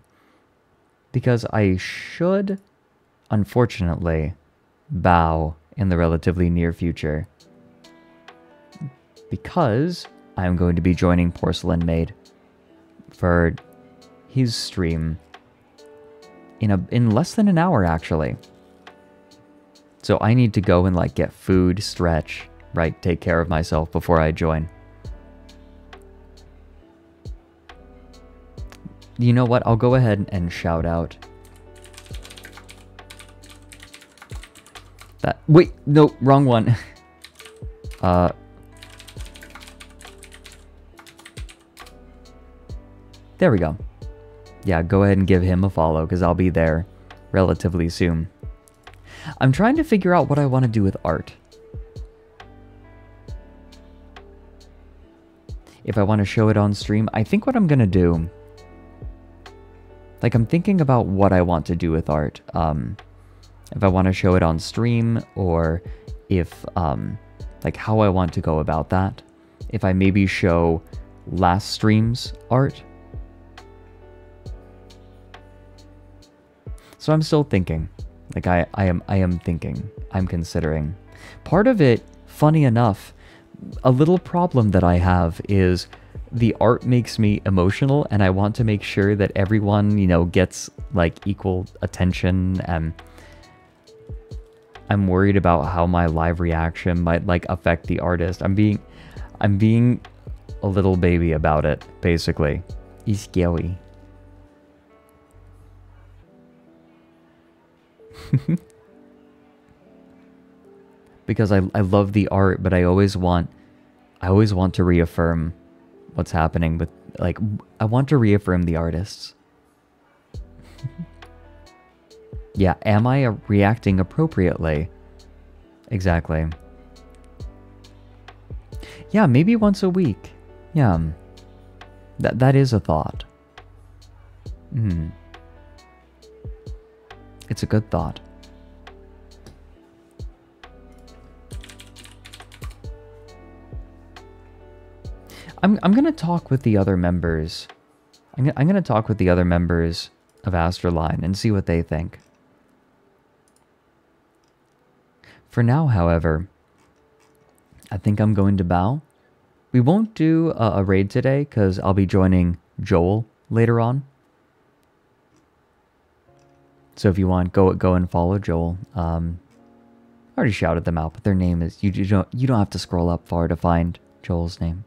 Because I should, unfortunately, bow in the relatively near future. Because I'm going to be joining Porcelain Maid for his stream in less than an hour, actually. So I need to go and like get food, stretch, right, take care of myself before I join. You know what? I'll go ahead and shout out. That. Wait, no, wrong one. There we go. Yeah, go ahead and give him a follow, because I'll be there relatively soon. I'm trying to figure out what I want to do with art. If I want to show it on stream, I think what I'm going to do... Like, I'm thinking about what I want to do with art. If I want to show it on stream, or if, like, how I want to go about that. If I maybe show last stream's art. So I'm still thinking. Like, I am thinking. I'm considering. Part of it, funny enough, a little problem that I have is the art makes me emotional, and I want to make sure that everyone, you know, gets, like, equal attention, and I'm worried about how my live reaction might, like, affect the artist. I'm being a little baby about it, basically. It's scary. Because I love the art, but I always want to reaffirm what's happening with, like, I want to reaffirm the artists. Yeah, am I reacting appropriately? Exactly. Yeah, maybe once a week. Yeah. That is a thought. It's a good thought. I'm gonna talk with the other members. I'm gonna talk with the other members of AstraLine and see what they think. For now, however, I think I'm going to bow. We won't do a raid today because I'll be joining Joel later on. So if you want, go and follow Joel. I already shouted them out, but their name is you don't have to scroll up far to find Joel's name.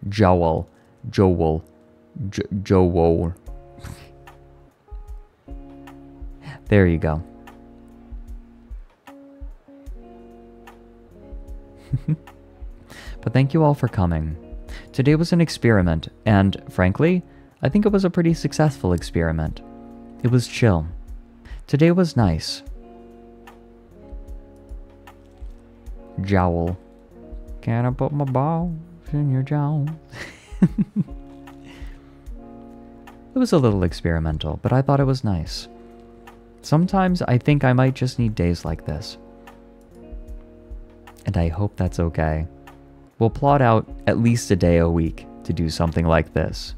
Joel. Joel. There you go. But thank you all for coming. Today was an experiment, and frankly, I think it was a pretty successful experiment. It was chill. Today was nice. Jowl. Can I put my balls in your jowl? It was a little experimental, but I thought it was nice. Sometimes I think I might just need days like this. And I hope that's okay. We'll plot out at least a day a week to do something like this.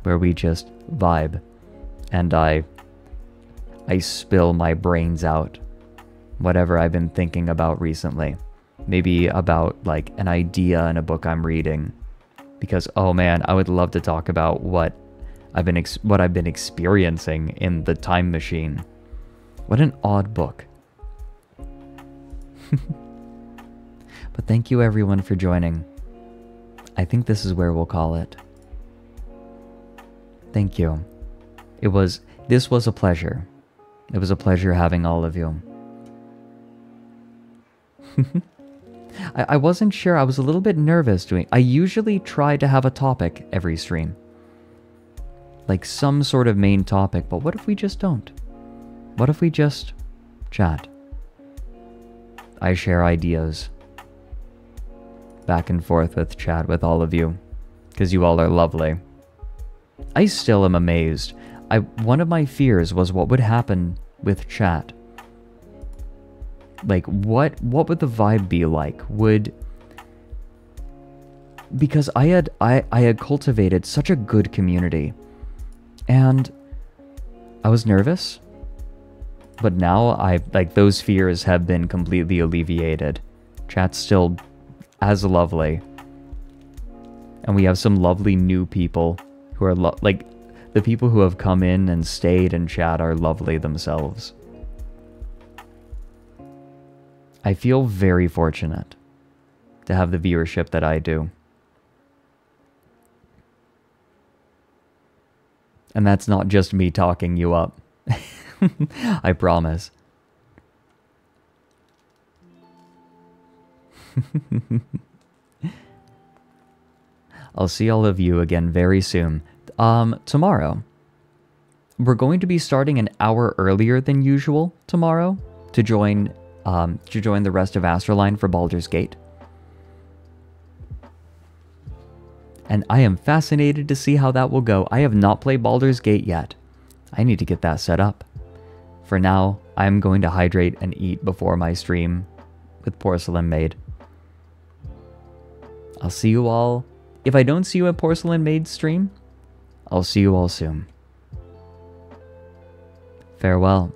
Where we just vibe. And I spill my brains out. Whatever I've been thinking about recently. Maybe about, like, an idea in a book I'm reading. Because, oh man, I would love to talk about what I've been experiencing in the time machine. What an odd book. But thank you everyone for joining. I think this is where we'll call it. Thank you. This was a pleasure. It was a pleasure having all of you. I wasn't sure. I was a little bit nervous doing. I usually try to have a topic every stream. Like some sort of main topic, but what if we just don't? What if we just chat? I share ideas back and forth with chat with all of you, because you all are lovely. I still am amazed. One of my fears was what would happen with chat. Like, what would the vibe be like? Because I had cultivated such a good community, and I was nervous, but now those fears have been completely alleviated. Chat's still as lovely, and we have some lovely new people who are like the people who have come in and stayed and chat are lovely themselves. I feel very fortunate to have the viewership that I do. And that's not just me talking you up. I promise. I'll see all of you again very soon. Tomorrow. We're going to be starting an hour earlier than usual tomorrow to join the rest of AstraLine for Baldur's Gate. And I am fascinated to see how that will go. I have not played Baldur's Gate yet. I need to get that set up. For now, I'm going to hydrate and eat before my stream with Porcelain Maid. I'll see you all. If I don't see you at Porcelain Maid's stream, I'll see you all soon. Farewell.